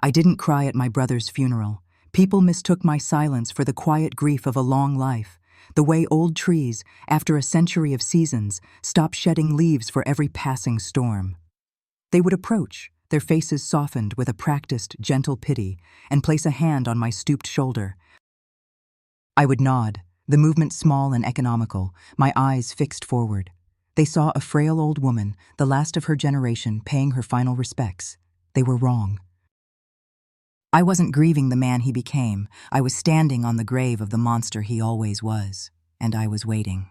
I didn't cry at my brother's funeral. People mistook my silence for the quiet grief of a long life, the way old trees, after a century of seasons, stop shedding leaves for every passing storm. They would approach, their faces softened with a practiced, gentle pity, and place a hand on my stooped shoulder. I would nod, the movement small and economical, my eyes fixed forward. They saw a frail old woman, the last of her generation, paying her final respects. They were wrong. I wasn't grieving the man he became. I was standing on the grave of the monster he always was, and I was waiting.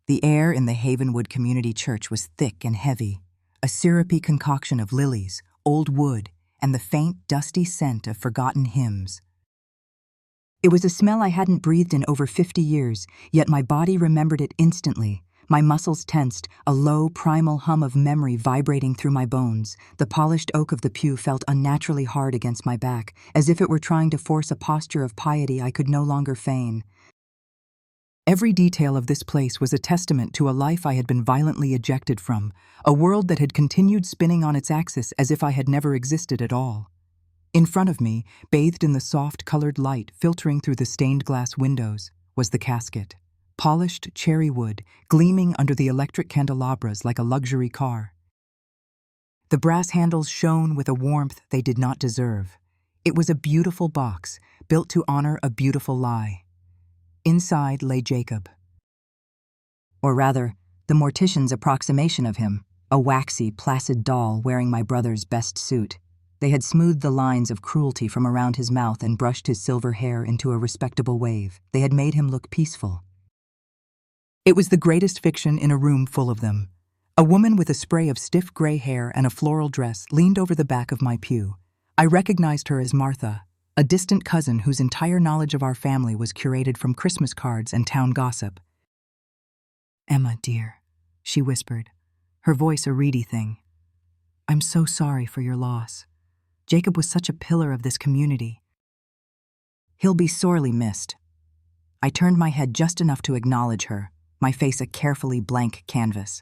The air in the Havenwood Community Church was thick and heavy, a syrupy concoction of lilies, old wood, and the faint, dusty scent of forgotten hymns. It was a smell I hadn't breathed in over 50 years, yet my body remembered it instantly. My muscles tensed, a low, primal hum of memory vibrating through my bones. The polished oak of the pew felt unnaturally hard against my back, as if it were trying to force a posture of piety I could no longer feign. Every detail of this place was a testament to a life I had been violently ejected from, a world that had continued spinning on its axis as if I had never existed at all. In front of me, bathed in the soft, colored light filtering through the stained glass windows, was the casket. Polished cherry wood, gleaming under the electric candelabras like a luxury car. The brass handles shone with a warmth they did not deserve. It was a beautiful box, built to honor a beautiful lie. Inside lay Jacob. Or rather, the mortician's approximation of him, a waxy, placid doll wearing my brother's best suit. They had smoothed the lines of cruelty from around his mouth and brushed his silver hair into a respectable wave. They had made him look peaceful. It was the greatest fiction in a room full of them. A woman with a spray of stiff gray hair and a floral dress leaned over the back of my pew. I recognized her as Martha, a distant cousin whose entire knowledge of our family was curated from Christmas cards and town gossip. "Emma, dear," she whispered, her voice a reedy thing. "I'm so sorry for your loss. Jacob was such a pillar of this community. He'll be sorely missed." I turned my head just enough to acknowledge her, my face a carefully blank canvas.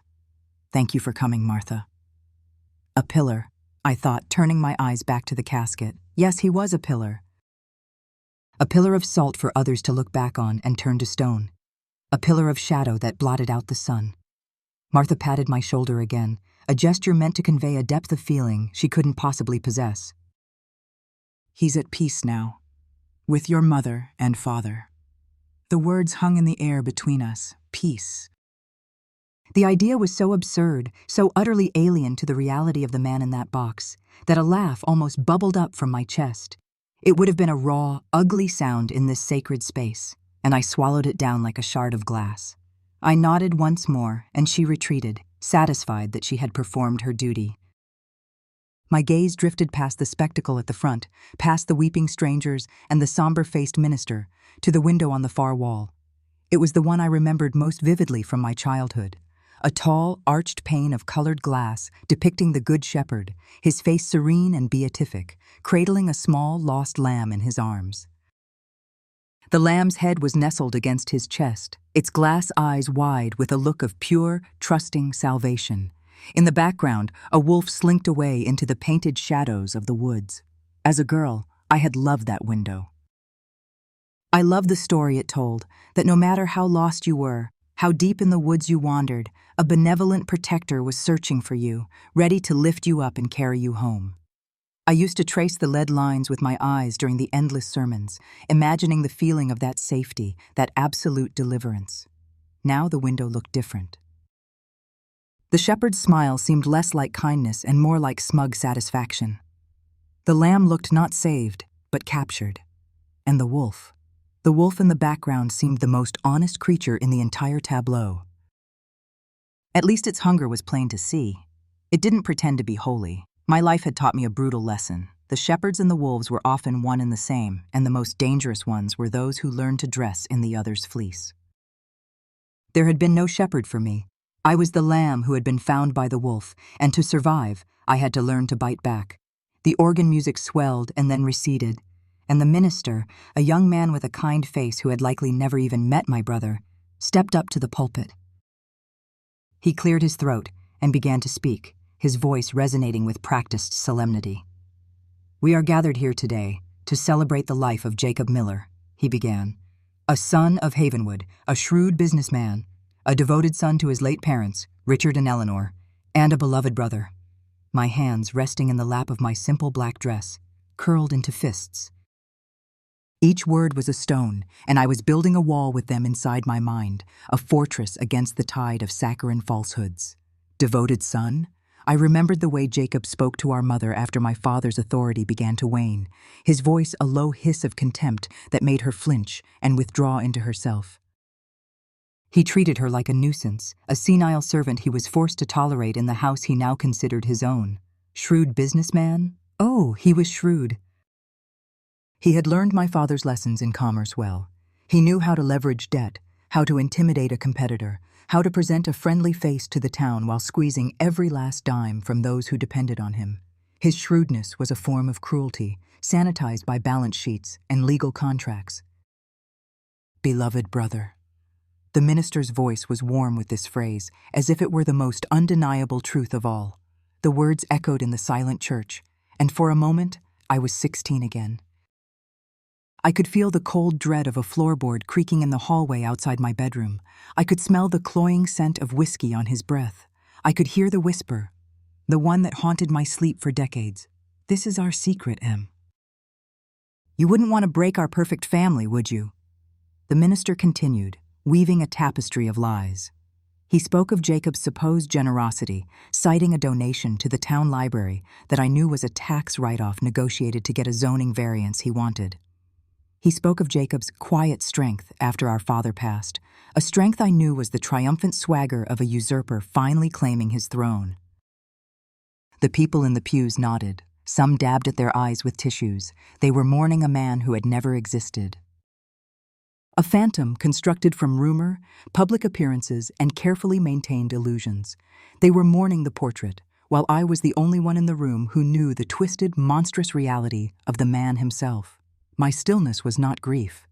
"Thank you for coming, Martha." A pillar, I thought, turning my eyes back to the casket. Yes, he was a pillar. A pillar of salt for others to look back on and turn to stone. A pillar of shadow that blotted out the sun. Martha patted my shoulder again, a gesture meant to convey a depth of feeling she couldn't possibly possess. "He's at peace now, with your mother and father." The words hung in the air between us. Peace. The idea was so absurd, so utterly alien to the reality of the man in that box, that a laugh almost bubbled up from my chest. It would have been a raw, ugly sound in this sacred space, and I swallowed it down like a shard of glass. I nodded once more, and she retreated, satisfied that she had performed her duty. My gaze drifted past the spectacle at the front, past the weeping strangers and the somber-faced minister, to the window on the far wall. It was the one I remembered most vividly from my childhood. A tall, arched pane of colored glass depicting the Good Shepherd, his face serene and beatific, cradling a small, lost lamb in his arms. The lamb's head was nestled against his chest, its glass eyes wide with a look of pure, trusting salvation. In the background, a wolf slinked away into the painted shadows of the woods. As a girl, I had loved that window. I loved the story it told, that no matter how lost you were, how deep in the woods you wandered, a benevolent protector was searching for you, ready to lift you up and carry you home. I used to trace the lead lines with my eyes during the endless sermons, imagining the feeling of that safety, that absolute deliverance. Now the window looked different. The shepherd's smile seemed less like kindness and more like smug satisfaction. The lamb looked not saved, but captured. And the wolf in the background seemed the most honest creature in the entire tableau. At least its hunger was plain to see. It didn't pretend to be holy. My life had taught me a brutal lesson. The shepherds and the wolves were often one and the same, and the most dangerous ones were those who learned to dress in the other's fleece. There had been no shepherd for me. I was the lamb who had been found by the wolf, and to survive, I had to learn to bite back. The organ music swelled and then receded, and the minister, a young man with a kind face who had likely never even met my brother, stepped up to the pulpit. He cleared his throat and began to speak, his voice resonating with practiced solemnity. "We are gathered here today to celebrate the life of Jacob Miller," he began. "A son of Havenwood, a shrewd businessman, a devoted son to his late parents, Richard and Eleanor, and a beloved brother." My hands, resting in the lap of my simple black dress, curled into fists. Each word was a stone, and I was building a wall with them inside my mind, a fortress against the tide of saccharine falsehoods. Devoted son? I remembered the way Jacob spoke to our mother after my father's authority began to wane, his voice a low hiss of contempt that made her flinch and withdraw into herself. He treated her like a nuisance, a senile servant he was forced to tolerate in the house he now considered his own. Shrewd businessman? Oh, he was shrewd. He had learned my father's lessons in commerce well. He knew how to leverage debt, how to intimidate a competitor, how to present a friendly face to the town while squeezing every last dime from those who depended on him. His shrewdness was a form of cruelty, sanitized by balance sheets and legal contracts. Beloved brother. The minister's voice was warm with this phrase, as if it were the most undeniable truth of all. The words echoed in the silent church, and for a moment, I was 16 again. I could feel the cold dread of a floorboard creaking in the hallway outside my bedroom. I could smell the cloying scent of whiskey on his breath. I could hear the whisper, the one that haunted my sleep for decades. "This is our secret, Em. You wouldn't want to break our perfect family, would you?" The minister continued, weaving a tapestry of lies. He spoke of Jacob's supposed generosity, citing a donation to the town library that I knew was a tax write-off negotiated to get a zoning variance he wanted. He spoke of Jacob's quiet strength after our father passed, a strength I knew was the triumphant swagger of a usurper finally claiming his throne. The people in the pews nodded. Some dabbed at their eyes with tissues. They were mourning a man who had never existed. A phantom constructed from rumor, public appearances, and carefully maintained illusions. They were mourning the portrait, while I was the only one in the room who knew the twisted, monstrous reality of the man himself. My stillness was not grief.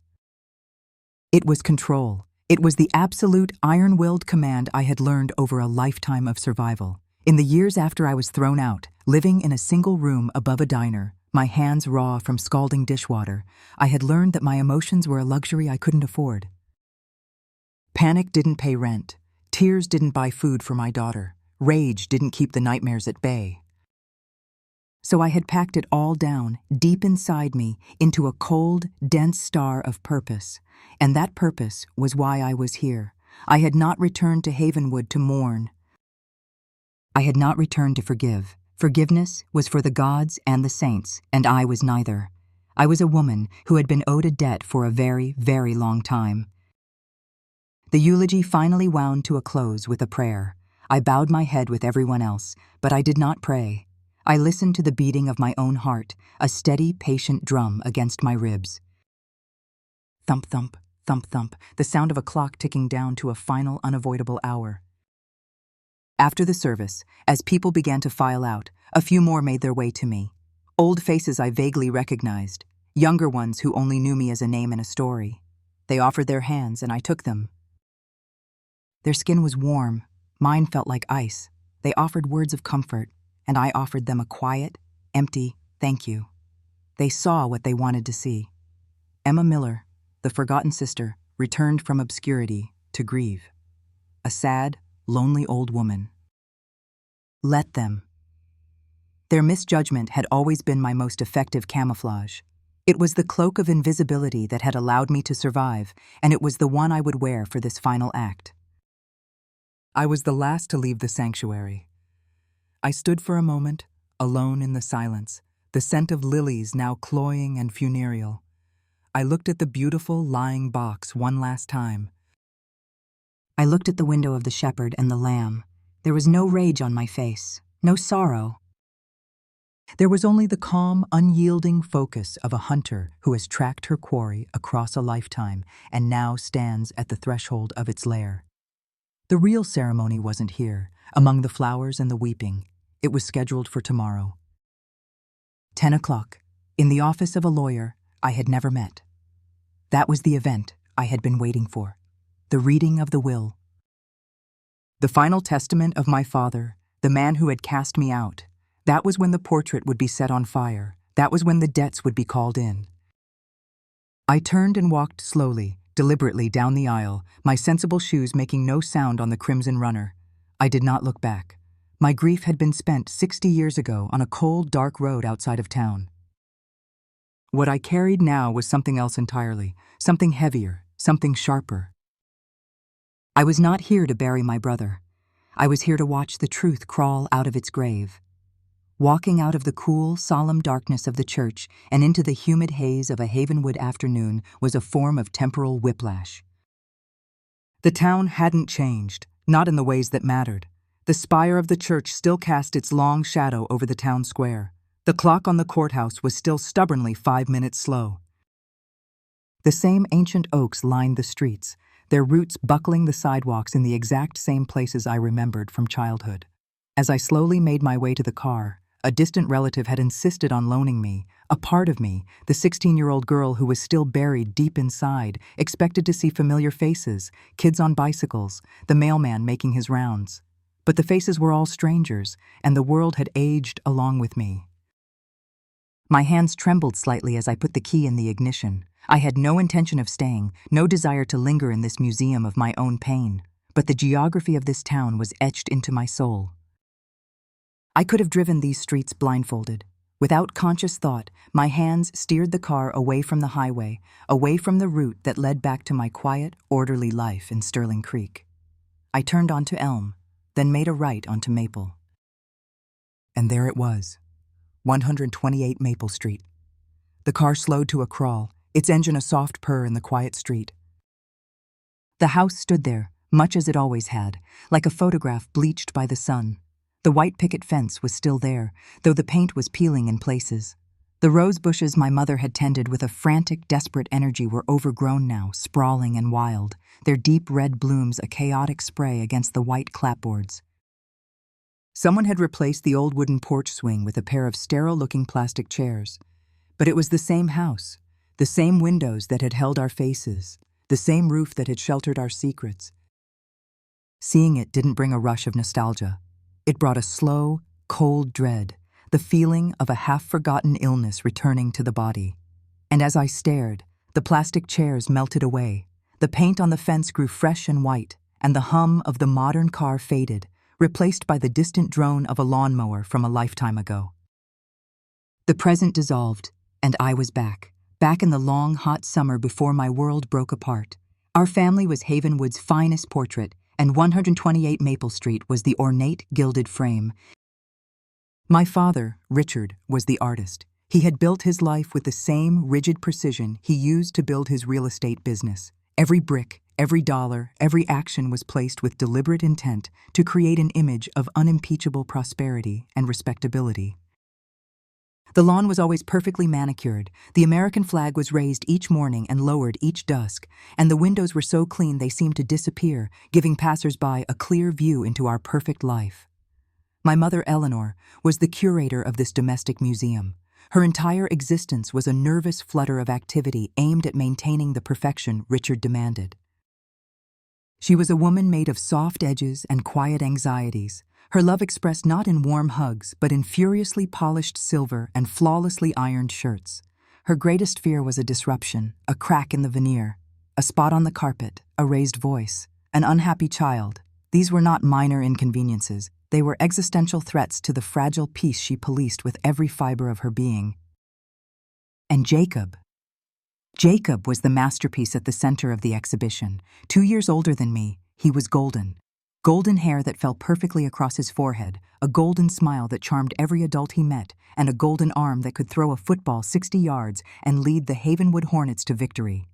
It was control. It was the absolute, iron-willed command I had learned over a lifetime of survival. In the years after I was thrown out, living in a single room above a diner, my hands raw from scalding dishwater, I had learned that my emotions were a luxury I couldn't afford. Panic didn't pay rent. Tears didn't buy food for my daughter. Rage didn't keep the nightmares at bay. So I had packed it all down, deep inside me, into a cold, dense star of purpose. And that purpose was why I was here. I had not returned to Havenwood to mourn. I had not returned to forgive. Forgiveness was for the gods and the saints, and I was neither. I was a woman who had been owed a debt for a very, very long time. The eulogy finally wound to a close with a prayer. I bowed my head with everyone else, but I did not pray. I listened to the beating of my own heart, a steady, patient drum against my ribs. Thump, thump, thump, thump, the sound of a clock ticking down to a final, unavoidable hour. After the service, as people began to file out, a few more made their way to me. Old faces I vaguely recognized, younger ones who only knew me as a name and a story. They offered their hands, and I took them. Their skin was warm. Mine felt like ice. They offered words of comfort, and I offered them a quiet, empty thank you. They saw what they wanted to see. Emma Miller, the forgotten sister, returned from obscurity to grieve. A sad, lonely old woman. Let them. Their misjudgment had always been my most effective camouflage. It was the cloak of invisibility that had allowed me to survive, and it was the one I would wear for this final act. I was the last to leave the sanctuary. I stood for a moment, alone in the silence, the scent of lilies now cloying and funereal. I looked at the beautiful lying box one last time. I looked at the window of the shepherd and the lamb. There was no rage on my face, no sorrow. There was only the calm, unyielding focus of a hunter who has tracked her quarry across a lifetime and now stands at the threshold of its lair. The real ceremony wasn't here, among the flowers and the weeping. It was scheduled for tomorrow. 10 o'clock, in the office of a lawyer I had never met. That was the event I had been waiting for. The reading of the will. The final testament of my father, the man who had cast me out. That was when the portrait would be set on fire, That was when the debts would be called in. I turned and walked slowly, deliberately down the aisle, my sensible shoes making no sound on the crimson runner. I did not look back. My grief had been spent 60 years ago on a cold, dark road outside of town. What I carried now was something else entirely, something heavier, something sharper. I was not here to bury my brother. I was here to watch the truth crawl out of its grave. Walking out of the cool, solemn darkness of the church and into the humid haze of a Havenwood afternoon was a form of temporal whiplash. The town hadn't changed, not in the ways that mattered. The spire of the church still cast its long shadow over the town square. The clock on the courthouse was still stubbornly 5 minutes slow. The same ancient oaks lined the streets, their roots buckling the sidewalks in the exact same places I remembered from childhood. As I slowly made my way to the car, a distant relative had insisted on loaning me, a part of me, the 16-year-old girl who was still buried deep inside, expected to see familiar faces, kids on bicycles, the mailman making his rounds. But the faces were all strangers, and the world had aged along with me. My hands trembled slightly as I put the key in the ignition. I had no intention of staying, no desire to linger in this museum of my own pain, but the geography of this town was etched into my soul. I could have driven these streets blindfolded. Without conscious thought, my hands steered the car away from the highway, away from the route that led back to my quiet, orderly life in Sterling Creek. I turned onto Elm, then made a right onto Maple. And there it was, 128 Maple Street. The car slowed to a crawl, its engine a soft purr in the quiet street. The house stood there, much as it always had, like a photograph bleached by the sun. The white picket fence was still there, though the paint was peeling in places. The rose bushes my mother had tended with a frantic, desperate energy were overgrown now, sprawling and wild, their deep red blooms a chaotic spray against the white clapboards. Someone had replaced the old wooden porch swing with a pair of sterile-looking plastic chairs. But it was the same house, the same windows that had held our faces, the same roof that had sheltered our secrets. Seeing it didn't bring a rush of nostalgia. It brought a slow, cold dread, the feeling of a half-forgotten illness returning to the body. And as I stared, the plastic chairs melted away, the paint on the fence grew fresh and white, and the hum of the modern car faded, replaced by the distant drone of a lawnmower from a lifetime ago. The present dissolved, and I was back in the long, hot summer before my world broke apart. Our family was Havenwood's finest portrait, and 128 Maple Street was the ornate, gilded frame. My father, Richard, was the artist. He had built his life with the same rigid precision he used to build his real estate business. Every brick, every dollar, every action was placed with deliberate intent to create an image of unimpeachable prosperity and respectability. The lawn was always perfectly manicured, the American flag was raised each morning and lowered each dusk, and the windows were so clean they seemed to disappear, giving passers-by a clear view into our perfect life. My mother, Eleanor, was the curator of this domestic museum. Her entire existence was a nervous flutter of activity aimed at maintaining the perfection Richard demanded. She was a woman made of soft edges and quiet anxieties, her love expressed not in warm hugs, but in furiously polished silver and flawlessly ironed shirts. Her greatest fear was a disruption, a crack in the veneer, a spot on the carpet, a raised voice, an unhappy child. These were not minor inconveniences. They were existential threats to the fragile peace she policed with every fiber of her being. And Jacob was the masterpiece at the center of the exhibition. 2 years older than me, he was golden. Golden hair that fell perfectly across his forehead, a golden smile that charmed every adult he met, and a golden arm that could throw a football 60 yards and lead the Havenwood Hornets to victory.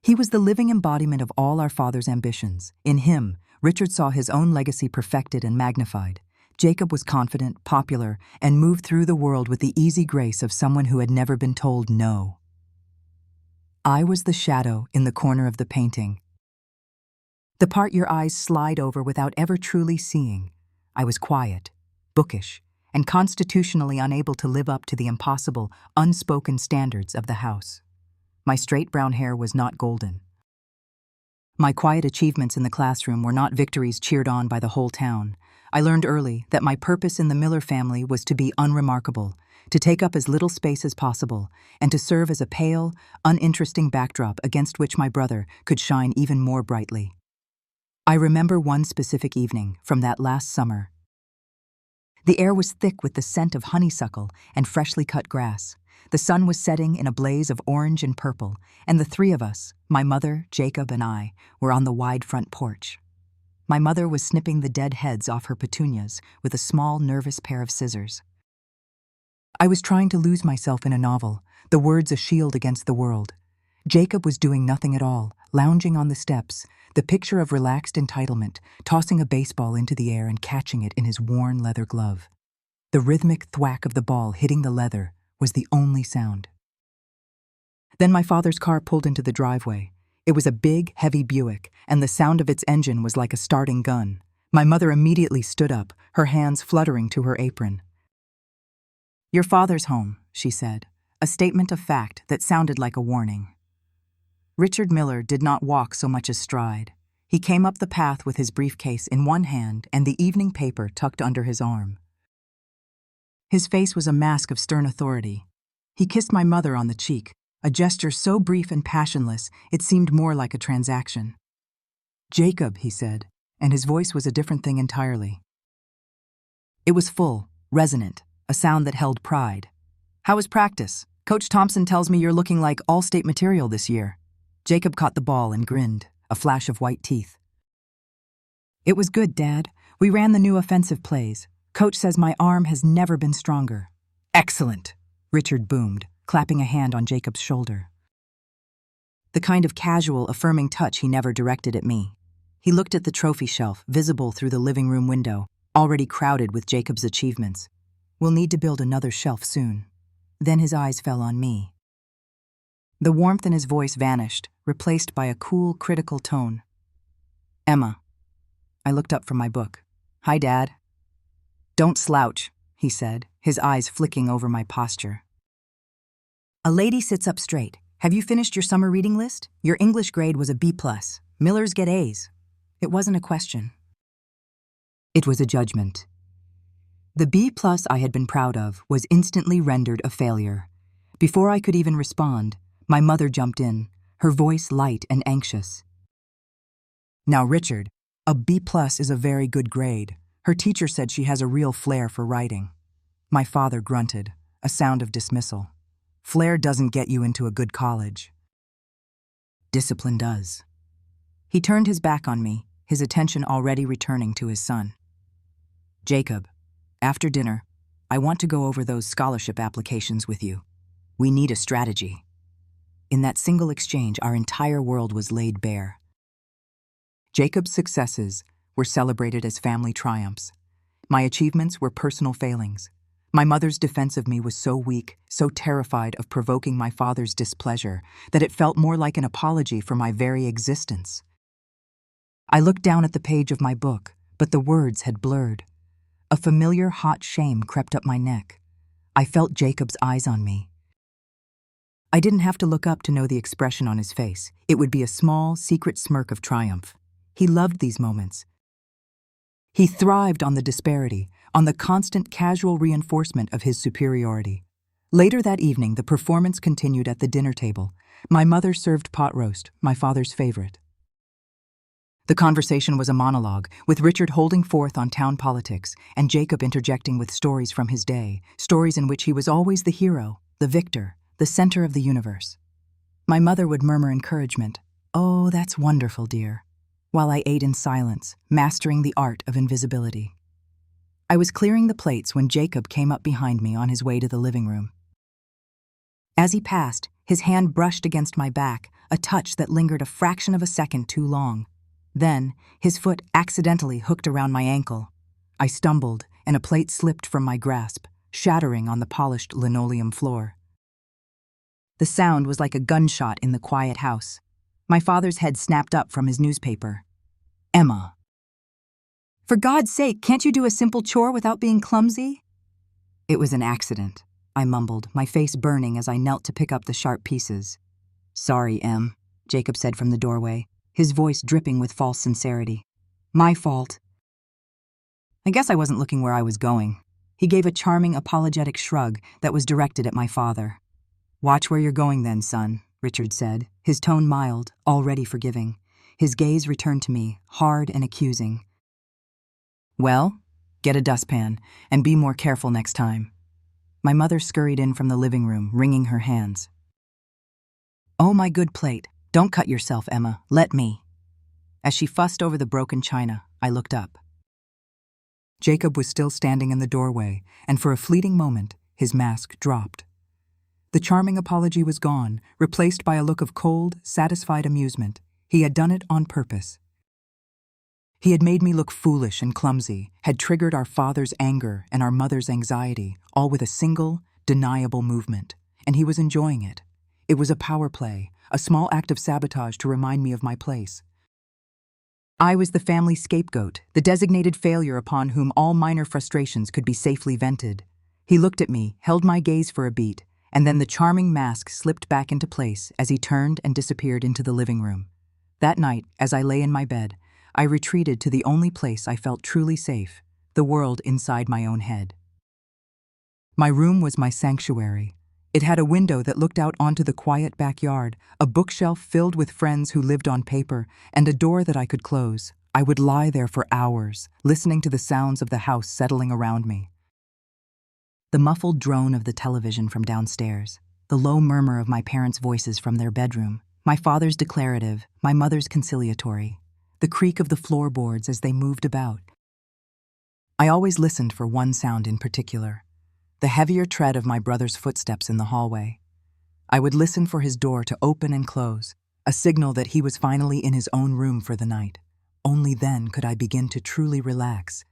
He was the living embodiment of all our father's ambitions. In him, Richard saw his own legacy perfected and magnified. Jacob was confident, popular, and moved through the world with the easy grace of someone who had never been told no. I was the shadow in the corner of the painting. The part your eyes slide over without ever truly seeing. I was quiet, bookish, and constitutionally unable to live up to the impossible, unspoken standards of the house. My straight brown hair was not golden. My quiet achievements in the classroom were not victories cheered on by the whole town. I learned early that my purpose in the Miller family was to be unremarkable, to take up as little space as possible, and to serve as a pale, uninteresting backdrop against which my brother could shine even more brightly. I remember one specific evening from that last summer. The air was thick with the scent of honeysuckle and freshly cut grass. The sun was setting in a blaze of orange and purple, and the three of us, my mother, Jacob, and I, were on the wide front porch. My mother was snipping the dead heads off her petunias with a small, nervous pair of scissors. I was trying to lose myself in a novel, the words a shield against the world. Jacob was doing nothing at all, lounging on the steps, the picture of relaxed entitlement, tossing a baseball into the air and catching it in his worn leather glove. The rhythmic thwack of the ball hitting the leather was the only sound. Then my father's car pulled into the driveway. It was a big, heavy Buick, and the sound of its engine was like a starting gun. My mother immediately stood up, her hands fluttering to her apron. "Your father's home," she said, a statement of fact that sounded like a warning. Richard Miller did not walk so much as stride. He came up the path with his briefcase in one hand and the evening paper tucked under his arm. His face was a mask of stern authority. He kissed my mother on the cheek, a gesture so brief and passionless it seemed more like a transaction. "Jacob," he said, and his voice was a different thing entirely. It was full, resonant, a sound that held pride. "How was practice? Coach Thompson tells me you're looking like all-state material this year." Jacob caught the ball and grinned, a flash of white teeth. "It was good, Dad. We ran the new offensive plays. Coach says my arm has never been stronger." "Excellent," Richard boomed, clapping a hand on Jacob's shoulder. The kind of casual, affirming touch he never directed at me. He looked at the trophy shelf, visible through the living room window, already crowded with Jacob's achievements. "We'll need to build another shelf soon." Then his eyes fell on me. The warmth in his voice vanished, replaced by a cool, critical tone. "Emma." I looked up from my book. "Hi, Dad." "Don't slouch," he said, his eyes flicking over my posture. "A lady sits up straight. Have you finished your summer reading list? Your English grade was a B+. Millers get A's." It wasn't a question. It was a judgment. The B+ I had been proud of was instantly rendered a failure. Before I could even respond, my mother jumped in, her voice light and anxious. "Now, Richard, a B+ is a very good grade. Her teacher said she has a real flair for writing." My father grunted, a sound of dismissal. "Flair doesn't get you into a good college. Discipline does." He turned his back on me, his attention already returning to his son. "Jacob, after dinner, I want to go over those scholarship applications with you. We need a strategy." In that single exchange, our entire world was laid bare. Jacob's successes were celebrated as family triumphs. My achievements were personal failings. My mother's defense of me was so weak, so terrified of provoking my father's displeasure, that it felt more like an apology for my very existence. I looked down at the page of my book, but the words had blurred. A familiar hot shame crept up my neck. I felt Jacob's eyes on me. I didn't have to look up to know the expression on his face. It would be a small, secret smirk of triumph. He loved these moments. He thrived on the disparity, on the constant casual reinforcement of his superiority. Later that evening, the performance continued at the dinner table. My mother served pot roast, my father's favorite. The conversation was a monologue, with Richard holding forth on town politics and Jacob interjecting with stories from his day, stories in which he was always the hero, the victor, the center of the universe. My mother would murmur encouragement, "Oh, that's wonderful, dear," while I ate in silence, mastering the art of invisibility. I was clearing the plates when Jacob came up behind me on his way to the living room. As he passed, his hand brushed against my back, a touch that lingered a fraction of a second too long. Then, his foot accidentally hooked around my ankle. I stumbled, and a plate slipped from my grasp, shattering on the polished linoleum floor. The sound was like a gunshot in the quiet house. My father's head snapped up from his newspaper. "Emma." "For God's sake, can't you do a simple chore without being clumsy?" "It was an accident," I mumbled, my face burning as I knelt to pick up the sharp pieces. "Sorry, Em," Jacob said from the doorway, his voice dripping with false sincerity. "My fault." I guess I wasn't looking where I was going. He gave a charming, apologetic shrug that was directed at my father. "Watch where you're going then, son," Richard said, his tone mild, already forgiving. His gaze returned to me, hard and accusing. "Well, get a dustpan, and be more careful next time." My mother scurried in from the living room, wringing her hands. "Oh, my good plate. Don't cut yourself, Emma. Let me." As she fussed over the broken china, I looked up. Jacob was still standing in the doorway, and for a fleeting moment, his mask dropped. The charming apology was gone, replaced by a look of cold, satisfied amusement. He had done it on purpose. He had made me look foolish and clumsy, had triggered our father's anger and our mother's anxiety, all with a single, deniable movement, and he was enjoying it. It was a power play, a small act of sabotage to remind me of my place. I was the family scapegoat, the designated failure upon whom all minor frustrations could be safely vented. He looked at me, held my gaze for a beat, and then the charming mask slipped back into place as he turned and disappeared into the living room. That night, as I lay in my bed, I retreated to the only place I felt truly safe, the world inside my own head. My room was my sanctuary. It had a window that looked out onto the quiet backyard, a bookshelf filled with friends who lived on paper, and a door that I could close. I would lie there for hours, listening to the sounds of the house settling around me. The muffled drone of the television from downstairs, the low murmur of my parents' voices from their bedroom, my father's declarative, my mother's conciliatory, the creak of the floorboards as they moved about. I always listened for one sound in particular, the heavier tread of my brother's footsteps in the hallway. I would listen for his door to open and close, a signal that he was finally in his own room for the night. Only then could I begin to truly relax.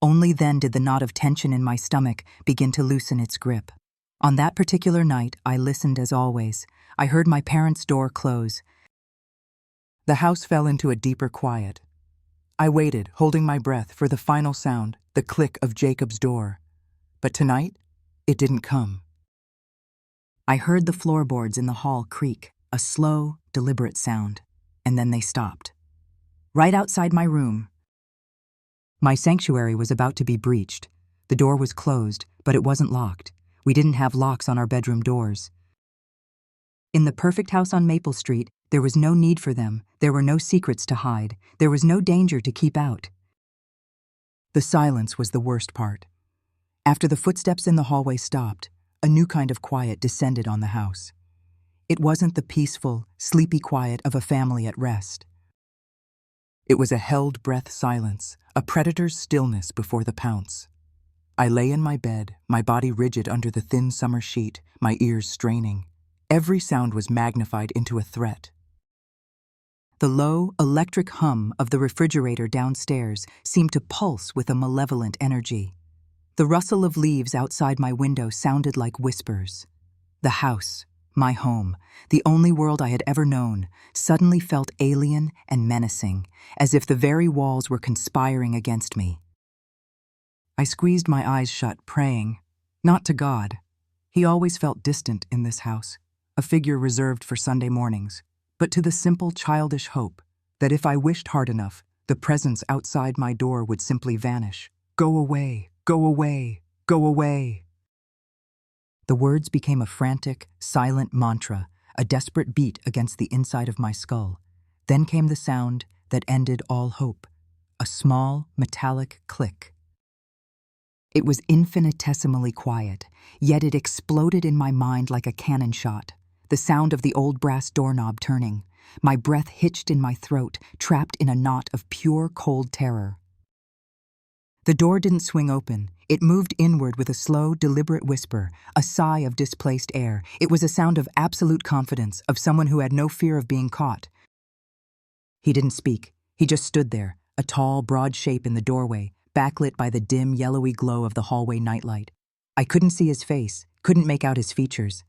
Only then did the knot of tension in my stomach begin to loosen its grip. On that particular night, I listened as always. I heard my parents' door close. The house fell into a deeper quiet. I waited, holding my breath, for the final sound, the click of Jacob's door. But tonight, it didn't come. I heard the floorboards in the hall creak, a slow, deliberate sound, and then they stopped. Right outside my room. My sanctuary was about to be breached. The door was closed, but it wasn't locked. We didn't have locks on our bedroom doors. In the perfect house on Maple Street, there was no need for them. There were no secrets to hide. There was no danger to keep out. The silence was the worst part. After the footsteps in the hallway stopped, a new kind of quiet descended on the house. It wasn't the peaceful, sleepy quiet of a family at rest. It was a held-breath silence, a predator's stillness before the pounce. I lay in my bed, my body rigid under the thin summer sheet, my ears straining. Every sound was magnified into a threat. The low, electric hum of the refrigerator downstairs seemed to pulse with a malevolent energy. The rustle of leaves outside my window sounded like whispers. The house, my home, the only world I had ever known, suddenly felt alien and menacing, as if the very walls were conspiring against me. I squeezed my eyes shut, praying, not to God. He always felt distant in this house, a figure reserved for Sunday mornings, but to the simple childish hope that if I wished hard enough, the presence outside my door would simply vanish. Go away, go away, go away. The words became a frantic, silent mantra, a desperate beat against the inside of my skull. Then came the sound that ended all hope, a small, metallic click. It was infinitesimally quiet, yet it exploded in my mind like a cannon shot. The sound of the old brass doorknob turning. My breath hitched in my throat, trapped in a knot of pure, cold terror. The door didn't swing open. It moved inward with a slow, deliberate whisper, a sigh of displaced air. It was a sound of absolute confidence, of someone who had no fear of being caught. He didn't speak. He just stood there, a tall, broad shape in the doorway, backlit by the dim, yellowy glow of the hallway nightlight. I couldn't see his face, couldn't make out his features.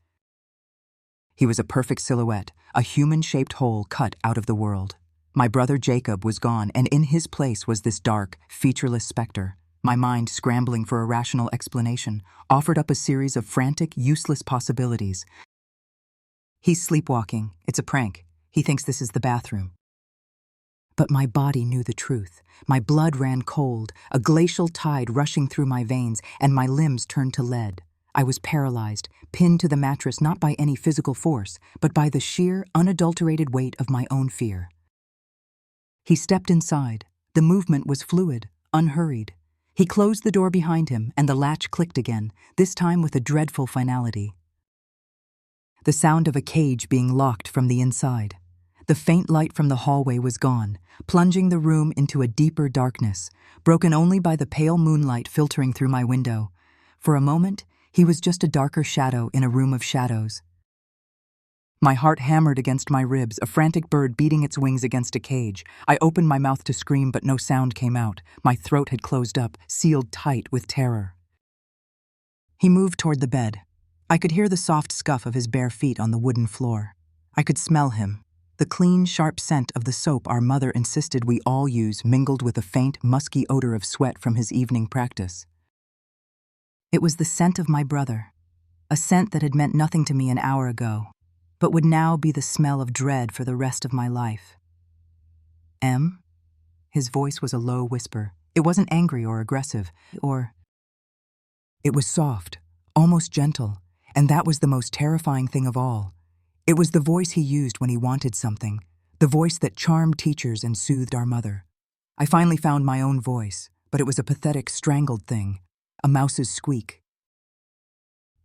He was a perfect silhouette, a human-shaped hole cut out of the world. My brother Jacob was gone, and in his place was this dark, featureless specter. My mind, scrambling for a rational explanation, offered up a series of frantic, useless possibilities. He's sleepwalking. It's a prank. He thinks this is the bathroom. But my body knew the truth. My blood ran cold, a glacial tide rushing through my veins, and my limbs turned to lead. I was paralyzed, pinned to the mattress not by any physical force, but by the sheer, unadulterated weight of my own fear. He stepped inside. The movement was fluid, unhurried. He closed the door behind him, and the latch clicked again, this time with a dreadful finality. The sound of a cage being locked from the inside. The faint light from the hallway was gone, plunging the room into a deeper darkness, broken only by the pale moonlight filtering through my window. For a moment, he was just a darker shadow in a room of shadows. My heart hammered against my ribs, a frantic bird beating its wings against a cage. I opened my mouth to scream, but no sound came out. My throat had closed up, sealed tight with terror. He moved toward the bed. I could hear the soft scuff of his bare feet on the wooden floor. I could smell him. The clean, sharp scent of the soap our mother insisted we all use mingled with a faint, musky odor of sweat from his evening practice. It was the scent of my brother, a scent that had meant nothing to me an hour ago, but would now be the smell of dread for the rest of my life. "Em?" His voice was a low whisper. It wasn't angry or aggressive, It was soft, almost gentle, and that was the most terrifying thing of all. It was the voice he used when he wanted something, the voice that charmed teachers and soothed our mother. I finally found my own voice, but it was a pathetic, strangled thing, a mouse's squeak.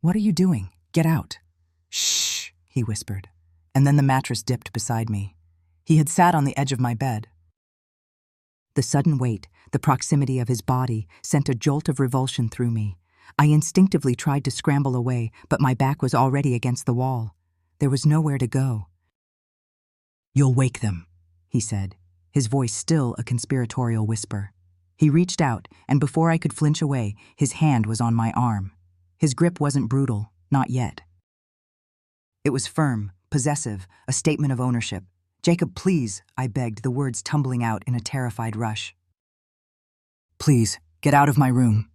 "What are you doing? Get out." "Shh," he whispered, and then the mattress dipped beside me. He had sat on the edge of my bed. The sudden weight, the proximity of his body, sent a jolt of revulsion through me. I instinctively tried to scramble away, but my back was already against the wall. There was nowhere to go. "You'll wake them," he said, his voice still a conspiratorial whisper. He reached out, and before I could flinch away, his hand was on my arm. His grip wasn't brutal, not yet. It was firm, possessive, a statement of ownership. "Jacob, please," I begged, the words tumbling out in a terrified rush. "Please, get out of my room."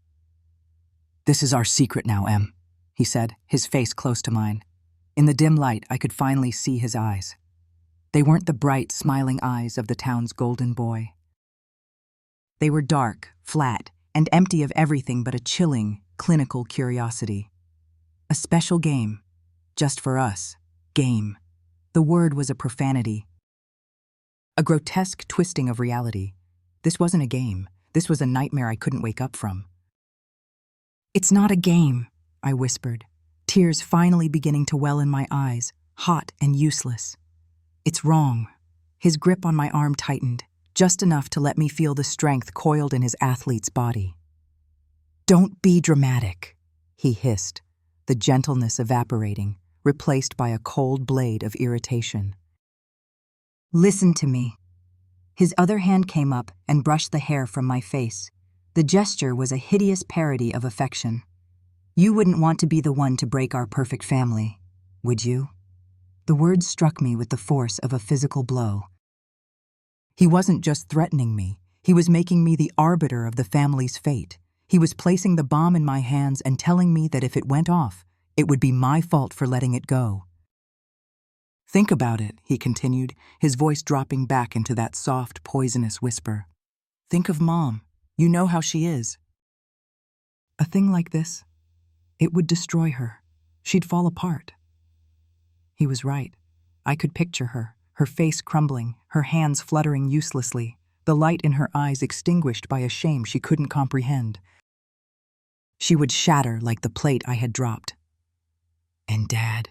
"This is our secret now, Em," he said, his face close to mine. In the dim light, I could finally see his eyes. They weren't the bright, smiling eyes of the town's golden boy. They were dark, flat, and empty of everything but a chilling, clinical curiosity. A special game. Just for us. Game. The word was a profanity. A grotesque twisting of reality. This wasn't a game. This was a nightmare I couldn't wake up from. "It's not a game," I whispered, tears finally beginning to well in my eyes, hot and useless. "It's wrong." His grip on my arm tightened, just enough to let me feel the strength coiled in his athlete's body. "Don't be dramatic," he hissed, the gentleness evaporating, replaced by a cold blade of irritation. "Listen to me." His other hand came up and brushed the hair from my face. The gesture was a hideous parody of affection. "You wouldn't want to be the one to break our perfect family, would you?" The words struck me with the force of a physical blow. He wasn't just threatening me. He was making me the arbiter of the family's fate. He was placing the bomb in my hands and telling me that if it went off, it would be my fault for letting it go. "Think about it," he continued, his voice dropping back into that soft, poisonous whisper. "Think of Mom. You know how she is. A thing like this, it would destroy her. She'd fall apart." He was right. I could picture her, her face crumbling, her hands fluttering uselessly, the light in her eyes extinguished by a shame she couldn't comprehend. She would shatter like the plate I had dropped. "And Dad,"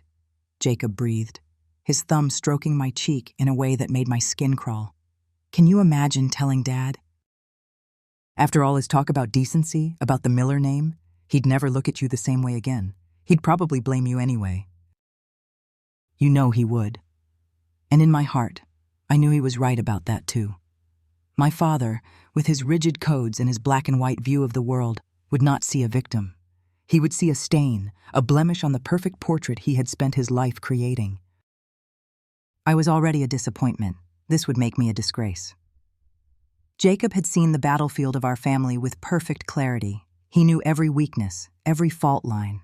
Jacob breathed, his thumb stroking my cheek in a way that made my skin crawl. "Can you imagine telling Dad?" After all his talk about decency, about the Miller name, he'd never look at you the same way again. He'd probably blame you anyway. You know he would. And in my heart, I knew he was right about that too. My father, with his rigid codes and his black and white view of the world, would not see a victim. He would see a stain, a blemish on the perfect portrait he had spent his life creating. I was already a disappointment. This would make me a disgrace. Jacob had seen the battlefield of our family with perfect clarity. He knew every weakness, every fault line.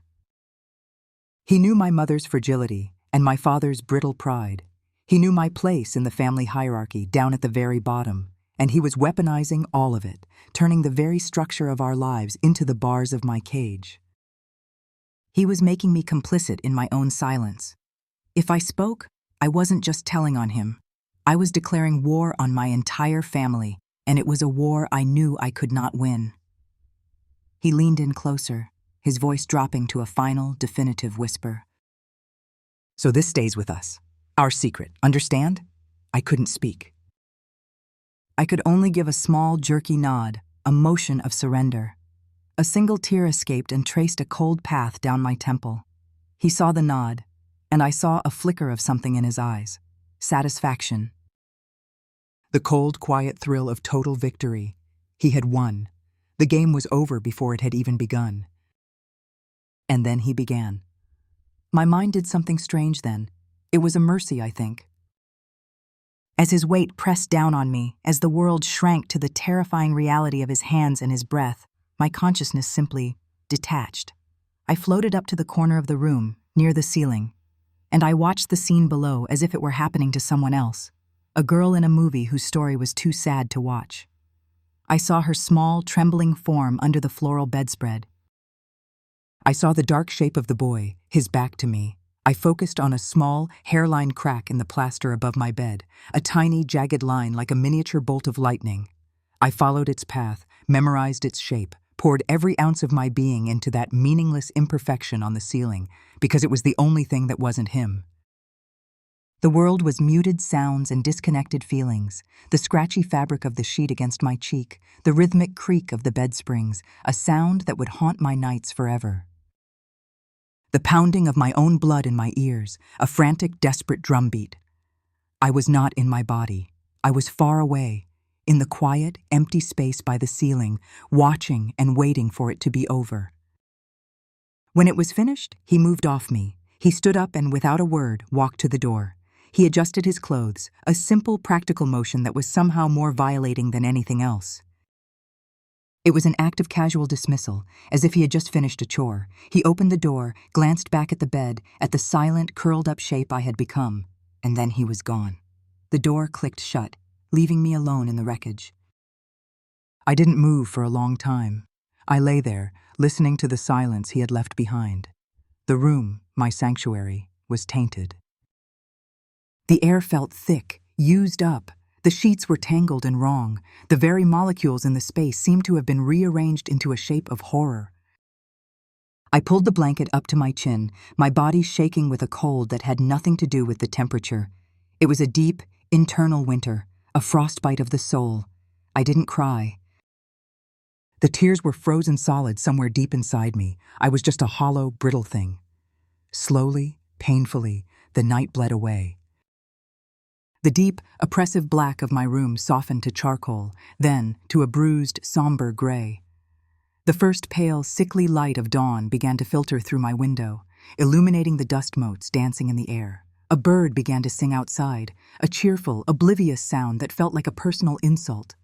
He knew my mother's fragility and my father's brittle pride. He knew my place in the family hierarchy down at the very bottom, and he was weaponizing all of it, turning the very structure of our lives into the bars of my cage. He was making me complicit in my own silence. If I spoke, I wasn't just telling on him. I was declaring war on my entire family, and it was a war I knew I could not win. He leaned in closer, his voice dropping to a final, definitive whisper. "So this stays with us. Our secret, understand?" I couldn't speak. I could only give a small, jerky nod, a motion of surrender. A single tear escaped and traced a cold path down my temple. He saw the nod, and I saw a flicker of something in his eyes. Satisfaction. The cold, quiet thrill of total victory. He had won. The game was over before it had even begun. And then he began. My mind did something strange then. It was a mercy, I think. As his weight pressed down on me, as the world shrank to the terrifying reality of his hands and his breath, my consciousness simply detached. I floated up to the corner of the room, near the ceiling, and I watched the scene below as if it were happening to someone else, a girl in a movie whose story was too sad to watch. I saw her small, trembling form under the floral bedspread. I saw the dark shape of the boy, his back to me. I focused on a small, hairline crack in the plaster above my bed, a tiny, jagged line like a miniature bolt of lightning. I followed its path, memorized its shape, poured every ounce of my being into that meaningless imperfection on the ceiling, because it was the only thing that wasn't him. The world was muted sounds and disconnected feelings, the scratchy fabric of the sheet against my cheek, the rhythmic creak of the bed springs, a sound that would haunt my nights forever. The pounding of my own blood in my ears, a frantic, desperate drumbeat. I was not in my body. I was far away, in the quiet, empty space by the ceiling, watching and waiting for it to be over. When it was finished, he moved off me. He stood up and, without a word, walked to the door. He adjusted his clothes, a simple, practical motion that was somehow more violating than anything else. It was an act of casual dismissal, as if he had just finished a chore. He opened the door, glanced back at the bed, at the silent, curled-up shape I had become, and then he was gone. The door clicked shut, leaving me alone in the wreckage. I didn't move for a long time. I lay there, listening to the silence he had left behind. The room, my sanctuary, was tainted. The air felt thick, used up. The sheets were tangled and wrong. The very molecules in the space seemed to have been rearranged into a shape of horror. I pulled the blanket up to my chin, my body shaking with a cold that had nothing to do with the temperature. It was a deep, internal winter, a frostbite of the soul. I didn't cry. The tears were frozen solid somewhere deep inside me. I was just a hollow, brittle thing. Slowly, painfully, the night bled away. The deep, oppressive black of my room softened to charcoal, then to a bruised, somber gray. The first pale, sickly light of dawn began to filter through my window, illuminating the dust motes dancing in the air. A bird began to sing outside, a cheerful, oblivious sound that felt like a personal insult.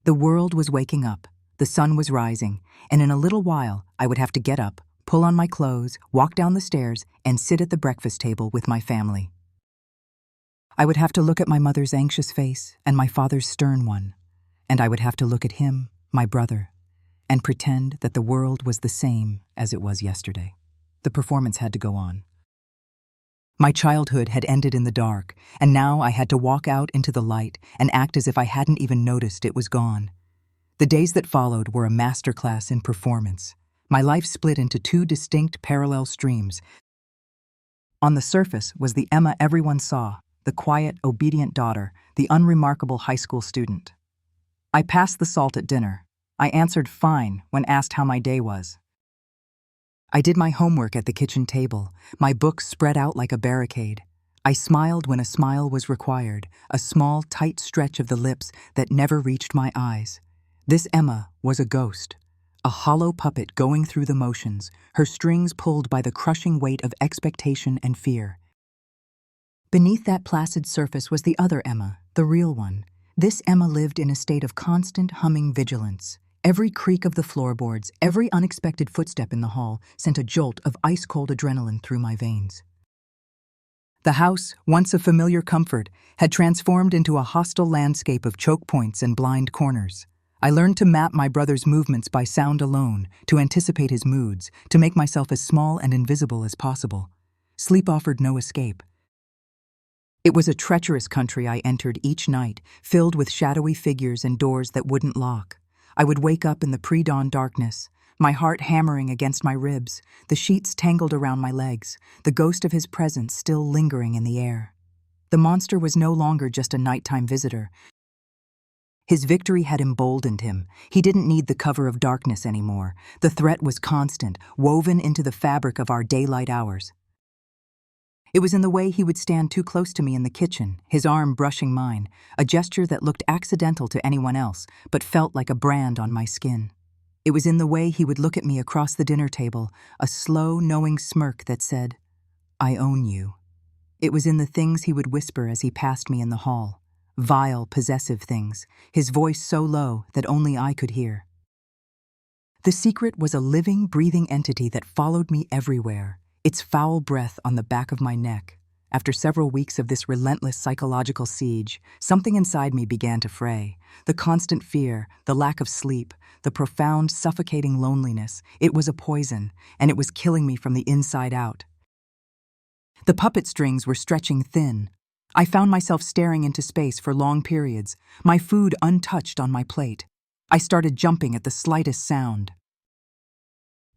The world was waking up, the sun was rising, and in a little while I would have to get up, pull on my clothes, walk down the stairs, and sit at the breakfast table with my family. I would have to look at my mother's anxious face and my father's stern one, and I would have to look at him, my brother, and pretend that the world was the same as it was yesterday. The performance had to go on. My childhood had ended in the dark, and now I had to walk out into the light and act as if I hadn't even noticed it was gone. The days that followed were a masterclass in performance. My life split into two distinct parallel streams. On the surface was the Emma everyone saw, the quiet, obedient daughter, the unremarkable high school student. I passed the salt at dinner. I answered fine when asked how my day was. I did my homework at the kitchen table, my books spread out like a barricade. I smiled when a smile was required, a small, tight stretch of the lips that never reached my eyes. This Emma was a ghost, a hollow puppet going through the motions, her strings pulled by the crushing weight of expectation and fear. Beneath that placid surface was the other Emma, the real one. This Emma lived in a state of constant humming vigilance. Every creak of the floorboards, every unexpected footstep in the hall sent a jolt of ice-cold adrenaline through my veins. The house, once a familiar comfort, had transformed into a hostile landscape of choke points and blind corners. I learned to map my brother's movements by sound alone, to anticipate his moods, to make myself as small and invisible as possible. Sleep offered no escape. It was a treacherous country I entered each night, filled with shadowy figures and doors that wouldn't lock. I would wake up in the pre-dawn darkness, my heart hammering against my ribs, the sheets tangled around my legs, the ghost of his presence still lingering in the air. The monster was no longer just a nighttime visitor. His victory had emboldened him. He didn't need the cover of darkness anymore. The threat was constant, woven into the fabric of our daylight hours. It was in the way he would stand too close to me in the kitchen, his arm brushing mine, a gesture that looked accidental to anyone else, but felt like a brand on my skin. It was in the way he would look at me across the dinner table, a slow, knowing smirk that said, "I own you." It was in the things he would whisper as he passed me in the hall, vile, possessive things, his voice so low that only I could hear. The secret was a living, breathing entity that followed me everywhere, its foul breath on the back of my neck. After several weeks of this relentless psychological siege, something inside me began to fray. The constant fear, the lack of sleep, the profound, suffocating loneliness. It was a poison, and it was killing me from the inside out. The puppet strings were stretching thin. I found myself staring into space for long periods, my food untouched on my plate. I started jumping at the slightest sound.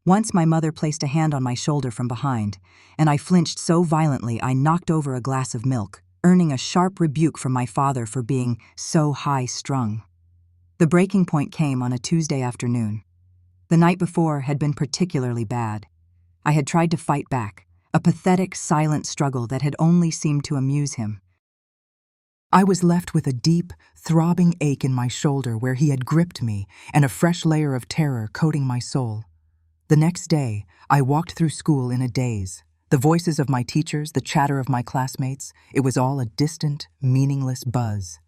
Once my mother placed a hand on my shoulder from behind, and I flinched so violently I knocked over a glass of milk, earning a sharp rebuke from my father for being so high-strung. The breaking point came on a Tuesday afternoon. The night before had been particularly bad. I had tried to fight back, a pathetic, silent struggle that had only seemed to amuse him. I was left with a deep, throbbing ache in my shoulder where he had gripped me, and a fresh layer of terror coating my soul. The next day, I walked through school in a daze. The voices of my teachers, the chatter of my classmates, it was all a distant, meaningless buzz.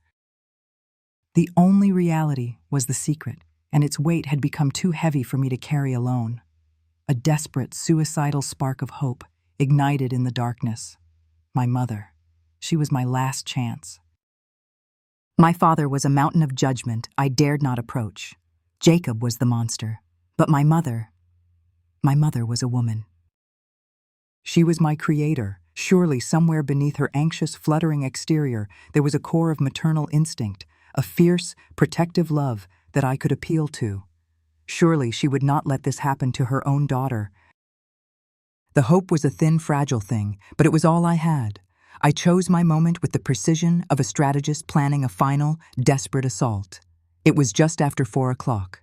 The only reality was the secret, and its weight had become too heavy for me to carry alone. A desperate, suicidal spark of hope ignited in the darkness. My mother. She was my last chance. My father was a mountain of judgment I dared not approach. Jacob was the monster, but my mother was a woman. She was my creator. Surely somewhere beneath her anxious, fluttering exterior there was a core of maternal instinct, a fierce, protective love that I could appeal to. Surely she would not let this happen to her own daughter. The hope was a thin, fragile thing, but it was all I had. I chose my moment with the precision of a strategist planning a final, desperate assault. It was just after 4 o'clock.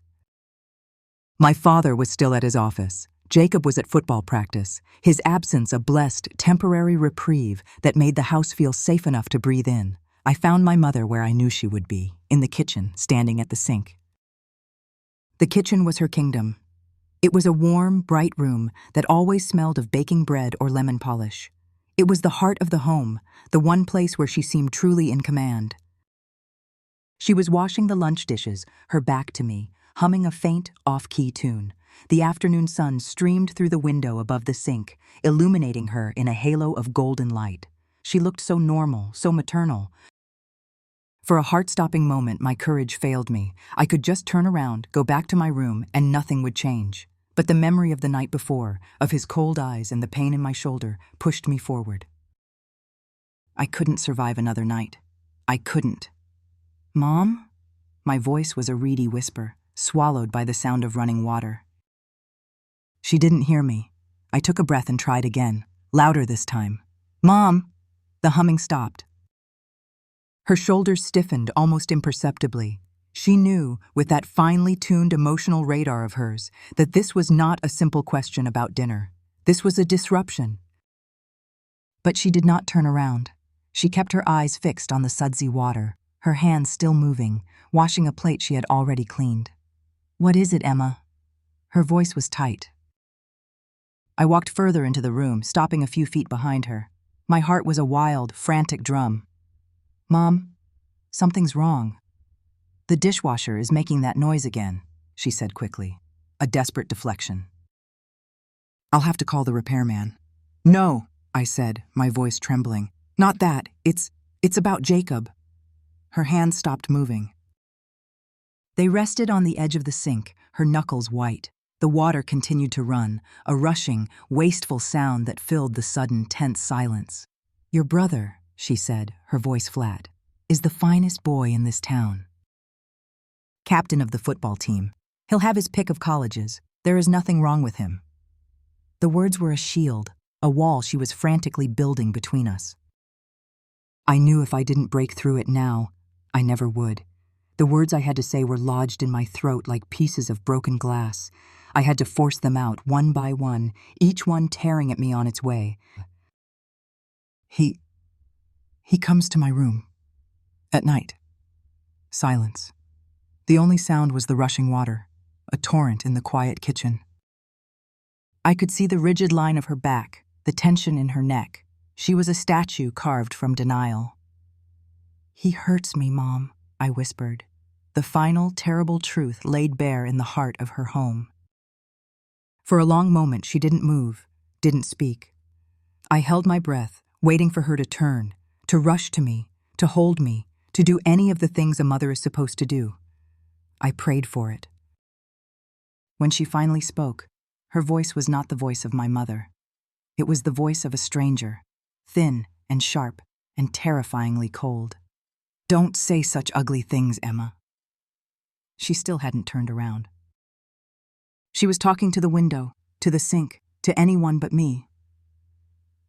My father was still at his office. Jacob was at football practice, his absence a blessed, temporary reprieve that made the house feel safe enough to breathe in. I found my mother where I knew she would be, in the kitchen, standing at the sink. The kitchen was her kingdom. It was a warm, bright room that always smelled of baking bread or lemon polish. It was the heart of the home, the one place where she seemed truly in command. She was washing the lunch dishes, her back to me, humming a faint, off-key tune. The afternoon sun streamed through the window above the sink, illuminating her in a halo of golden light. She looked so normal, so maternal. For a heart-stopping moment, my courage failed me. I could just turn around, go back to my room, and nothing would change. But the memory of the night before, of his cold eyes and the pain in my shoulder, pushed me forward. I couldn't survive another night. I couldn't. "Mom?" My voice was a reedy whisper, swallowed by the sound of running water. She didn't hear me. I took a breath and tried again, louder this time. "Mom!" The humming stopped. Her shoulders stiffened almost imperceptibly. She knew, with that finely tuned emotional radar of hers, that this was not a simple question about dinner. This was a disruption. But she did not turn around. She kept her eyes fixed on the sudsy water, her hands still moving, washing a plate she had already cleaned. "What is it, Emma?" Her voice was tight. I walked further into the room, stopping a few feet behind her. My heart was a wild, frantic drum. "Mom, something's wrong. The dishwasher is making that noise again," she said quickly. A desperate deflection. "I'll have to call the repairman." "No," I said, my voice trembling. Not that. It's about Jacob. Her hands stopped moving. They rested on the edge of the sink, her knuckles white. The water continued to run, a rushing, wasteful sound that filled the sudden, tense silence. Your brother, she said, her voice flat, is the finest boy in this town. Captain of the football team. He'll have his pick of colleges. There is nothing wrong with him. The words were a shield, a wall she was frantically building between us. I knew if I didn't break through it now, I never would. The words I had to say were lodged in my throat like pieces of broken glass. I had to force them out, one by one, each one tearing at me on its way. He comes to my room. At night. Silence. The only sound was the rushing water, a torrent in the quiet kitchen. I could see the rigid line of her back, the tension in her neck. She was a statue carved from denial. He hurts me, Mom, I whispered. The final, terrible truth laid bare in the heart of her home. For a long moment she didn't move, didn't speak. I held my breath, waiting for her to turn, to rush to me, to hold me, to do any of the things a mother is supposed to do. I prayed for it. When she finally spoke, her voice was not the voice of my mother. It was the voice of a stranger, thin and sharp and terrifyingly cold. Don't say such ugly things, Emma. She still hadn't turned around. She was talking to the window, to the sink, to anyone but me.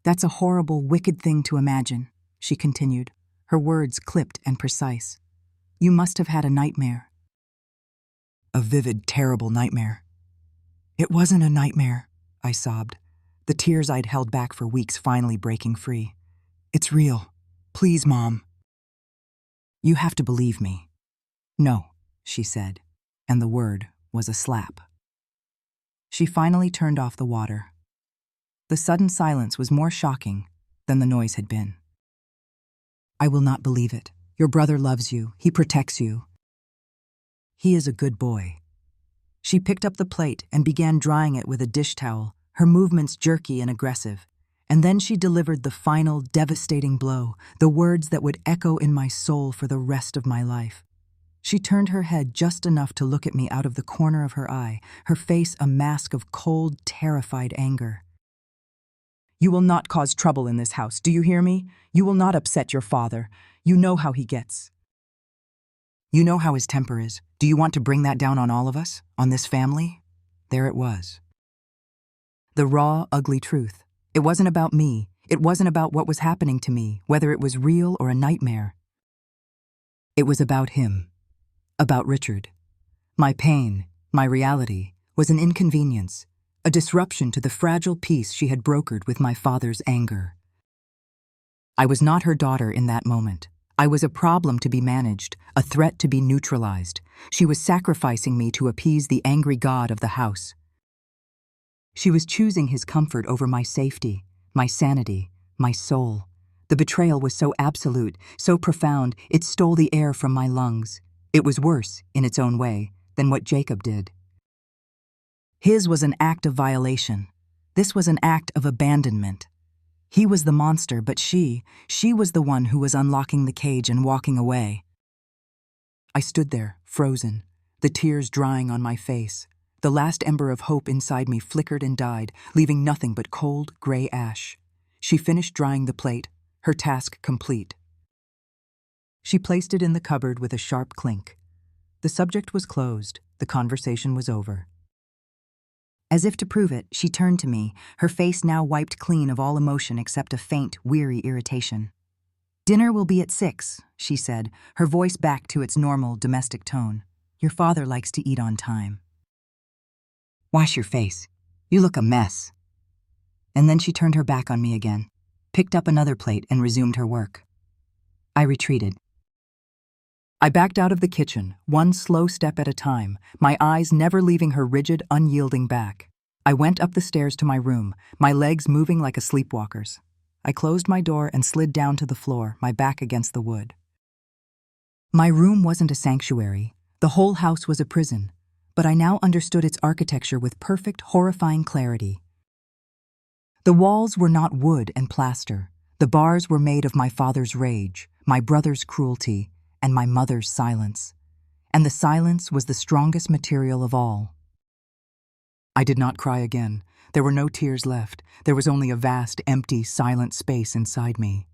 That's a horrible, wicked thing to imagine, she continued, her words clipped and precise. You must have had a nightmare. A vivid, terrible nightmare. It wasn't a nightmare, I sobbed, the tears I'd held back for weeks finally breaking free. It's real. Please, Mom. You have to believe me. No, she said, and the word was a slap. She finally turned off the water. The sudden silence was more shocking than the noise had been. I will not believe it. Your brother loves you. He protects you. He is a good boy. She picked up the plate and began drying it with a dish towel, her movements jerky and aggressive. And then she delivered the final, devastating blow, the words that would echo in my soul for the rest of my life. She turned her head just enough to look at me out of the corner of her eye, her face a mask of cold, terrified anger. You will not cause trouble in this house, do you hear me? You will not upset your father. You know how he gets. You know how his temper is. Do you want to bring that down on all of us? On this family? There it was. The raw, ugly truth. It wasn't about me. It wasn't about what was happening to me, whether it was real or a nightmare. It was about him. About Richard. My pain, my reality, was an inconvenience, a disruption to the fragile peace she had brokered with my father's anger. I was not her daughter in that moment. I was a problem to be managed, a threat to be neutralized. She was sacrificing me to appease the angry god of the house. She was choosing his comfort over my safety, my sanity, my soul. The betrayal was so absolute, so profound, it stole the air from my lungs. It was worse, in its own way, than what Jacob did. His was an act of violation. This was an act of abandonment. He was the monster, but she was the one who was unlocking the cage and walking away. I stood there, frozen, the tears drying on my face. The last ember of hope inside me flickered and died, leaving nothing but cold, gray ash. She finished drying the plate, her task complete. She placed it in the cupboard with a sharp clink. The subject was closed, the conversation was over. As if to prove it, she turned to me, her face now wiped clean of all emotion except a faint, weary irritation. Dinner will be at 6, she said, her voice back to its normal, domestic tone. Your father likes to eat on time. Wash your face. You look a mess. And then she turned her back on me again, picked up another plate and resumed her work. I retreated. I backed out of the kitchen, one slow step at a time, my eyes never leaving her rigid, unyielding back. I went up the stairs to my room, my legs moving like a sleepwalker's. I closed my door and slid down to the floor, my back against the wood. My room wasn't a sanctuary. The whole house was a prison, but I now understood its architecture with perfect, horrifying clarity. The walls were not wood and plaster. The bars were made of my father's rage, my brother's cruelty, and my mother's silence. And the silence was the strongest material of all. I did not cry again. There were no tears left. There was only a vast, empty, silent space inside me.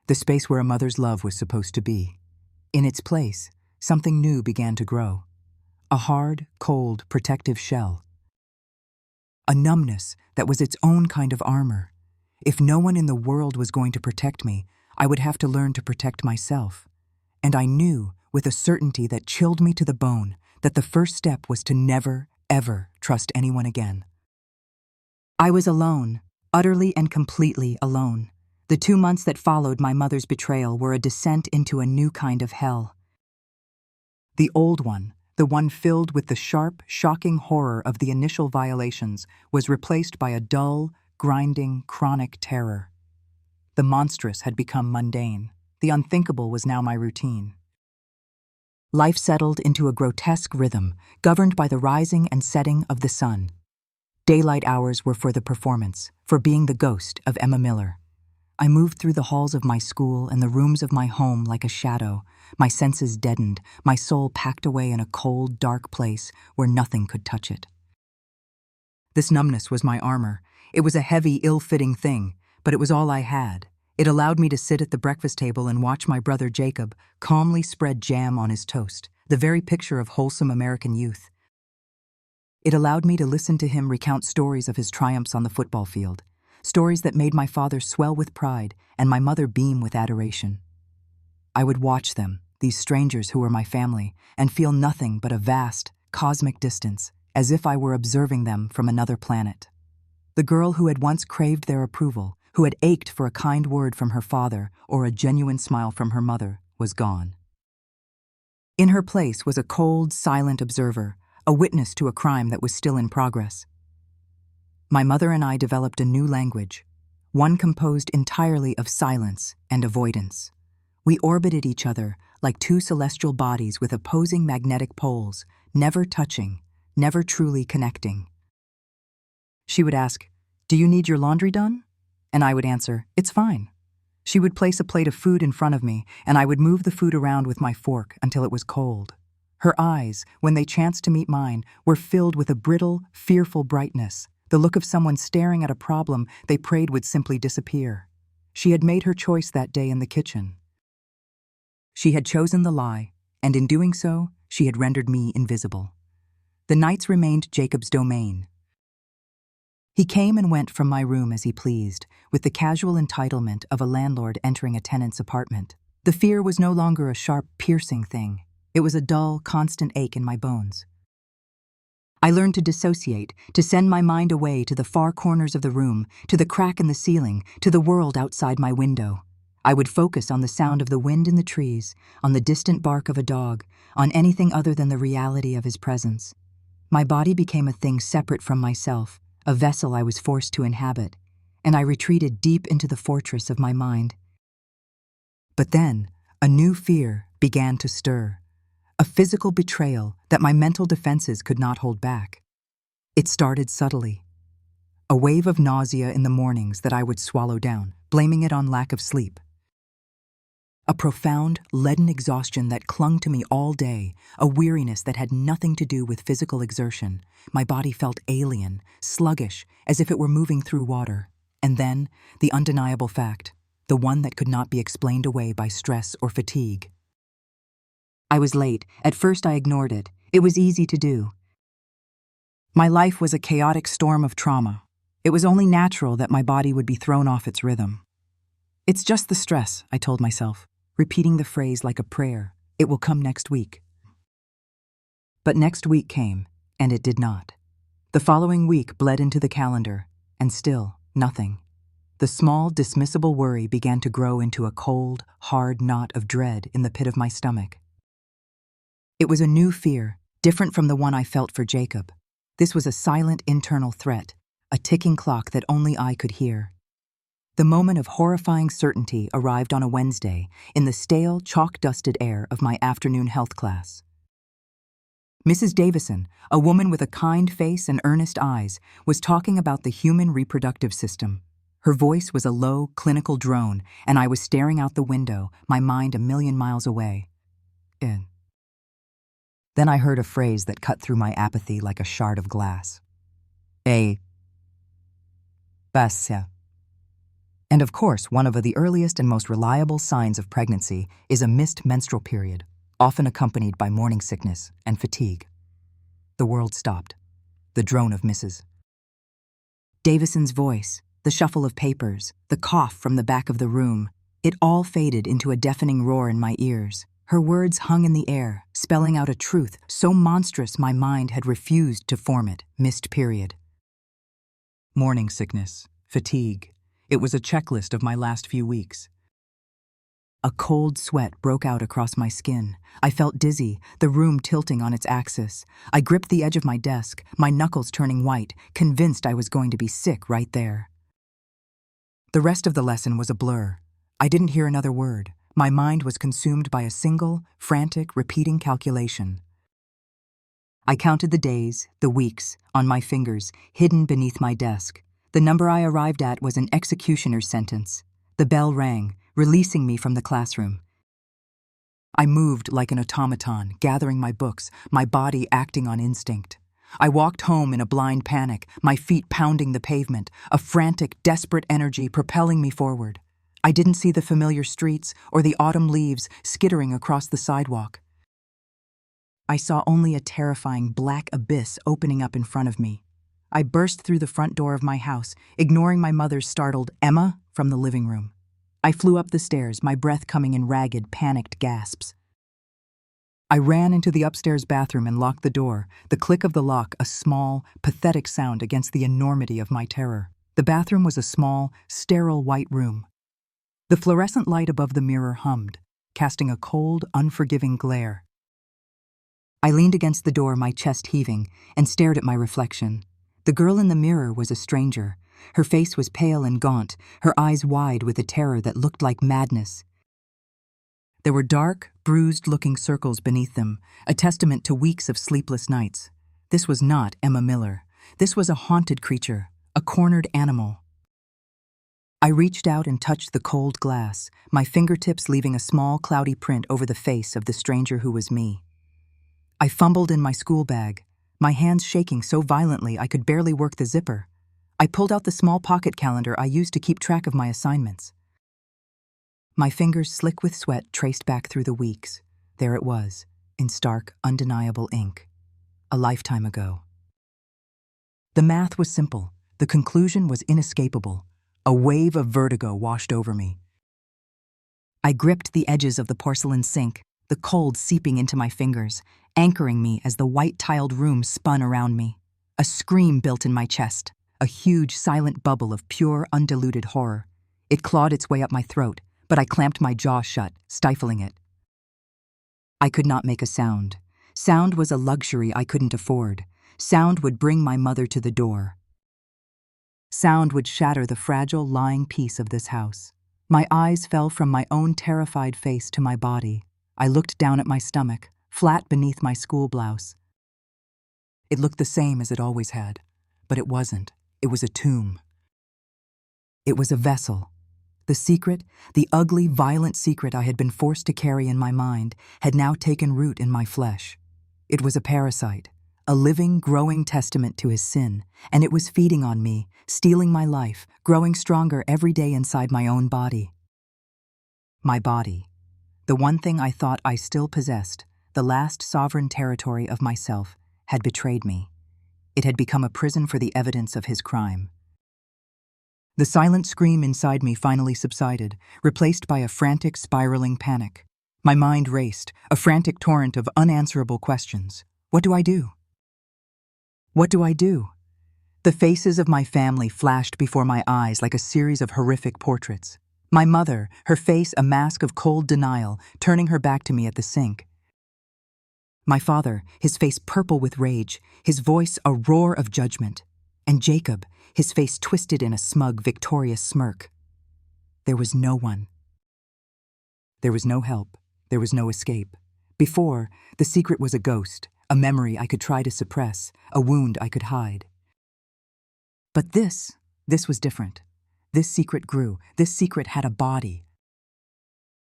The space where a mother's love was supposed to be. In its place, something new began to grow. A hard, cold, protective shell. A numbness that was its own kind of armor. If no one in the world was going to protect me, I would have to learn to protect myself. And I knew, with a certainty that chilled me to the bone, that the first step was to never, ever trust anyone again. I was alone, utterly and completely alone. The 2 months that followed my mother's betrayal were a descent into a new kind of hell. The old one, the one filled with the sharp, shocking horror of the initial violations, was replaced by a dull, grinding, chronic terror. The monstrous had become mundane. The unthinkable was now my routine. Life settled into a grotesque rhythm, governed by the rising and setting of the sun. Daylight hours were for the performance, for being the ghost of Emma Miller. I moved through the halls of my school and the rooms of my home like a shadow, my senses deadened, my soul packed away in a cold, dark place where nothing could touch it. This numbness was my armor. It was a heavy, ill-fitting thing, but it was all I had. It allowed me to sit at the breakfast table and watch my brother Jacob calmly spread jam on his toast, the very picture of wholesome American youth. It allowed me to listen to him recount stories of his triumphs on the football field, stories that made my father swell with pride and my mother beam with adoration. I would watch them, these strangers who were my family, and feel nothing but a vast, cosmic distance, as if I were observing them from another planet. The girl who had once craved their approval, who had ached for a kind word from her father or a genuine smile from her mother, was gone. In her place was a cold, silent observer, a witness to a crime that was still in progress. My mother and I developed a new language, one composed entirely of silence and avoidance. We orbited each other like two celestial bodies with opposing magnetic poles, never touching, never truly connecting. She would ask, "Do you need your laundry done?" And I would answer, "It's fine." She would place a plate of food in front of me, and I would move the food around with my fork until it was cold. Her eyes, when they chanced to meet mine, were filled with a brittle, fearful brightness, the look of someone staring at a problem they prayed would simply disappear. She had made her choice that day in the kitchen. She had chosen the lie, and in doing so, she had rendered me invisible. The nights remained Jacob's domain. He came and went from my room as he pleased, with the casual entitlement of a landlord entering a tenant's apartment. The fear was no longer a sharp, piercing thing. It was a dull, constant ache in my bones. I learned to dissociate, to send my mind away to the far corners of the room, to the crack in the ceiling, to the world outside my window. I would focus on the sound of the wind in the trees, on the distant bark of a dog, on anything other than the reality of his presence. My body became a thing separate from myself, a vessel I was forced to inhabit, and I retreated deep into the fortress of my mind. But then, a new fear began to stir, a physical betrayal that my mental defenses could not hold back. It started subtly. A wave of nausea in the mornings that I would swallow down, blaming it on lack of sleep. A profound, leaden exhaustion that clung to me all day, a weariness that had nothing to do with physical exertion. My body felt alien, sluggish, as if it were moving through water. And then, the undeniable fact, the one that could not be explained away by stress or fatigue. I was late. At first I ignored it. It was easy to do. My life was a chaotic storm of trauma. It was only natural that my body would be thrown off its rhythm. "It's just the stress," I told myself, repeating the phrase like a prayer. "It will come next week." But next week came, and it did not. The following week bled into the calendar, and still nothing. The small, dismissible worry began to grow into a cold, hard knot of dread in the pit of my stomach. It was a new fear, different from the one I felt for Jacob. This was a silent internal threat, a ticking clock that only I could hear. The moment of horrifying certainty arrived on a Wednesday in the stale, chalk-dusted air of my afternoon health class. Mrs. Davison, a woman with a kind face and earnest eyes, was talking about the human reproductive system. Her voice was a low, clinical drone, and I was staring out the window, my mind a million miles away. Then I heard a phrase that cut through my apathy like a shard of glass. Basia. And of course, one of the earliest and most reliable signs of pregnancy is a missed menstrual period, often accompanied by morning sickness and fatigue. The world stopped. The drone of Mrs. Davison's voice, the shuffle of papers, the cough from the back of the room, it all faded into a deafening roar in my ears. Her words hung in the air, spelling out a truth so monstrous my mind had refused to form it. Missed period. Morning sickness, fatigue. It was a checklist of my last few weeks. A cold sweat broke out across my skin. I felt dizzy, the room tilting on its axis. I gripped the edge of my desk, my knuckles turning white, convinced I was going to be sick right there. The rest of the lesson was a blur. I didn't hear another word. My mind was consumed by a single, frantic, repeating calculation. I counted the days, the weeks, on my fingers, hidden beneath my desk. The number I arrived at was an executioner's sentence. The bell rang, releasing me from the classroom. I moved like an automaton, gathering my books, my body acting on instinct. I walked home in a blind panic, my feet pounding the pavement, a frantic, desperate energy propelling me forward. I didn't see the familiar streets or the autumn leaves skittering across the sidewalk. I saw only a terrifying black abyss opening up in front of me. I burst through the front door of my house, ignoring my mother's startled "Emma" from the living room. I flew up the stairs, my breath coming in ragged, panicked gasps. I ran into the upstairs bathroom and locked the door, the click of the lock a small, pathetic sound against the enormity of my terror. The bathroom was a small, sterile white room. The fluorescent light above the mirror hummed, casting a cold, unforgiving glare. I leaned against the door, my chest heaving, and stared at my reflection. The girl in the mirror was a stranger. Her face was pale and gaunt, her eyes wide with a terror that looked like madness. There were dark, bruised-looking circles beneath them, a testament to weeks of sleepless nights. This was not Emma Miller. This was a haunted creature, a cornered animal. I reached out and touched the cold glass, my fingertips leaving a small, cloudy print over the face of the stranger who was me. I fumbled in my school bag, my hands shaking so violently I could barely work the zipper. I pulled out the small pocket calendar I used to keep track of my assignments. My fingers, slick with sweat, traced back through the weeks. There it was, in stark, undeniable ink. A lifetime ago. The math was simple. The conclusion was inescapable. A wave of vertigo washed over me. I gripped the edges of the porcelain sink, the cold seeping into my fingers, anchoring me as the white-tiled room spun around me. A scream built in my chest. A huge, silent bubble of pure, undiluted horror. It clawed its way up my throat, but I clamped my jaw shut, stifling it. I could not make a sound. Sound was a luxury I couldn't afford. Sound would bring my mother to the door. Sound would shatter the fragile, lying peace of this house. My eyes fell from my own terrified face to my body. I looked down at my stomach, flat beneath my school blouse. It looked the same as it always had, but it wasn't. It was a tomb. It was a vessel. The secret, the ugly, violent secret I had been forced to carry in my mind, had now taken root in my flesh. It was a parasite, a living, growing testament to his sin, and it was feeding on me, stealing my life, growing stronger every day inside my own body. My body. The one thing I thought I still possessed, the last sovereign territory of myself, had betrayed me. It had become a prison for the evidence of his crime. The silent scream inside me finally subsided, replaced by a frantic, spiraling panic. My mind raced, a frantic torrent of unanswerable questions. What do I do? What do I do? The faces of my family flashed before my eyes like a series of horrific portraits. My mother, her face a mask of cold denial, turning her back to me at the sink. My father, his face purple with rage, his voice a roar of judgment. And Jacob, his face twisted in a smug, victorious smirk. There was no one. There was no help. There was no escape. Before, the secret was a ghost a memory I could try to suppress, a wound I could hide. But this was different. This secret grew. This secret had a body.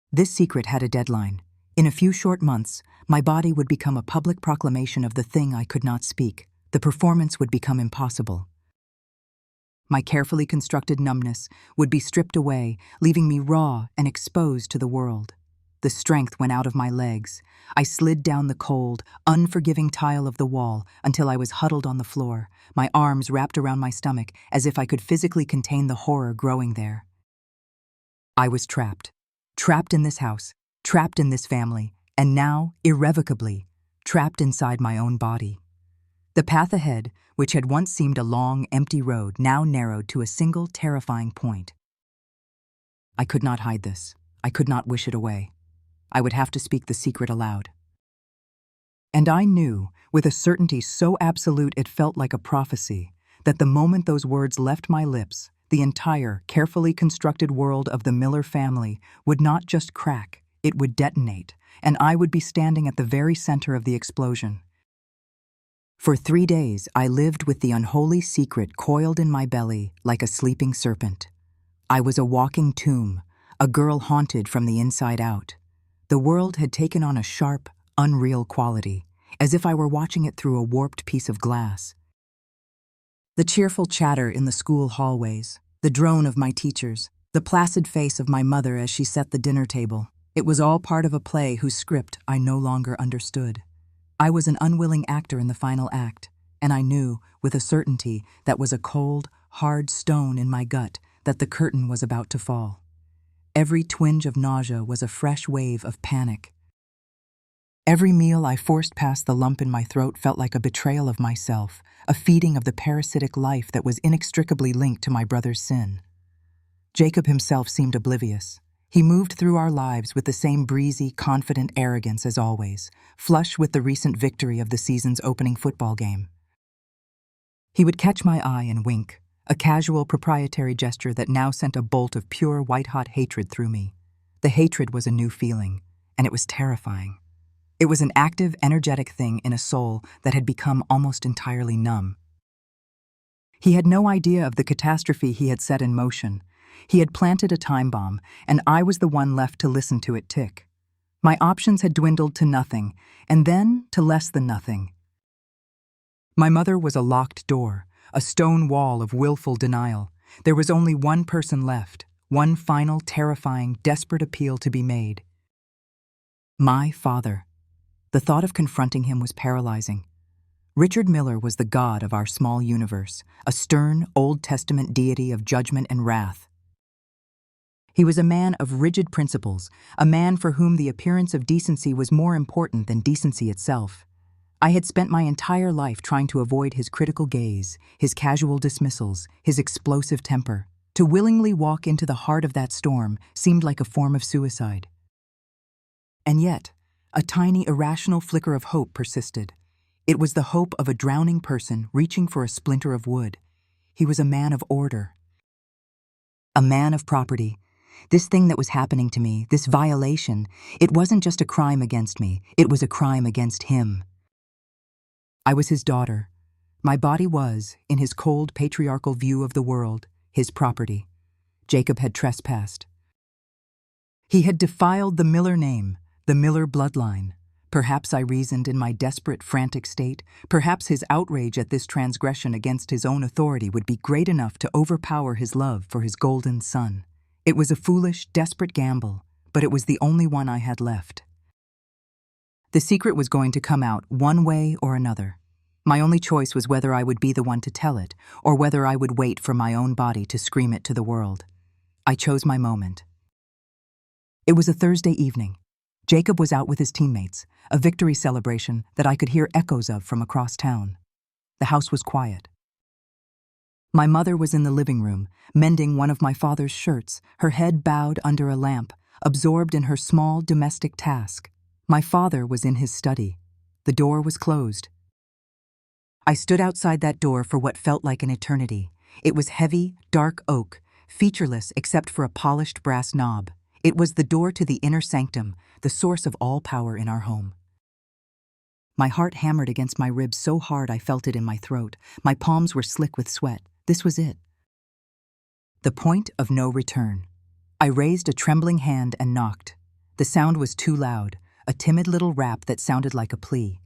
This secret had a deadline. In a few short months, my body would become a public proclamation of the thing I could not speak. The performance would become impossible. My carefully constructed numbness would be stripped away, leaving me raw and exposed to the world. The strength went out of my legs. I slid down the cold, unforgiving tile of the wall until I was huddled on the floor, my arms wrapped around my stomach as if I could physically contain the horror growing there. I was trapped. Trapped in this house, trapped in this family, and now, irrevocably, trapped inside my own body. The path ahead, which had once seemed a long, empty road, now narrowed to a single terrifying point. I could not hide this. I could not wish it away. I would have to speak the secret aloud. And I knew, with a certainty so absolute it felt like a prophecy, that the moment those words left my lips, the entire, carefully constructed world of the Miller family would not just crack, it would detonate, and I would be standing at the very center of the explosion. For 3 days, I lived with the unholy secret coiled in my belly like a sleeping serpent. I was a walking tomb, a girl haunted from the inside out. The world had taken on a sharp, unreal quality, as if I were watching it through a warped piece of glass. The cheerful chatter in the school hallways, the drone of my teachers, the placid face of my mother as she set the dinner table. It was all part of a play whose script I no longer understood. I was an unwilling actor in the final act, and I knew, with a certainty that was a cold, hard stone in my gut, that the curtain was about to fall. Every twinge of nausea was a fresh wave of panic. Every meal I forced past the lump in my throat felt like a betrayal of myself, a feeding of the parasitic life that was inextricably linked to my brother's sin. Jacob himself seemed oblivious. He moved through our lives with the same breezy, confident arrogance as always, flush with the recent victory of the season's opening football game. He would catch my eye and wink, a casual proprietary gesture that now sent a bolt of pure white-hot hatred through me. The hatred was a new feeling, and it was terrifying. It was an active, energetic thing in a soul that had become almost entirely numb. He had no idea of the catastrophe he had set in motion. He had planted a time bomb, and I was the one left to listen to it tick. My options had dwindled to nothing, and then to less than nothing. My mother was a locked door, a stone wall of willful denial. There was only one person left, one final, terrifying, desperate appeal to be made. My father. The thought of confronting him was paralyzing. Richard Miller was the god of our small universe, a stern, Old Testament deity of judgment and wrath. He was a man of rigid principles, a man for whom the appearance of decency was more important than decency itself. I had spent my entire life trying to avoid his critical gaze, his casual dismissals, his explosive temper. To willingly walk into the heart of that storm seemed like a form of suicide. And yet, a tiny, irrational flicker of hope persisted. It was the hope of a drowning person reaching for a splinter of wood. He was a man of order. A man of property. This thing that was happening to me, this violation, it wasn't just a crime against me, it was a crime against him. I was his daughter. My body was, in his cold, patriarchal view of the world, his property. Jacob had trespassed. He had defiled the Miller name, the Miller bloodline. Perhaps I reasoned in my desperate, frantic state, perhaps his outrage at this transgression against his own authority would be great enough to overpower his love for his golden son. It was a foolish, desperate gamble, but it was the only one I had left. The secret was going to come out one way or another. My only choice was whether I would be the one to tell it, or whether I would wait for my own body to scream it to the world. I chose my moment. It was a Thursday evening. Jacob was out with his teammates, a victory celebration that I could hear echoes of from across town. The house was quiet. My mother was in the living room, mending one of my father's shirts, her head bowed under a lamp, absorbed in her small domestic task. My father was in his study. The door was closed. I stood outside that door for what felt like an eternity. It was heavy, dark oak, featureless except for a polished brass knob. It was the door to the inner sanctum, the source of all power in our home. My heart hammered against my ribs so hard I felt it in my throat. My palms were slick with sweat. This was it. The point of no return. I raised a trembling hand and knocked. The sound was too loud, a timid little rap that sounded like a plea.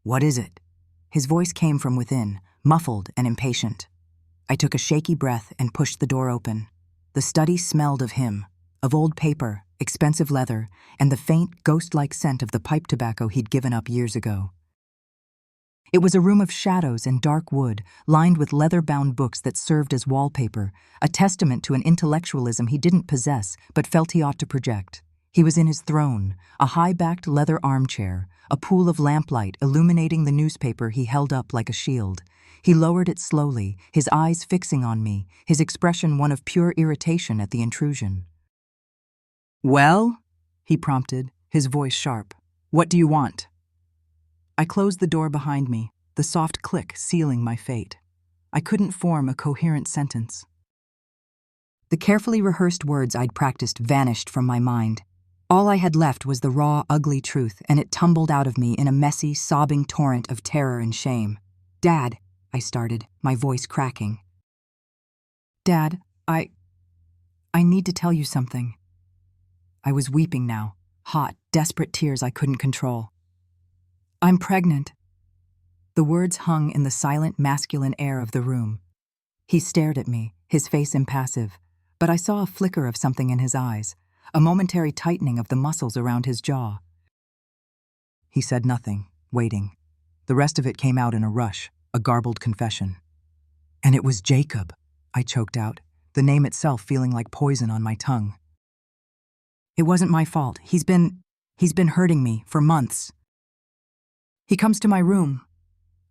"What is it?" His voice came from within, muffled and impatient. I took a shaky breath and pushed the door open. The study smelled of him, of old paper, expensive leather, and the faint, ghost-like scent of the pipe tobacco he'd given up years ago. It was a room of shadows and dark wood, lined with leather-bound books that served as wallpaper, a testament to an intellectualism he didn't possess but felt he ought to project. He was in his throne, a high-backed leather armchair, a pool of lamplight illuminating the newspaper he held up like a shield. He lowered it slowly, his eyes fixing on me, his expression one of pure irritation at the intrusion. "Well?" he prompted, his voice sharp. "What do you want?" I closed the door behind me, the soft click sealing my fate. I couldn't form a coherent sentence. The carefully rehearsed words I'd practiced vanished from my mind. All I had left was the raw, ugly truth, and it tumbled out of me in a messy, sobbing torrent of terror and shame. "Dad," I started, my voice cracking. "Dad, I need to tell you something." I was weeping now, hot, desperate tears I couldn't control. "I'm pregnant." The words hung in the silent, masculine air of the room. He stared at me, his face impassive, but I saw a flicker of something in his eyes, a momentary tightening of the muscles around his jaw. He said nothing, waiting. The rest of it came out in a rush, a garbled confession. "And it was Jacob," I choked out, the name itself feeling like poison on my tongue. "It wasn't my fault. He's been hurting me for months. He comes to my room."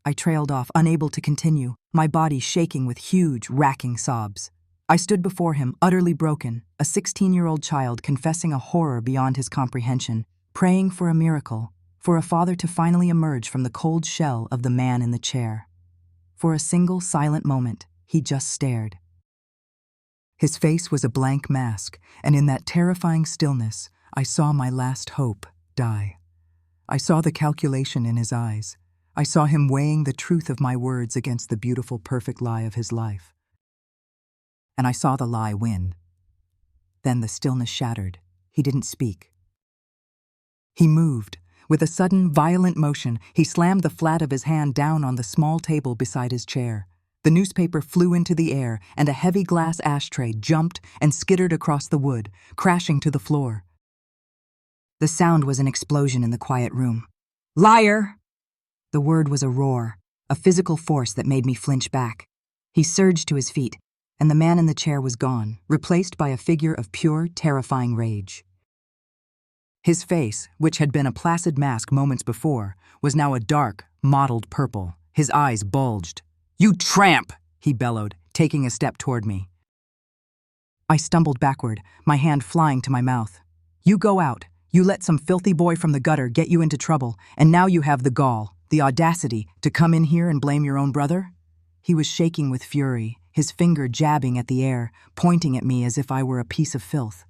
I trailed off, unable to continue, my body shaking with huge, racking sobs. I stood before him, utterly broken, a 16-year-old child confessing a horror beyond his comprehension, praying for a miracle, for a father to finally emerge from the cold shell of the man in the chair. For a single silent moment, he just stared. His face was a blank mask, and in that terrifying stillness, I saw my last hope die. I saw the calculation in his eyes. I saw him weighing the truth of my words against the beautiful, perfect lie of his life. And I saw the lie win. Then the stillness shattered. He didn't speak. He moved. With a sudden, violent motion, he slammed the flat of his hand down on the small table beside his chair. The newspaper flew into the air, and a heavy glass ashtray jumped and skittered across the wood, crashing to the floor. The sound was an explosion in the quiet room. "Liar!" The word was a roar, a physical force that made me flinch back. He surged to his feet, and the man in the chair was gone, replaced by a figure of pure, terrifying rage. His face, which had been a placid mask moments before, was now a dark, mottled purple. His eyes bulged. "You tramp!" he bellowed, taking a step toward me. I stumbled backward, my hand flying to my mouth. "You go out. You let some filthy boy from the gutter get you into trouble, and now you have the gall, the audacity, to come in here and blame your own brother?" He was shaking with fury, his finger jabbing at the air, pointing at me as if I were a piece of filth.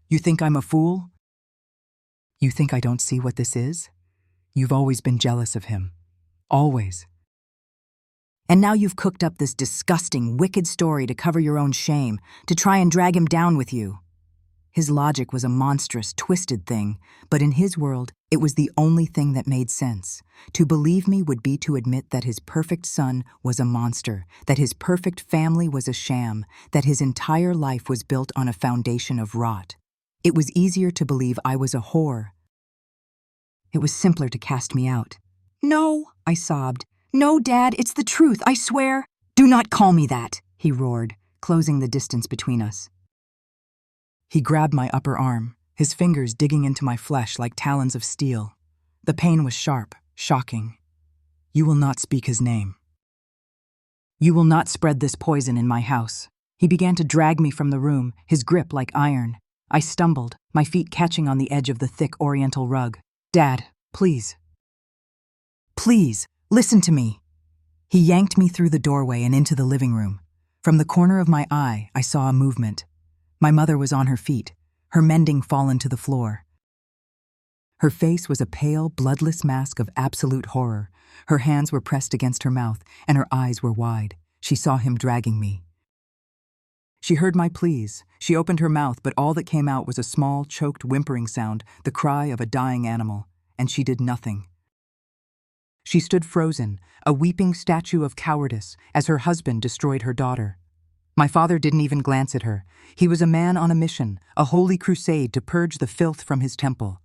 "You think I'm a fool? You think I don't see what this is? You've always been jealous of him. Always. And now you've cooked up this disgusting, wicked story to cover your own shame, to try and drag him down with you." His logic was a monstrous, twisted thing, but in his world, it was the only thing that made sense. To believe me would be to admit that his perfect son was a monster, that his perfect family was a sham, that his entire life was built on a foundation of rot. It was easier to believe I was a whore. It was simpler to cast me out. "No," I sobbed. "No, Dad, it's the truth, I swear." "Do not call me that," he roared, closing the distance between us. He grabbed my upper arm, his fingers digging into my flesh like talons of steel. The pain was sharp, shocking. "You will not speak his name. You will not spread this poison in my house." He began to drag me from the room, his grip like iron. I stumbled, my feet catching on the edge of the thick oriental rug. "Dad, please. Please, listen to me." He yanked me through the doorway and into the living room. From the corner of my eye, I saw a movement. My mother was on her feet, her mending fallen to the floor. Her face was a pale, bloodless mask of absolute horror. Her hands were pressed against her mouth, and her eyes were wide. She saw him dragging me. She heard my pleas. She opened her mouth, but all that came out was a small, choked whimpering sound, the cry of a dying animal, and she did nothing. She stood frozen, a weeping statue of cowardice, as her husband destroyed her daughter. My father didn't even glance at her. He was a man on a mission, a holy crusade to purge the filth from his temple.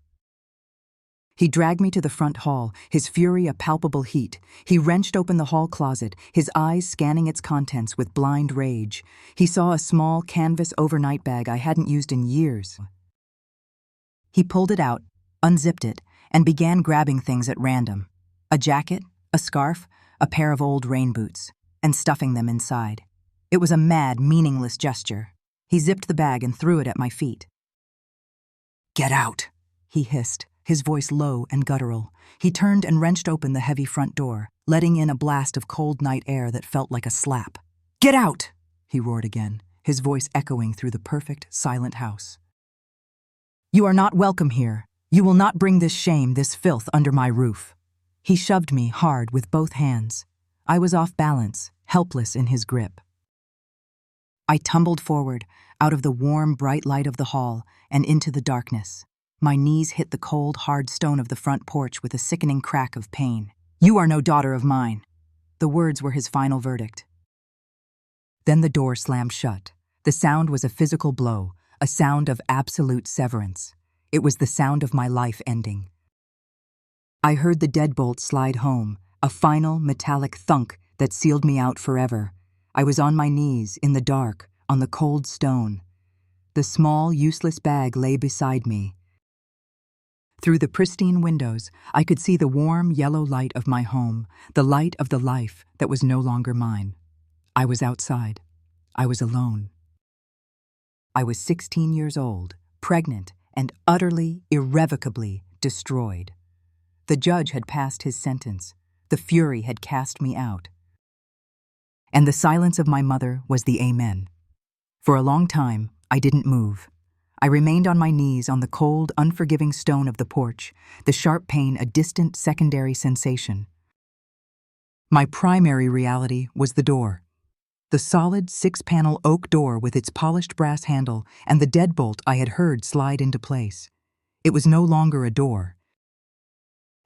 He dragged me to the front hall, his fury a palpable heat. He wrenched open the hall closet, his eyes scanning its contents with blind rage. He saw a small canvas overnight bag I hadn't used in years. He pulled it out, unzipped it, and began grabbing things at random. A jacket, a scarf, a pair of old rain boots, and stuffing them inside. It was a mad, meaningless gesture. He zipped the bag and threw it at my feet. "Get out," he hissed, his voice low and guttural. He turned and wrenched open the heavy front door, letting in a blast of cold night air that felt like a slap. "Get out!" he roared again, his voice echoing through the perfect, silent house. "You are not welcome here. You will not bring this shame, this filth under my roof." He shoved me hard with both hands. I was off balance, helpless in his grip. I tumbled forward, out of the warm, bright light of the hall, and into the darkness. My knees hit the cold, hard stone of the front porch with a sickening crack of pain. "You are no daughter of mine." The words were his final verdict. Then the door slammed shut. The sound was a physical blow, a sound of absolute severance. It was the sound of my life ending. I heard the deadbolt slide home, a final, metallic thunk that sealed me out forever. I was on my knees, in the dark, on the cold stone. The small, useless bag lay beside me. Through the pristine windows, I could see the warm, yellow light of my home, the light of the life that was no longer mine. I was outside. I was alone. I was 16 years old, pregnant, and utterly, irrevocably destroyed. The judge had passed his sentence. The fury had cast me out. And the silence of my mother was the amen. For a long time, I didn't move. I remained on my knees on the cold, unforgiving stone of the porch, the sharp pain a distant secondary sensation. My primary reality was the door. The solid, six-panel oak door with its polished brass handle and the deadbolt I had heard slide into place. It was no longer a door.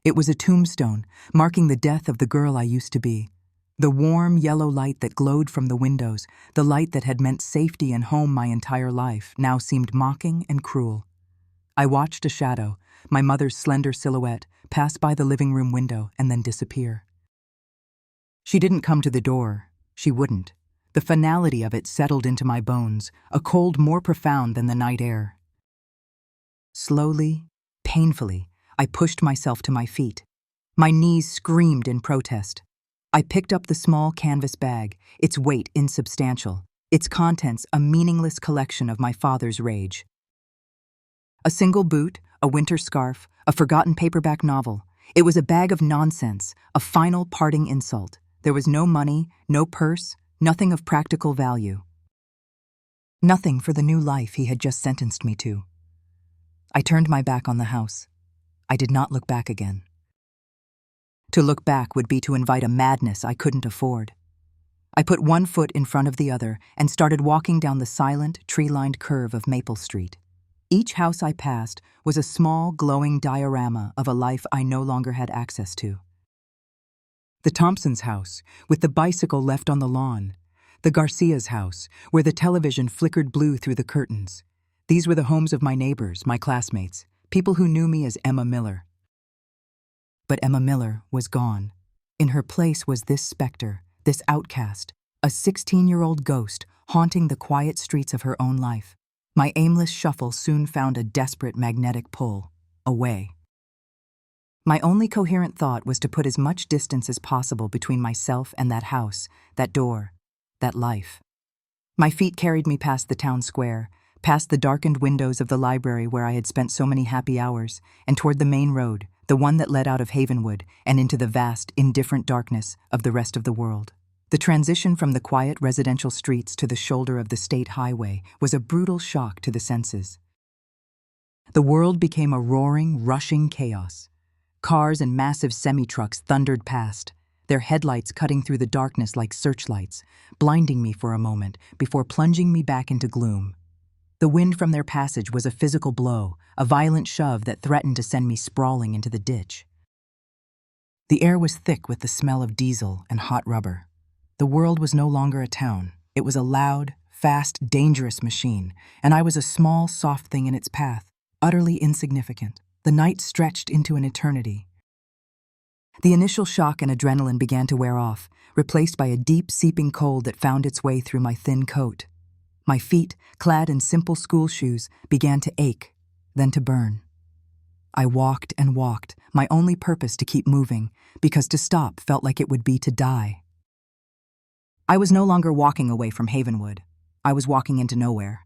It was a tombstone, marking the death of the girl I used to be. The warm, yellow light that glowed from the windows, the light that had meant safety and home my entire life, now seemed mocking and cruel. I watched a shadow, my mother's slender silhouette, pass by the living room window and then disappear. She didn't come to the door. She wouldn't. The finality of it settled into my bones, a cold more profound than the night air. Slowly, painfully, I pushed myself to my feet. My knees screamed in protest. I picked up the small canvas bag, its weight insubstantial, its contents a meaningless collection of my father's rage. A single boot, a winter scarf, a forgotten paperback novel. It was a bag of nonsense, a final parting insult. There was no money, no purse, nothing of practical value. Nothing for the new life he had just sentenced me to. I turned my back on the house. I did not look back again. To look back would be to invite a madness I couldn't afford. I put one foot in front of the other and started walking down the silent, tree-lined curve of Maple Street. Each house I passed was a small, glowing diorama of a life I no longer had access to. The Thompsons' house, with the bicycle left on the lawn. The Garcia's house, where the television flickered blue through the curtains. These were the homes of my neighbors, my classmates, people who knew me as Emma Miller. But Emma Miller was gone. In her place was this specter, this outcast, a 16-year-old ghost haunting the quiet streets of her own life. My aimless shuffle soon found a desperate magnetic pull, away. My only coherent thought was to put as much distance as possible between myself and that house, that door, that life. My feet carried me past the town square, past the darkened windows of the library where I had spent so many happy hours, and toward the main road, the one that led out of Havenwood and into the vast, indifferent darkness of the rest of the world. The transition from the quiet residential streets to the shoulder of the state highway was a brutal shock to the senses. The world became a roaring, rushing chaos. Cars and massive semi-trucks thundered past, their headlights cutting through the darkness like searchlights, blinding me for a moment before plunging me back into gloom. The wind from their passage was a physical blow, a violent shove that threatened to send me sprawling into the ditch. The air was thick with the smell of diesel and hot rubber. The world was no longer a town. It was a loud, fast, dangerous machine, and I was a small, soft thing in its path, utterly insignificant. The night stretched into an eternity. The initial shock and adrenaline began to wear off, replaced by a deep, seeping cold that found its way through my thin coat. My feet, clad in simple school shoes, began to ache, then to burn. I walked and walked, my only purpose to keep moving, because to stop felt like it would be to die. I was no longer walking away from Havenwood. I was walking into nowhere.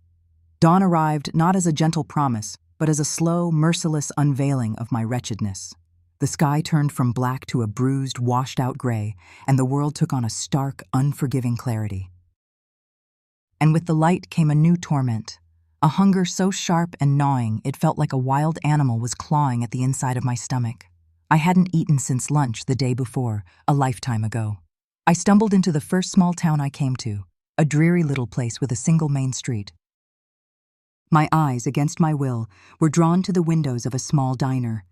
Dawn arrived not as a gentle promise, but as a slow, merciless unveiling of my wretchedness. The sky turned from black to a bruised, washed-out gray, and the world took on a stark, unforgiving clarity. And with the light came a new torment, a hunger so sharp and gnawing it felt like a wild animal was clawing at the inside of my stomach. I hadn't eaten since lunch the day before, a lifetime ago. I stumbled into the first small town I came to, a dreary little place with a single main street. My eyes, against my will, were drawn to the windows of a small diner.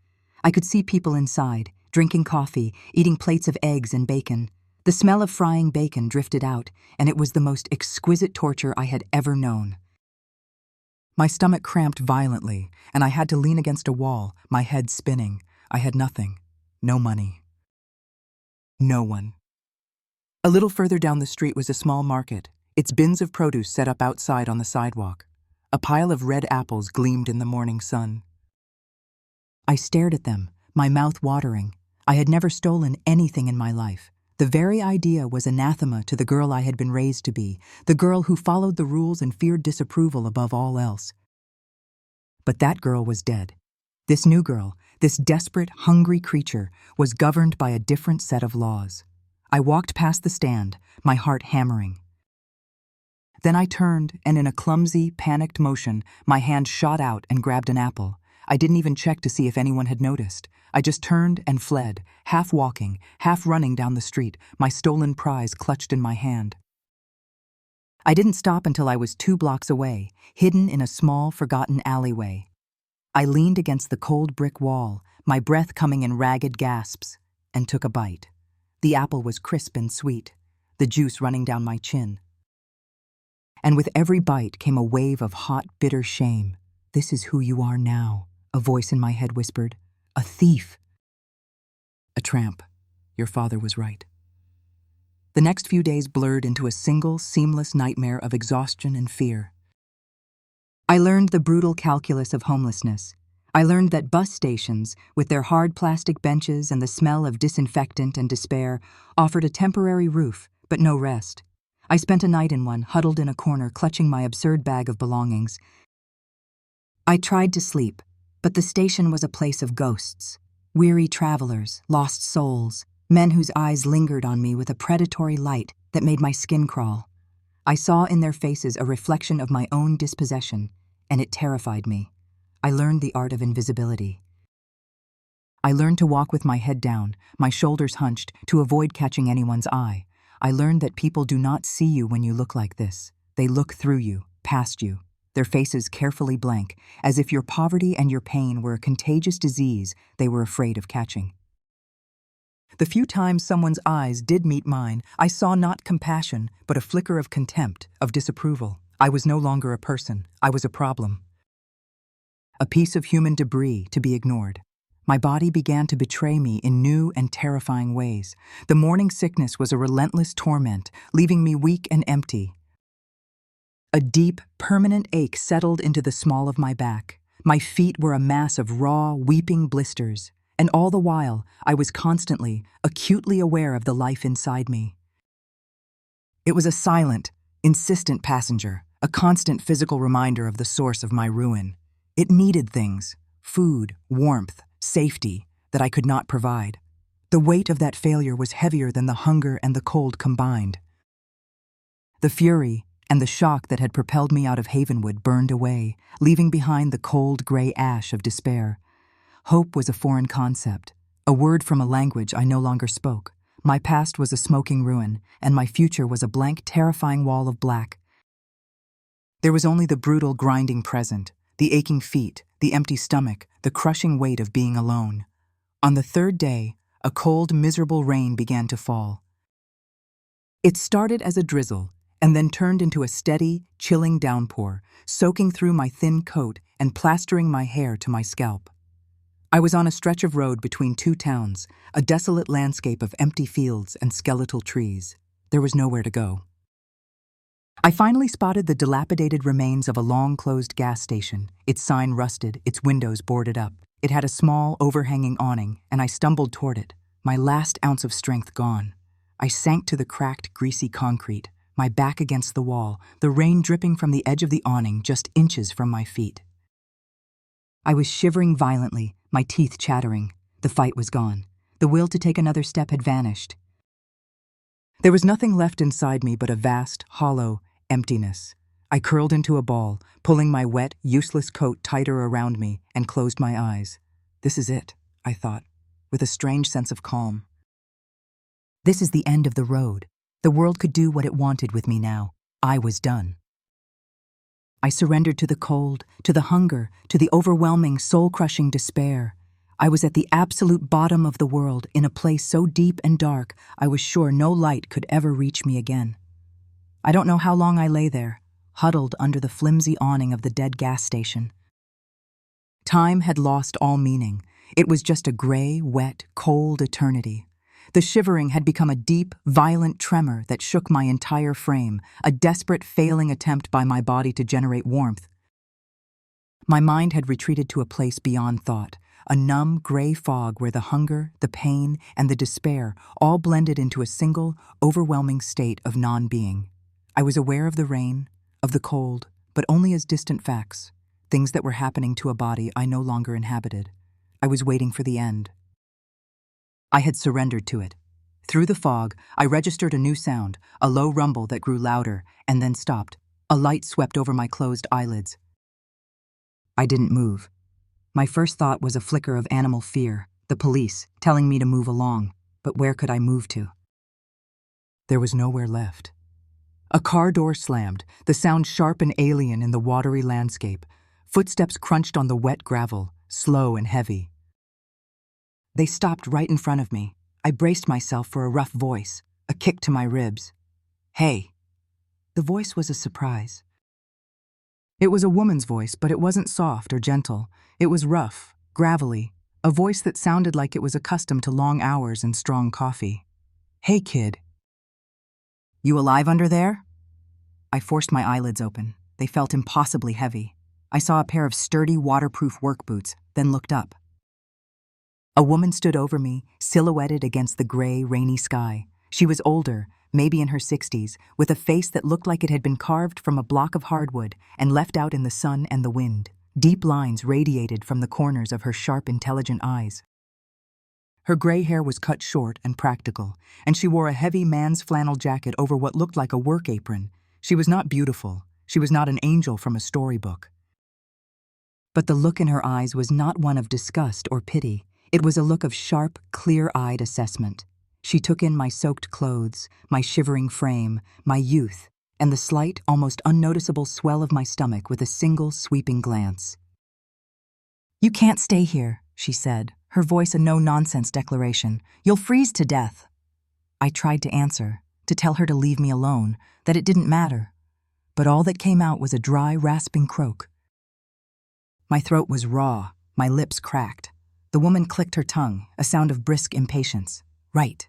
I could see people inside, drinking coffee, eating plates of eggs and bacon. The smell of frying bacon drifted out, and it was the most exquisite torture I had ever known. My stomach cramped violently, and I had to lean against a wall, my head spinning. I had nothing. No money. No one. A little further down the street was a small market, its bins of produce set up outside on the sidewalk. A pile of red apples gleamed in the morning sun. I stared at them, my mouth watering. I had never stolen anything in my life. The very idea was anathema to the girl I had been raised to be, the girl who followed the rules and feared disapproval above all else. But that girl was dead. This new girl, this desperate, hungry creature, was governed by a different set of laws. I walked past the stand, my heart hammering. Then I turned, and in a clumsy, panicked motion, my hand shot out and grabbed an apple. I didn't even check to see if anyone had noticed. I just turned and fled, half walking, half running down the street, my stolen prize clutched in my hand. I didn't stop until I was 2 blocks away, hidden in a small, forgotten alleyway. I leaned against the cold brick wall, my breath coming in ragged gasps, and took a bite. The apple was crisp and sweet, the juice running down my chin. And with every bite came a wave of hot, bitter shame. "This is who you are now," a voice in my head whispered. "A thief." "A tramp. Your father was right." The next few days blurred into a single, seamless nightmare of exhaustion and fear. I learned the brutal calculus of homelessness. I learned that bus stations, with their hard plastic benches and the smell of disinfectant and despair, offered a temporary roof, but no rest. I spent a night in one, huddled in a corner, clutching my absurd bag of belongings. I tried to sleep, but the station was a place of ghosts. Weary travelers, lost souls, men whose eyes lingered on me with a predatory light that made my skin crawl. I saw in their faces a reflection of my own dispossession, and it terrified me. I learned the art of invisibility. I learned to walk with my head down, my shoulders hunched, to avoid catching anyone's eye. I learned that people do not see you when you look like this. They look through you, past you, their faces carefully blank, as if your poverty and your pain were a contagious disease they were afraid of catching. The few times someone's eyes did meet mine, I saw not compassion, but a flicker of contempt, of disapproval. I was no longer a person. I was a problem. A piece of human debris to be ignored. My body began to betray me in new and terrifying ways. The morning sickness was a relentless torment, leaving me weak and empty. A deep, permanent ache settled into the small of my back. My feet were a mass of raw, weeping blisters, and all the while, I was constantly, acutely aware of the life inside me. It was a silent, insistent passenger, a constant physical reminder of the source of my ruin. It needed things, food, warmth, safety, that I could not provide. The weight of that failure was heavier than the hunger and the cold combined. The fury, and the shock that had propelled me out of Havenwood burned away, leaving behind the cold gray ash of despair. Hope was a foreign concept, a word from a language I no longer spoke. My past was a smoking ruin, and my future was a blank, terrifying wall of black. There was only the brutal, grinding present, the aching feet, the empty stomach, the crushing weight of being alone. On the third day, a cold, miserable rain began to fall. It started as a drizzle, and then turned into a steady, chilling downpour, soaking through my thin coat and plastering my hair to my scalp. I was on a stretch of road between two towns, a desolate landscape of empty fields and skeletal trees. There was nowhere to go. I finally spotted the dilapidated remains of a long-closed gas station, its sign rusted, its windows boarded up. It had a small, overhanging awning, and I stumbled toward it, my last ounce of strength gone. I sank to the cracked, greasy concrete, my back against the wall, the rain dripping from the edge of the awning just inches from my feet. I was shivering violently, my teeth chattering. The fight was gone. The will to take another step had vanished. There was nothing left inside me but a vast, hollow emptiness. I curled into a ball, pulling my wet, useless coat tighter around me, and closed my eyes. This is it, I thought, with a strange sense of calm. This is the end of the road. The world could do what it wanted with me now. I was done. I surrendered to the cold, to the hunger, to the overwhelming, soul-crushing despair. I was at the absolute bottom of the world, in a place so deep and dark, I was sure no light could ever reach me again. I don't know how long I lay there, huddled under the flimsy awning of the dead gas station. Time had lost all meaning. It was just a gray, wet, cold eternity. The shivering had become a deep, violent tremor that shook my entire frame, a desperate, failing attempt by my body to generate warmth. My mind had retreated to a place beyond thought, a numb, gray fog where the hunger, the pain, and the despair all blended into a single, overwhelming state of non-being. I was aware of the rain, of the cold, but only as distant facts, things that were happening to a body I no longer inhabited. I was waiting for the end. I had surrendered to it. Through the fog, I registered a new sound, a low rumble that grew louder and then stopped. A light swept over my closed eyelids. I didn't move. My first thought was a flicker of animal fear, the police, telling me to move along. But where could I move to? There was nowhere left. A car door slammed, the sound sharp and alien in the watery landscape. Footsteps crunched on the wet gravel, slow and heavy. They stopped right in front of me. I braced myself for a rough voice, a kick to my ribs. "Hey." The voice was a surprise. It was a woman's voice, but it wasn't soft or gentle. It was rough, gravelly, a voice that sounded like it was accustomed to long hours and strong coffee. "Hey, kid. You alive under there?" I forced my eyelids open. They felt impossibly heavy. I saw a pair of sturdy, waterproof work boots, then looked up. A woman stood over me, silhouetted against the gray, rainy sky. She was older, maybe in her 60s, with a face that looked like it had been carved from a block of hardwood and left out in the sun and the wind. Deep lines radiated from the corners of her sharp, intelligent eyes. Her gray hair was cut short and practical, and she wore a heavy man's flannel jacket over what looked like a work apron. She was not beautiful. She was not an angel from a storybook. But the look in her eyes was not one of disgust or pity. It was a look of sharp, clear-eyed assessment. She took in my soaked clothes, my shivering frame, my youth, and the slight, almost unnoticeable swell of my stomach with a single sweeping glance. "You can't stay here," she said, her voice a no-nonsense declaration. "You'll freeze to death." I tried to answer, to tell her to leave me alone, that it didn't matter. But all that came out was a dry, rasping croak. My throat was raw, my lips cracked. The woman clicked her tongue, a sound of brisk impatience. "Right.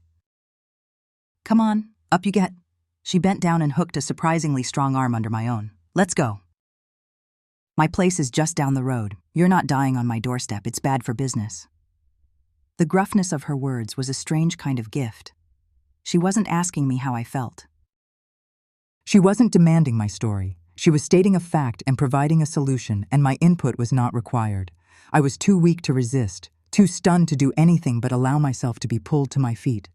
Come on, up you get." She bent down and hooked a surprisingly strong arm under my own. "Let's go. My place is just down the road. You're not dying on my doorstep. It's bad for business." The gruffness of her words was a strange kind of gift. She wasn't asking me how I felt. She wasn't demanding my story. She was stating a fact and providing a solution, and my input was not required. I was too weak to resist, too stunned to do anything but allow myself to be pulled to my feet.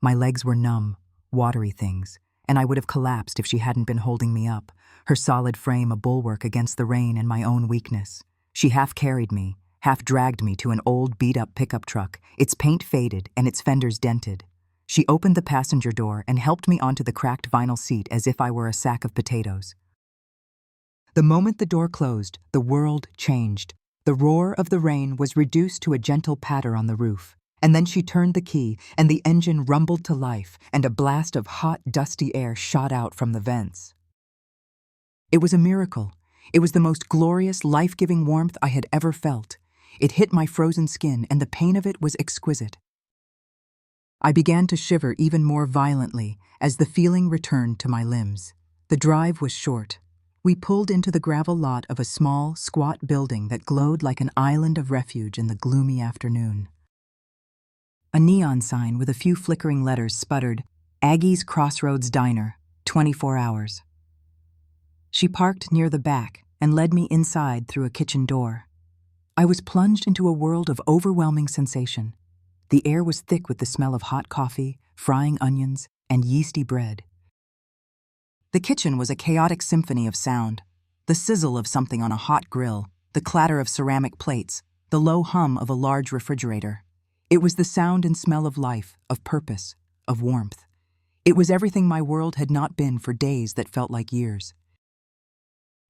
My legs were numb, watery things, and I would have collapsed if she hadn't been holding me up, her solid frame a bulwark against the rain and my own weakness. She half carried me, half dragged me to an old beat-up pickup truck, its paint faded and its fenders dented. She opened the passenger door and helped me onto the cracked vinyl seat as if I were a sack of potatoes. The moment the door closed, the world changed. The roar of the rain was reduced to a gentle patter on the roof. And then she turned the key, and the engine rumbled to life, and a blast of hot, dusty air shot out from the vents. It was a miracle. It was the most glorious, life-giving warmth I had ever felt. It hit my frozen skin, and the pain of it was exquisite. I began to shiver even more violently as the feeling returned to my limbs. The drive was short. We pulled into the gravel lot of a small, squat building that glowed like an island of refuge in the gloomy afternoon. A neon sign with a few flickering letters sputtered, "Aggie's Crossroads Diner, 24 hours." She parked near the back and led me inside through a kitchen door. I was plunged into a world of overwhelming sensation. The air was thick with the smell of hot coffee, frying onions, and yeasty bread. The kitchen was a chaotic symphony of sound. The sizzle of something on a hot grill, the clatter of ceramic plates, the low hum of a large refrigerator. It was the sound and smell of life, of purpose, of warmth. It was everything my world had not been for days that felt like years.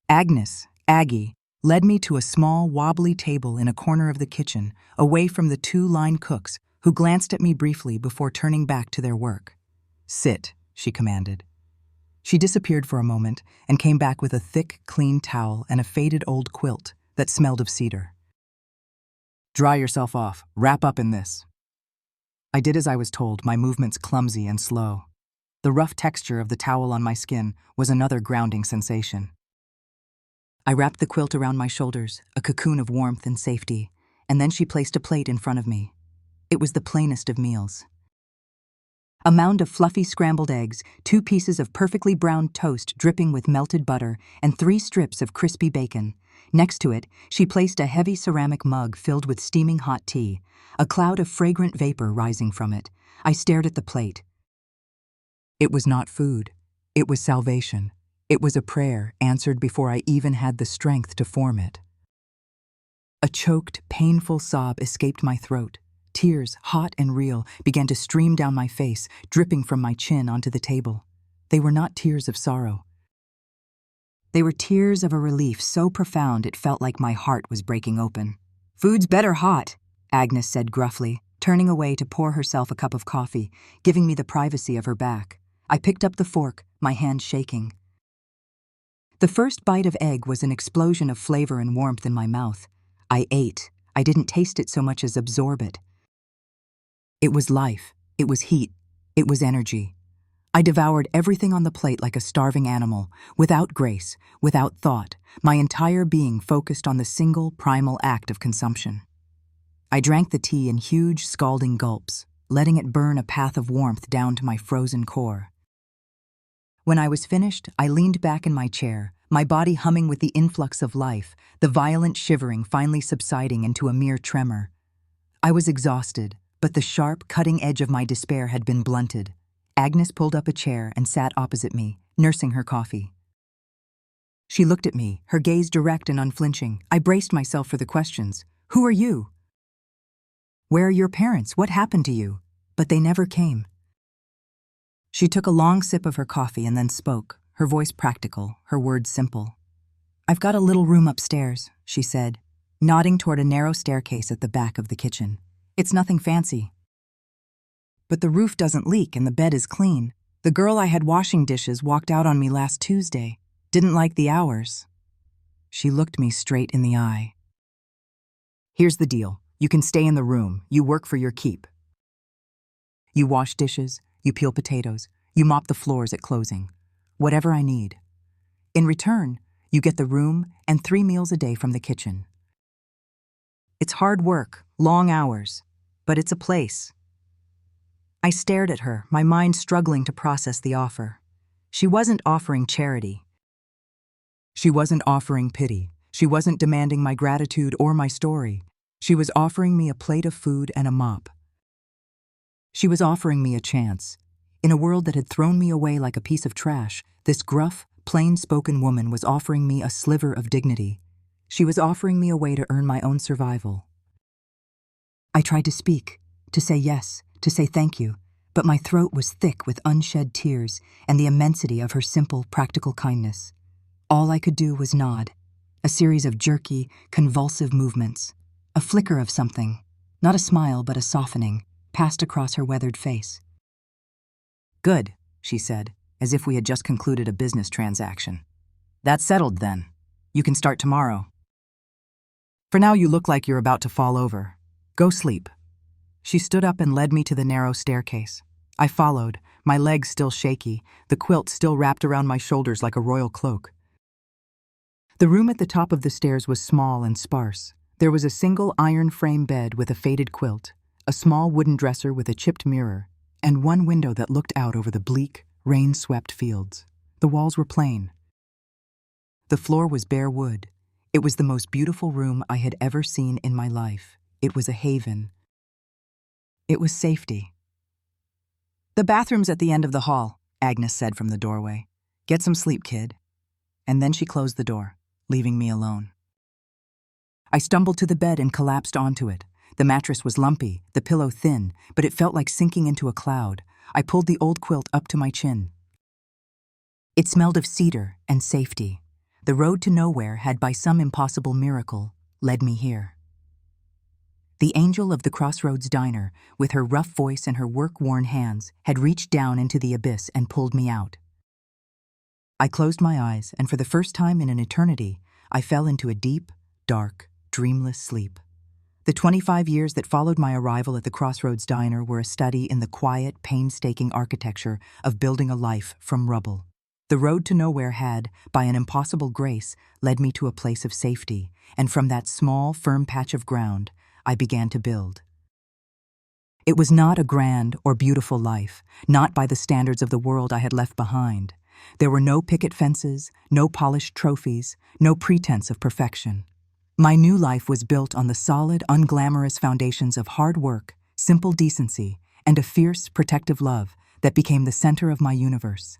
Aggie, led me to a small, wobbly table in a corner of the kitchen, away from the two line cooks, who glanced at me briefly before turning back to their work. "Sit," she commanded. She disappeared for a moment and came back with a thick, clean towel and a faded old quilt that smelled of cedar. "Dry yourself off. Wrap up in this." I did as I was told, my movements clumsy and slow. The rough texture of the towel on my skin was another grounding sensation. I wrapped the quilt around my shoulders, a cocoon of warmth and safety, and then she placed a plate in front of me. It was the plainest of meals. A mound of fluffy scrambled eggs, 2 pieces of perfectly browned toast dripping with melted butter, and 3 strips of crispy bacon. Next to it, she placed a heavy ceramic mug filled with steaming hot tea, a cloud of fragrant vapor rising from it. I stared at the plate. It was not food. It was salvation. It was a prayer answered before I even had the strength to form it. A choked, painful sob escaped my throat. Tears, hot and real, began to stream down my face, dripping from my chin onto the table. They were not tears of sorrow. They were tears of a relief so profound it felt like my heart was breaking open. "Food's better hot," Agnes said gruffly, turning away to pour herself a cup of coffee, giving me the privacy of her back. I picked up the fork, my hand shaking. The first bite of egg was an explosion of flavor and warmth in my mouth. I ate. I didn't taste it so much as absorb it. It was life. It was heat. It was energy. I devoured everything on the plate like a starving animal, without grace, without thought, my entire being focused on the single primal act of consumption. I drank the tea in huge, scalding gulps, letting it burn a path of warmth down to my frozen core. When I was finished, I leaned back in my chair, my body humming with the influx of life, the violent shivering finally subsiding into a mere tremor. I was exhausted, but the sharp, cutting edge of my despair had been blunted. Agnes pulled up a chair and sat opposite me, nursing her coffee. She looked at me, her gaze direct and unflinching. I braced myself for the questions. "Who are you? Where are your parents? What happened to you?" But they never came. She took a long sip of her coffee and then spoke, her voice practical, her words simple. "I've got a little room upstairs," she said, nodding toward a narrow staircase at the back of the kitchen. "It's nothing fancy. But the roof doesn't leak and the bed is clean. The girl I had washing dishes walked out on me last Tuesday. Didn't like the hours." She looked me straight in the eye. "Here's the deal. You can stay in the room. You work for your keep. You wash dishes, you peel potatoes, you mop the floors at closing. Whatever I need. In return, you get the room and 3 meals a day from the kitchen. It's hard work, long hours, but it's a place." I stared at her, my mind struggling to process the offer. She wasn't offering charity. She wasn't offering pity. She wasn't demanding my gratitude or my story. She was offering me a plate of food and a mop. She was offering me a chance. In a world that had thrown me away like a piece of trash, this gruff, plain-spoken woman was offering me a sliver of dignity. She was offering me a way to earn my own survival. I tried to speak, to say yes, to say thank you, but my throat was thick with unshed tears and the immensity of her simple, practical kindness. All I could do was nod, a series of jerky, convulsive movements. A flicker of something, not a smile but a softening, passed across her weathered face. "Good," she said, as if we had just concluded a business transaction. "That's settled then. You can start tomorrow. For now you look like you're about to fall over. Go sleep." She stood up and led me to the narrow staircase. I followed, my legs still shaky, the quilt still wrapped around my shoulders like a royal cloak. The room at the top of the stairs was small and sparse. There was a single iron frame bed with a faded quilt, a small wooden dresser with a chipped mirror, and one window that looked out over the bleak, rain-swept fields. The walls were plain. The floor was bare wood. It was the most beautiful room I had ever seen in my life. It was a haven. It was safety. "The bathroom's at the end of the hall," Agnes said from the doorway. "Get some sleep, kid." And then she closed the door, leaving me alone. I stumbled to the bed and collapsed onto it. The mattress was lumpy, the pillow thin, but it felt like sinking into a cloud. I pulled the old quilt up to my chin. It smelled of cedar and safety. The road to nowhere had, by some impossible miracle, led me here. The angel of the Crossroads Diner, with her rough voice and her work-worn hands, had reached down into the abyss and pulled me out. I closed my eyes, and for the first time in an eternity, I fell into a deep, dark, dreamless sleep. The 25 years that followed my arrival at the Crossroads Diner were a study in the quiet, painstaking architecture of building a life from rubble. The road to nowhere had, by an impossible grace, led me to a place of safety, and from that small, firm patch of ground, I began to build. It was not a grand or beautiful life, not by the standards of the world I had left behind. There were no picket fences, no polished trophies, no pretense of perfection. My new life was built on the solid, unglamorous foundations of hard work, simple decency, and a fierce, protective love that became the center of my universe.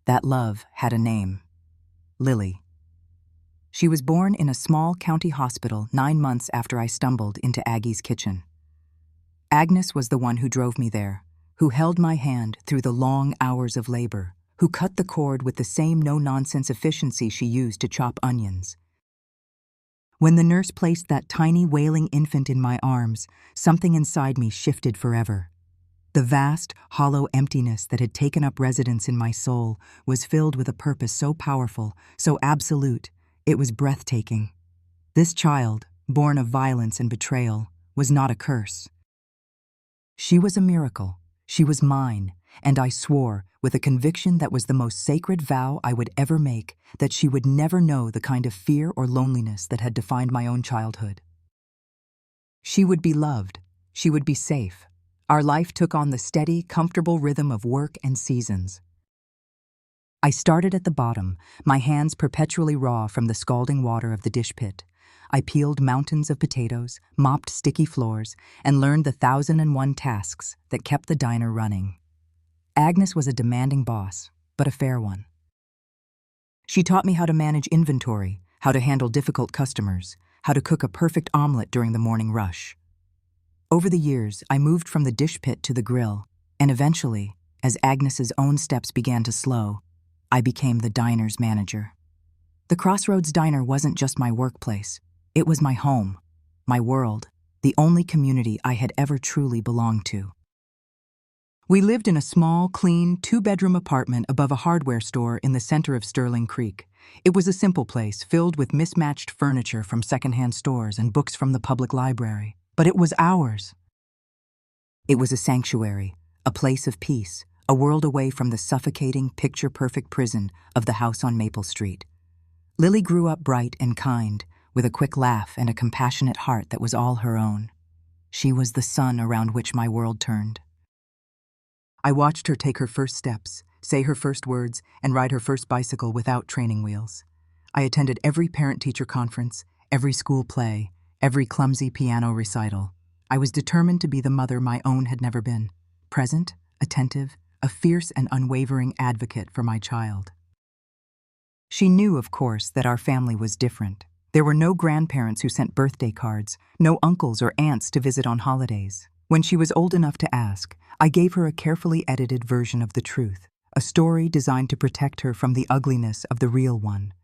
That love had a name: Lily. She was born in a small county hospital 9 months after I stumbled into Aggie's kitchen. Agnes was the one who drove me there, who held my hand through the long hours of labor, who cut the cord with the same no-nonsense efficiency she used to chop onions. When the nurse placed that tiny wailing infant in my arms, something inside me shifted forever. The vast, hollow emptiness that had taken up residence in my soul was filled with a purpose so powerful, so absolute, it was breathtaking. This child, born of violence and betrayal, was not a curse. She was a miracle. She was mine, and I swore, with a conviction that was the most sacred vow I would ever make, that she would never know the kind of fear or loneliness that had defined my own childhood. She would be loved. She would be safe. Our life took on the steady, comfortable rhythm of work and seasons. I started at the bottom, my hands perpetually raw from the scalding water of the dish pit. I peeled mountains of potatoes, mopped sticky floors, and learned the 1,001 tasks that kept the diner running. Agnes was a demanding boss, but a fair one. She taught me how to manage inventory, how to handle difficult customers, how to cook a perfect omelet during the morning rush. Over the years, I moved from the dish pit to the grill, and eventually, as Agnes's own steps began to slow, I became the diner's manager. The Crossroads Diner wasn't just my workplace. It was my home, my world, the only community I had ever truly belonged to. We lived in a small, clean, 2-bedroom apartment above a hardware store in the center of Sterling Creek. It was a simple place filled with mismatched furniture from secondhand stores and books from the public library. But it was ours. It was a sanctuary, a place of peace, a world away from the suffocating, picture-perfect prison of the house on Maple Street. Lily grew up bright and kind, with a quick laugh and a compassionate heart that was all her own. She was the sun around which my world turned. I watched her take her first steps, say her first words, and ride her first bicycle without training wheels. I attended every parent-teacher conference, every school play, every clumsy piano recital. I was determined to be the mother my own had never been. Present, attentive, a fierce and unwavering advocate for my child. She knew, of course, that our family was different. There were no grandparents who sent birthday cards, no uncles or aunts to visit on holidays. When she was old enough to ask, I gave her a carefully edited version of the truth, a story designed to protect her from the ugliness of the real one.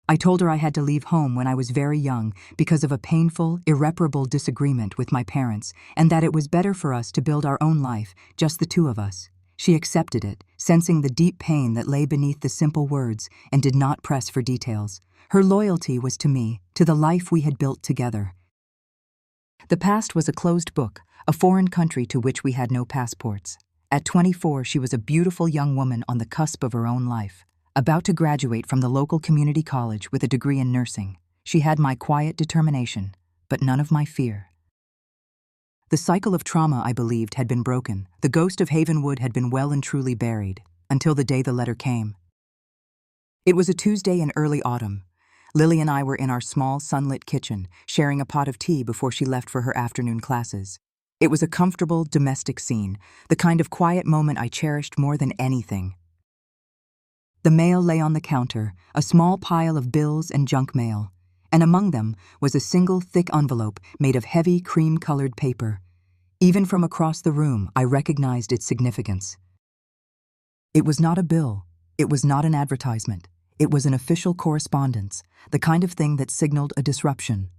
I told her I had to leave home when I was very young because of a painful, irreparable disagreement with my parents, and that it was better for us to build our own life, just the two of us. She accepted it, sensing the deep pain that lay beneath the simple words, and did not press for details. Her loyalty was to me, to the life we had built together. The past was a closed book, a foreign country to which we had no passports. At 24, she was a beautiful young woman on the cusp of her own life, about to graduate from the local community college with a degree in nursing. She had my quiet determination, but none of my fear. The cycle of trauma, I believed, had been broken. The ghost of Havenwood had been well and truly buried, until the day the letter came. It was a Tuesday in early autumn. Lily and I were in our small, sunlit kitchen, sharing a pot of tea before she left for her afternoon classes. It was a comfortable, domestic scene, the kind of quiet moment I cherished more than anything. The mail lay on the counter, a small pile of bills and junk mail, and among them was a single thick envelope made of heavy, cream-colored paper. Even from across the room, I recognized its significance. It was not a bill. It was not an advertisement. It was an official correspondence, the kind of thing that signaled a disruption.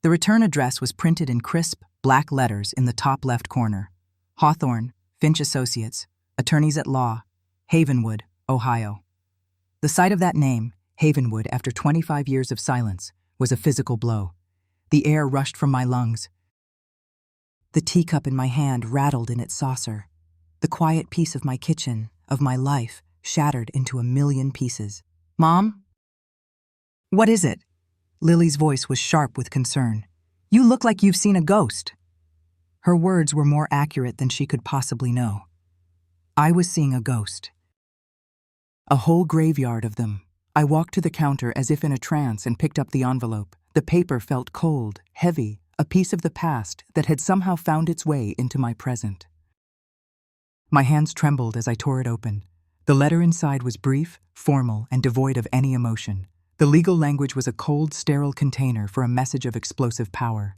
The return address was printed in crisp, black letters in the top left corner. Hawthorne, Finch Associates, Attorneys at Law, Havenwood, Ohio. The sight of that name, Havenwood, after 25 years of silence, was a physical blow. The air rushed from my lungs. The teacup in my hand rattled in its saucer. The quiet peace of my kitchen, of my life, shattered into a million pieces. "Mom? What is it?" Lily's voice was sharp with concern. "You look like you've seen a ghost." Her words were more accurate than she could possibly know. I was seeing a ghost. A whole graveyard of them. I walked to the counter as if in a trance and picked up the envelope. The paper felt cold, heavy, a piece of the past that had somehow found its way into my present. My hands trembled as I tore it open. The letter inside was brief, formal, and devoid of any emotion. The legal language was a cold, sterile container for a message of explosive power.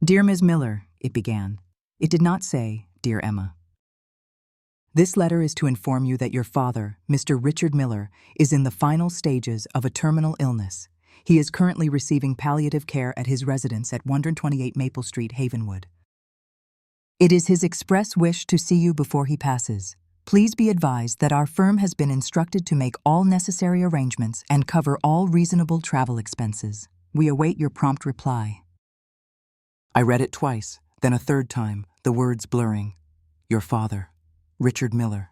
"Dear Ms. Miller," it began. It did not say, "Dear Emma." "This letter is to inform you that your father, Mr. Richard Miller, is in the final stages of a terminal illness. He is currently receiving palliative care at his residence at 128 Maple Street, Havenwood. It is his express wish to see you before he passes. Please be advised that our firm has been instructed to make all necessary arrangements and cover all reasonable travel expenses. We await your prompt reply." I read it twice, then a third time, the words blurring. Your father, Richard Miller.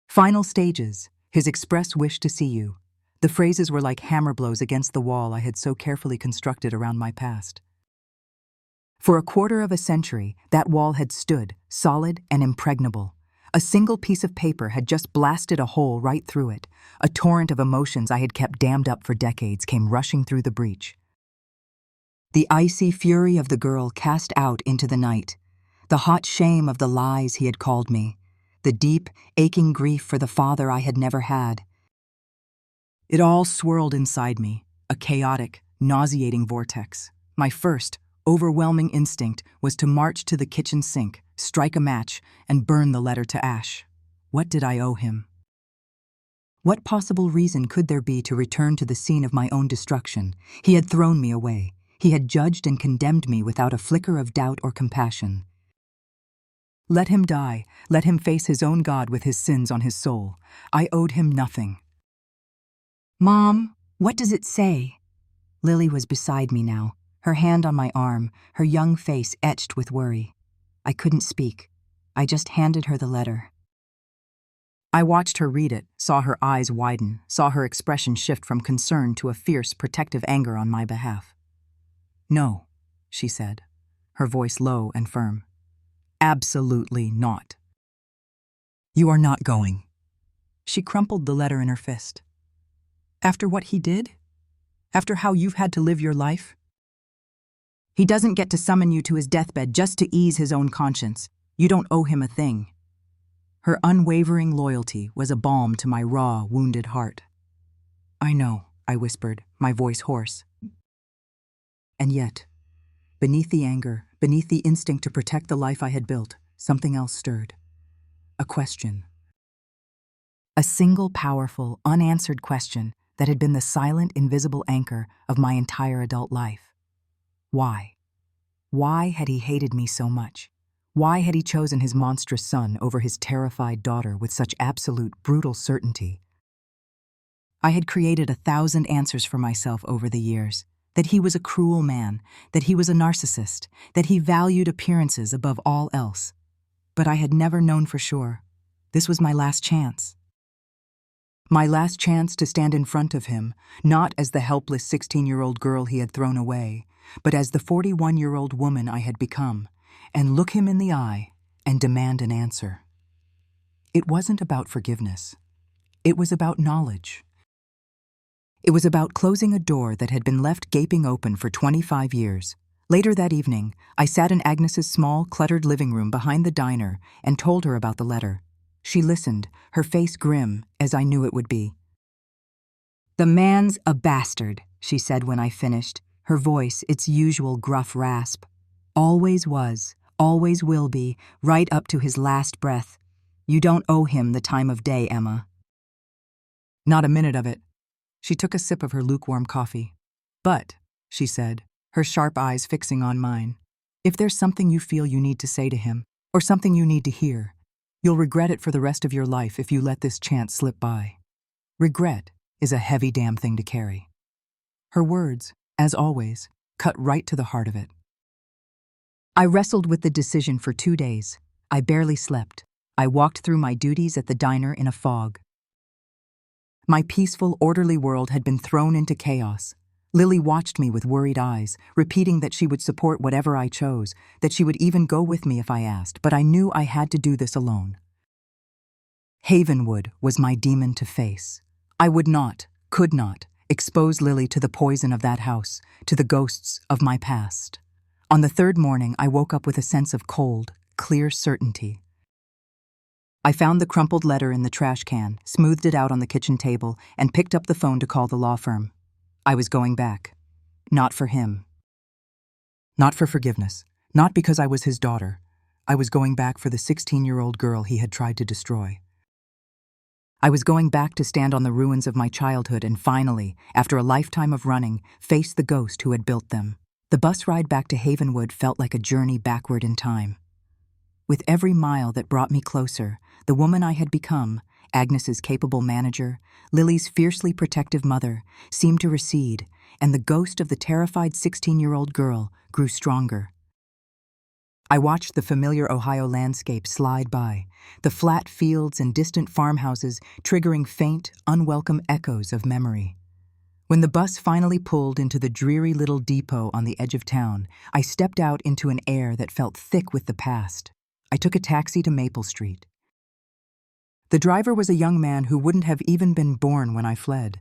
Final stages, his express wish to see you. The phrases were like hammer blows against the wall I had so carefully constructed around my past. For a quarter of a century, that wall had stood, solid and impregnable. A single piece of paper had just blasted a hole right through it. A torrent of emotions I had kept dammed up for decades came rushing through the breach. The icy fury of the girl cast out into the night. The hot shame of the lies he had called me. The deep, aching grief for the father I had never had. It all swirled inside me, a chaotic, nauseating vortex. My first, overwhelming instinct was to march to the kitchen sink, strike a match, and burn the letter to ash. What did I owe him? What possible reason could there be to return to the scene of my own destruction? He had thrown me away. He had judged and condemned me without a flicker of doubt or compassion. Let him die. Let him face his own God with his sins on his soul. I owed him nothing. "Mom, what does it say?" Lily was beside me now, her hand on my arm, her young face etched with worry. I couldn't speak. I just handed her the letter. I watched her read it, saw her eyes widen, saw her expression shift from concern to a fierce, protective anger on my behalf. "No," she said, her voice low and firm. "Absolutely not. You are not going." She crumpled the letter in her fist. "After what he did? After how you've had to live your life?" He doesn't get to summon you to his deathbed just to ease his own conscience. You don't owe him a thing." Her unwavering loyalty was a balm to my raw, wounded heart. "I know," I whispered, my voice hoarse. And yet, beneath the anger, beneath the instinct to protect the life I had built, something else stirred. A question. A single powerful, unanswered question that had been the silent, invisible anchor of my entire adult life. Why? Why had he hated me so much? Why had he chosen his monstrous son over his terrified daughter with such absolute, brutal certainty? I had created 1,000 answers for myself over the years. That he was a cruel man, that he was a narcissist, that he valued appearances above all else. But I had never known for sure. This was my last chance. My last chance to stand in front of him, not as the helpless 16-year-old girl he had thrown away, but as the 41-year-old woman I had become, and look him in the eye and demand an answer. It wasn't about forgiveness. It was about knowledge. It was about closing a door that had been left gaping open for 25 years. Later that evening, I sat in Agnes's small, cluttered living room behind the diner and told her about the letter. She listened, her face grim, as I knew it would be. "The man's a bastard," she said when I finished, her voice its usual gruff rasp. "Always was, always will be, right up to his last breath. You don't owe him the time of day, Emma." Not a minute of it. She took a sip of her lukewarm coffee. "But," she said, her sharp eyes fixing on mine, "if there's something you feel you need to say to him, or something you need to hear, you'll regret it for the rest of your life if you let this chance slip by. Regret is a heavy damn thing to carry." Her words, as always, cut right to the heart of it. I wrestled with the decision for 2 days. I barely slept. I walked through my duties at the diner in a fog. My peaceful, orderly world had been thrown into chaos. Lily watched me with worried eyes, repeating that she would support whatever I chose, that she would even go with me if I asked, but I knew I had to do this alone. Havenwood was my demon to face. I would not, could not, expose Lily to the poison of that house, to the ghosts of my past. On the 3rd morning, I woke up with a sense of cold, clear certainty. I found the crumpled letter in the trash can, smoothed it out on the kitchen table, and picked up the phone to call the law firm. I was going back. Not for him. Not for forgiveness. Not because I was his daughter. I was going back for the 16-year-old girl he had tried to destroy. I was going back to stand on the ruins of my childhood and finally, after a lifetime of running, face the ghost who had built them. The bus ride back to Havenwood felt like a journey backward in time. With every mile that brought me closer, the woman I had become, Agnes's capable manager, Lily's fiercely protective mother, seemed to recede, and the ghost of the terrified 16-year-old girl grew stronger. I watched the familiar Ohio landscape slide by, the flat fields and distant farmhouses triggering faint, unwelcome echoes of memory. When the bus finally pulled into the dreary little depot on the edge of town, I stepped out into an air that felt thick with the past. I took a taxi to Maple Street. The driver was a young man who wouldn't have even been born when I fled.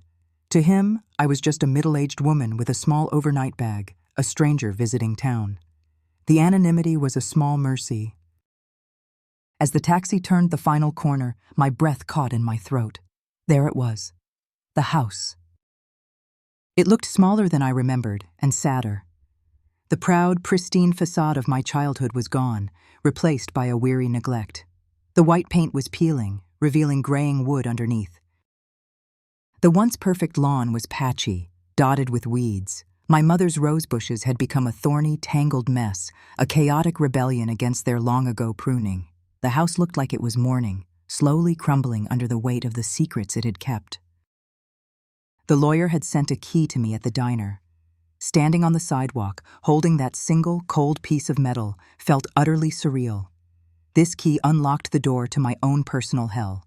To him, I was just a middle-aged woman with a small overnight bag, a stranger visiting town. The anonymity was a small mercy. As the taxi turned the final corner, my breath caught in my throat. There it was. The house. It looked smaller than I remembered, and sadder. The proud, pristine facade of my childhood was gone, replaced by a weary neglect. The white paint was peeling, revealing graying wood underneath. The once perfect lawn was patchy, dotted with weeds. My mother's rose bushes had become a thorny, tangled mess, a chaotic rebellion against their long-ago pruning. The house looked like it was mourning, slowly crumbling under the weight of the secrets it had kept. The lawyer had sent a key to me at the diner. Standing on the sidewalk, holding that single, cold piece of metal, felt utterly surreal. This key unlocked the door to my own personal hell.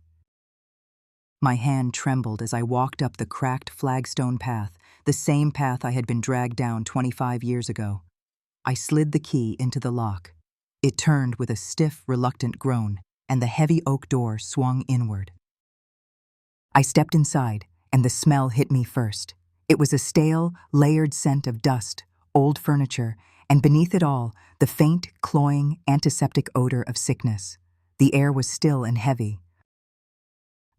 My hand trembled as I walked up the cracked flagstone path, the same path I had been dragged down 25 years ago. I slid the key into the lock. It turned with a stiff, reluctant groan, and the heavy oak door swung inward. I stepped inside, and the smell hit me first. It was a stale, layered scent of dust, old furniture, and beneath it all, the faint, cloying, antiseptic odor of sickness. The air was still and heavy.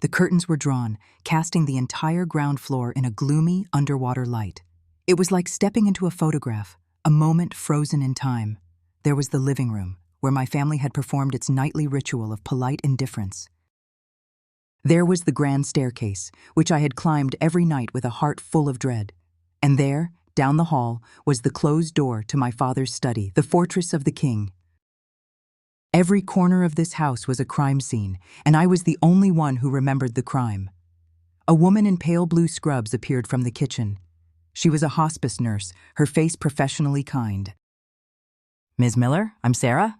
The curtains were drawn, casting the entire ground floor in a gloomy, underwater light. It was like stepping into a photograph, a moment frozen in time. There was the living room, where my family had performed its nightly ritual of polite indifference. There was the grand staircase, which I had climbed every night with a heart full of dread. And there, down the hall, was the closed door to my father's study, the fortress of the king. Every corner of this house was a crime scene, and I was the only one who remembered the crime. A woman in pale blue scrubs appeared from the kitchen. She was a hospice nurse, her face professionally kind. "Ms. Miller, I'm Sarah."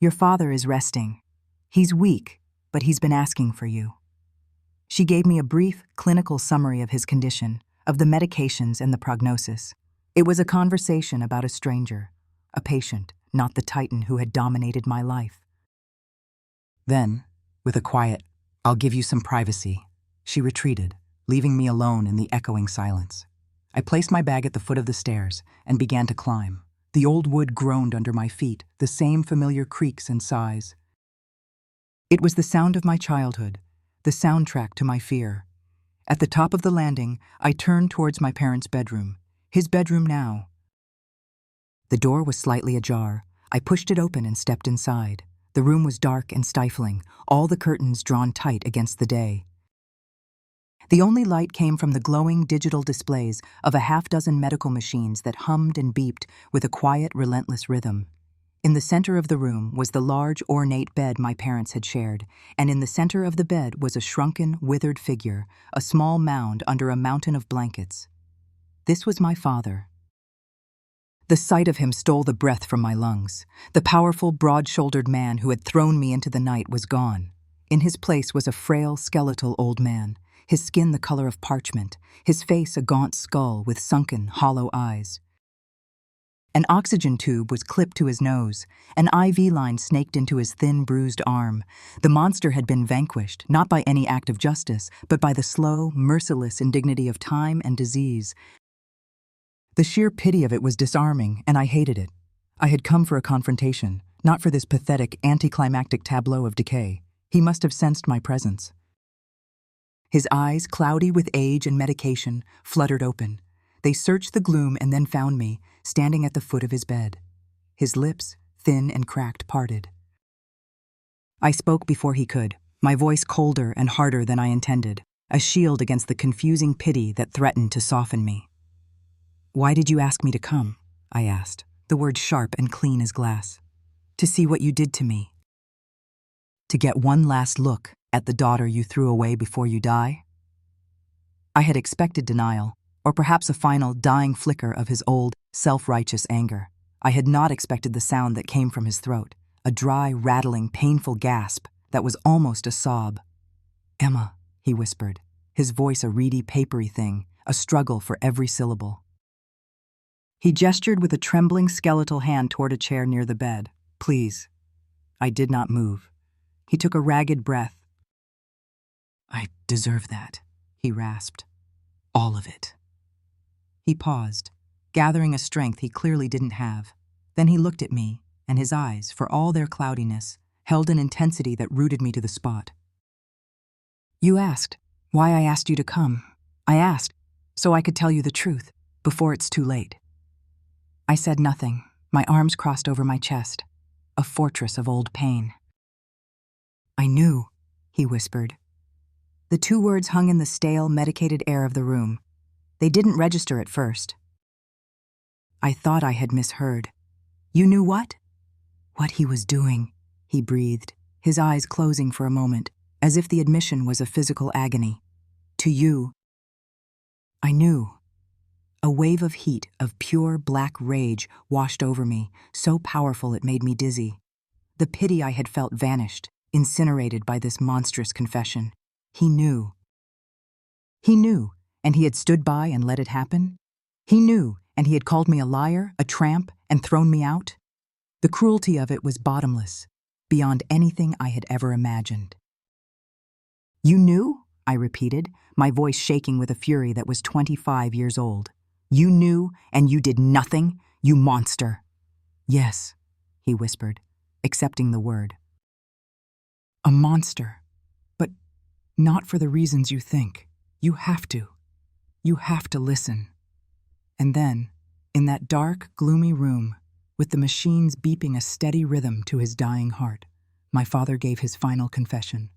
"Your father is resting. He's weak, but he's been asking for you." She gave me a brief, clinical summary of his condition, of the medications and the prognosis. It was a conversation about a stranger, a patient, not the titan who had dominated my life. Then, with a quiet, "I'll give you some privacy," she retreated, leaving me alone in the echoing silence. I placed my bag at the foot of the stairs and began to climb. The old wood groaned under my feet, the same familiar creaks and sighs. It was the sound of my childhood, the soundtrack to my fear. At the top of the landing, I turned towards my parents' bedroom, his bedroom now. The door was slightly ajar. I pushed it open and stepped inside. The room was dark and stifling, all the curtains drawn tight against the day. The only light came from the glowing digital displays of a half-dozen medical machines that hummed and beeped with a quiet, relentless rhythm. In the center of the room was the large, ornate bed my parents had shared, and in the center of the bed was a shrunken, withered figure, a small mound under a mountain of blankets. This was my father. The sight of him stole the breath from my lungs. The powerful, broad-shouldered man who had thrown me into the night was gone. In his place was a frail, skeletal old man, his skin the color of parchment, his face a gaunt skull with sunken, hollow eyes. An oxygen tube was clipped to his nose, an IV line snaked into his thin, bruised arm. The monster had been vanquished, not by any act of justice, but by the slow, merciless indignity of time and disease. The sheer pity of it was disarming, and I hated it. I had come for a confrontation, not for this pathetic, anticlimactic tableau of decay. He must have sensed my presence. His eyes, cloudy with age and medication, fluttered open. They searched the gloom and then found me, standing at the foot of his bed. His lips, thin and cracked, parted. I spoke before he could, my voice colder and harder than I intended, a shield against the confusing pity that threatened to soften me. "Why did you ask me to come?" I asked, the words sharp and clean as glass. "To see what you did to me. To get one last look at the daughter you threw away before you die?" I had expected denial, or perhaps a final dying flicker of his old, self-righteous anger. I had not expected the sound that came from his throat, a dry, rattling, painful gasp that was almost a sob. "Emma," he whispered, his voice a reedy, papery thing, a struggle for every syllable. He gestured with a trembling skeletal hand toward a chair near the bed. "Please." I did not move. He took a ragged breath. "I deserve that," he rasped. "All of it." He paused, gathering a strength he clearly didn't have. Then he looked at me, and his eyes, for all their cloudiness, held an intensity that rooted me to the spot. "You asked why I asked you to come. I asked so I could tell you the truth, before it's too late." I said nothing, my arms crossed over my chest, a fortress of old pain. "I knew," he whispered. The two words hung in the stale, medicated air of the room. They didn't register at first. I thought I had misheard. "You knew what?" "What he was doing," he breathed, his eyes closing for a moment, as if the admission was a physical agony. "To you." I knew. A wave of heat, of pure black rage, washed over me, so powerful it made me dizzy. The pity I had felt vanished, incinerated by this monstrous confession. He knew. He knew, and he had stood by and let it happen. He knew, and he had called me a liar, a tramp, and thrown me out. The cruelty of it was bottomless, beyond anything I had ever imagined. "You knew?" I repeated, my voice shaking with a fury that was 25 years old. "You knew, and you did nothing? "You monster!" "Yes," he whispered, accepting the word. "A monster. But not for the reasons you think. You have to. You have to listen." And then, in that dark, gloomy room, with the machines beeping a steady rhythm to his dying heart, my father gave his final confession.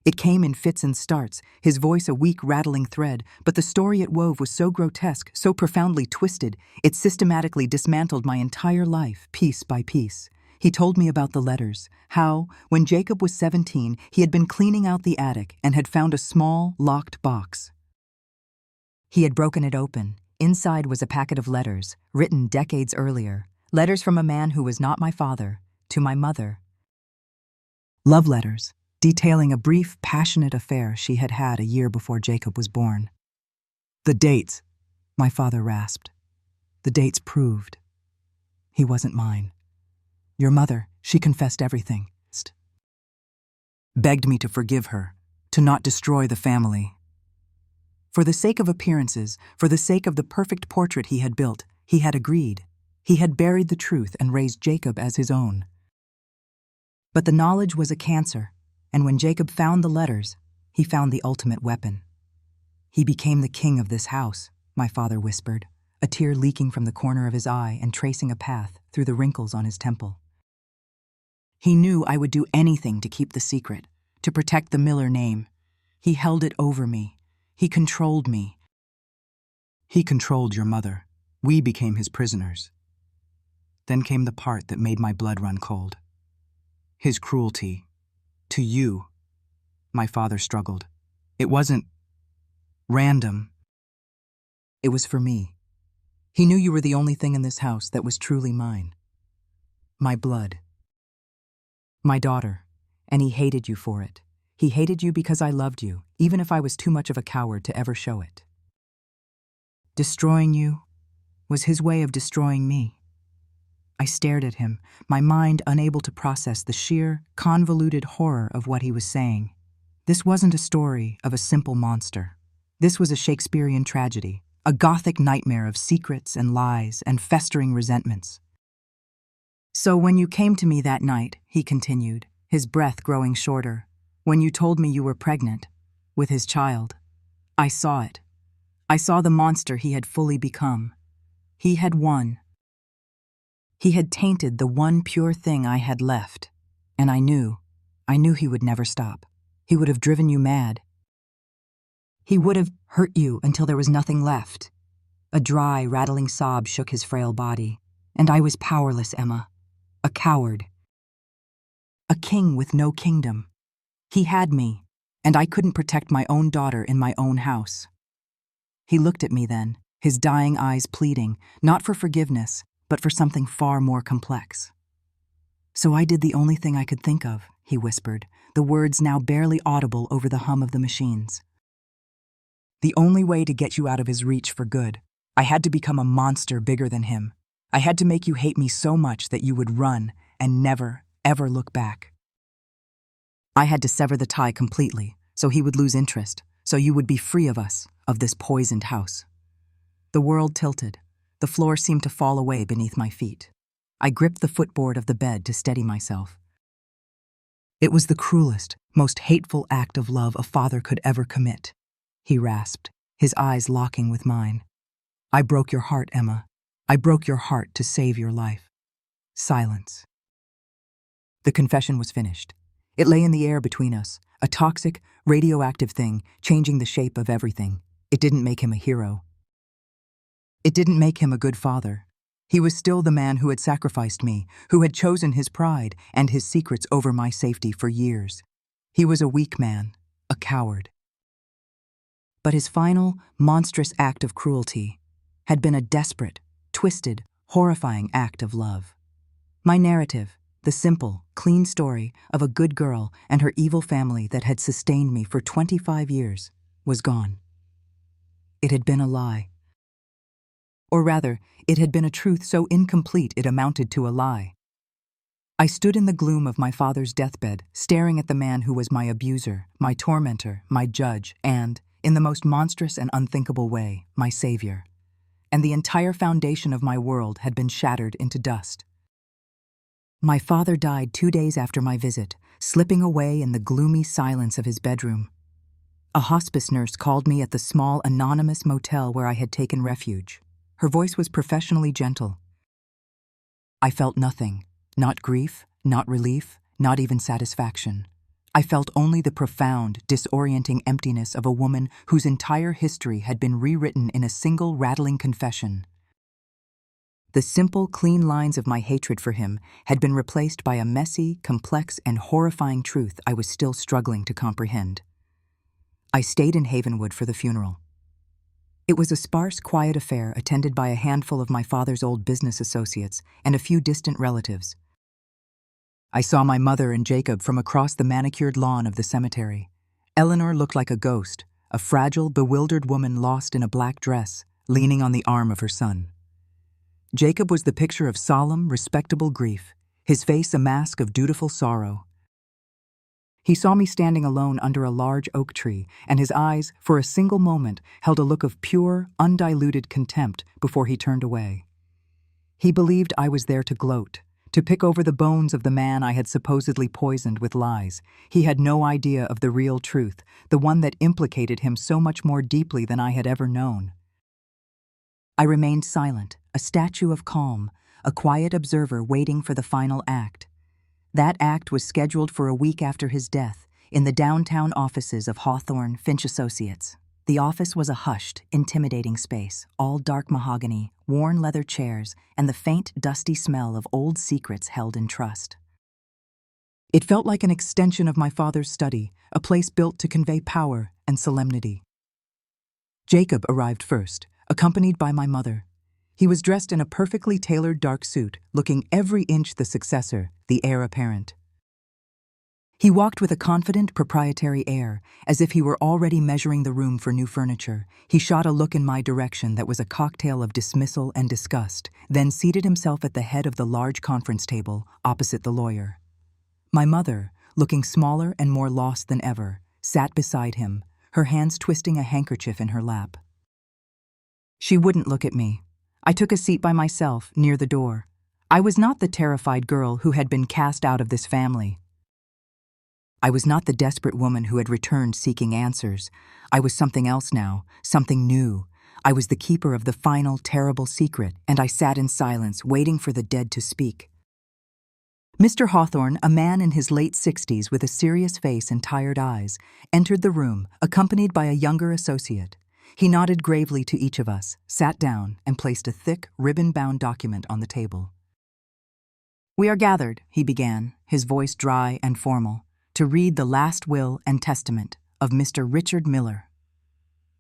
It came in fits and starts, his voice a weak, rattling thread, but the story it wove was so grotesque, so profoundly twisted, it systematically dismantled my entire life, piece by piece. He told me about the letters, how, when Jacob was 17, he had been cleaning out the attic and had found a small, locked box. He had broken it open. Inside was a packet of letters, written decades earlier, letters from a man who was not my father, to my mother. Love letters, detailing a brief, passionate affair she had had a year before Jacob was born. "The dates," my father rasped. "The dates proved he wasn't mine. Your mother, she confessed everything. Begged me to forgive her, to not destroy the family. For the sake of appearances, for the sake of the perfect portrait he had built, he had agreed. He had buried the truth and raised Jacob as his own. But the knowledge was a cancer, and when Jacob found the letters, he found the ultimate weapon. He became the king of this house, my father whispered, a tear leaking from the corner of his eye and tracing a path through the wrinkles on his temple. He knew I would do anything to keep the secret, to protect the Miller name. He held it over me. He controlled me. He controlled your mother. We became his prisoners. Then came the part that made my blood run cold. His cruelty. To you. My father struggled. It wasn't random. It was for me. He knew you were the only thing in this house that was truly mine. My blood. My daughter. And he hated you for it. He hated you because I loved you, even if I was too much of a coward to ever show it. Destroying you was his way of destroying me. I stared at him, my mind unable to process the sheer, convoluted horror of what he was saying. This wasn't a story of a simple monster. This was a Shakespearean tragedy, a Gothic nightmare of secrets and lies and festering resentments. So when you came to me that night, he continued, his breath growing shorter, when you told me you were pregnant, with his child, I saw it. I saw the monster he had fully become. He had won. He had tainted the one pure thing I had left, and I knew he would never stop. He would have driven you mad. He would have hurt you until there was nothing left. A dry, rattling sob shook his frail body, and I was powerless, Emma. A coward. A king with no kingdom. He had me, and I couldn't protect my own daughter in my own house. He looked at me then, his dying eyes pleading, not for forgiveness, but for something far more complex. So I did the only thing I could think of, he whispered, the words now barely audible over the hum of the machines. The only way to get you out of his reach for good. I had to become a monster bigger than him. I had to make you hate me so much that you would run and never, ever look back. I had to sever the tie completely, so he would lose interest, so you would be free of us, of this poisoned house. The world tilted. The floor seemed to fall away beneath my feet. I gripped the footboard of the bed to steady myself. It was the cruelest, most hateful act of love a father could ever commit, he rasped, his eyes locking with mine. I broke your heart, Emma. I broke your heart to save your life. Silence. The confession was finished. It lay in the air between us, a toxic, radioactive thing, changing the shape of everything. It didn't make him a hero. It didn't make him a good father. He was still the man who had sacrificed me, who had chosen his pride and his secrets over my safety for years. He was a weak man, a coward. But his final, monstrous act of cruelty had been a desperate, twisted, horrifying act of love. My narrative, the simple, clean story of a good girl and her evil family that had sustained me for 25 years, was gone. It had been a lie. Or rather, it had been a truth so incomplete it amounted to a lie. I stood in the gloom of my father's deathbed, staring at the man who was my abuser, my tormentor, my judge, and, in the most monstrous and unthinkable way, my savior. and the entire foundation of my world had been shattered into dust. My father died 2 days after my visit, slipping away in the gloomy silence of his bedroom. A hospice nurse called me at the small, anonymous motel where I had taken refuge. Her voice was professionally gentle. I felt nothing, not grief, not relief, not even satisfaction. I felt only the profound, disorienting emptiness of a woman whose entire history had been rewritten in a single rattling confession. The simple, clean lines of my hatred for him had been replaced by a messy, complex, and horrifying truth I was still struggling to comprehend. I stayed in Havenwood for the funeral. It was a sparse, quiet affair attended by a handful of my father's old business associates and a few distant relatives. I saw my mother and Jacob from across the manicured lawn of the cemetery. Eleanor looked like a ghost, a fragile, bewildered woman lost in a black dress, leaning on the arm of her son. Jacob was the picture of solemn, respectable grief, his face a mask of dutiful sorrow. He saw me standing alone under a large oak tree, and his eyes, for a single moment, held a look of pure, undiluted contempt before he turned away. He believed I was there to gloat, to pick over the bones of the man I had supposedly poisoned with lies. He had no idea of the real truth, the one that implicated him so much more deeply than I had ever known. I remained silent, a statue of calm, a quiet observer waiting for the final act. That act was scheduled for a week after his death, in the downtown offices of Hawthorne, Finch Associates. The office was a hushed, intimidating space, all dark mahogany, worn leather chairs, and the faint, dusty smell of old secrets held in trust. It felt like an extension of my father's study, a place built to convey power and solemnity. Jacob arrived first, accompanied by my mother. He was dressed in a perfectly tailored dark suit, looking every inch the successor, the heir apparent. He walked with a confident, proprietary air, as if he were already measuring the room for new furniture. He shot a look in my direction that was a cocktail of dismissal and disgust, then seated himself at the head of the large conference table, opposite the lawyer. My mother, looking smaller and more lost than ever, sat beside him, her hands twisting a handkerchief in her lap. She wouldn't look at me. I took a seat by myself, near the door. I was not the terrified girl who had been cast out of this family. I was not the desperate woman who had returned seeking answers. I was something else now, something new. I was the keeper of the final, terrible secret, and I sat in silence, waiting for the dead to speak. Mr. Hawthorne, a man in his late 60s with a serious face and tired eyes, entered the room, accompanied by a younger associate. He nodded gravely to each of us, sat down, and placed a thick, ribbon-bound document on the table. "We are gathered," he began, his voice dry and formal, "to read the last will and testament of Mr. Richard Miller."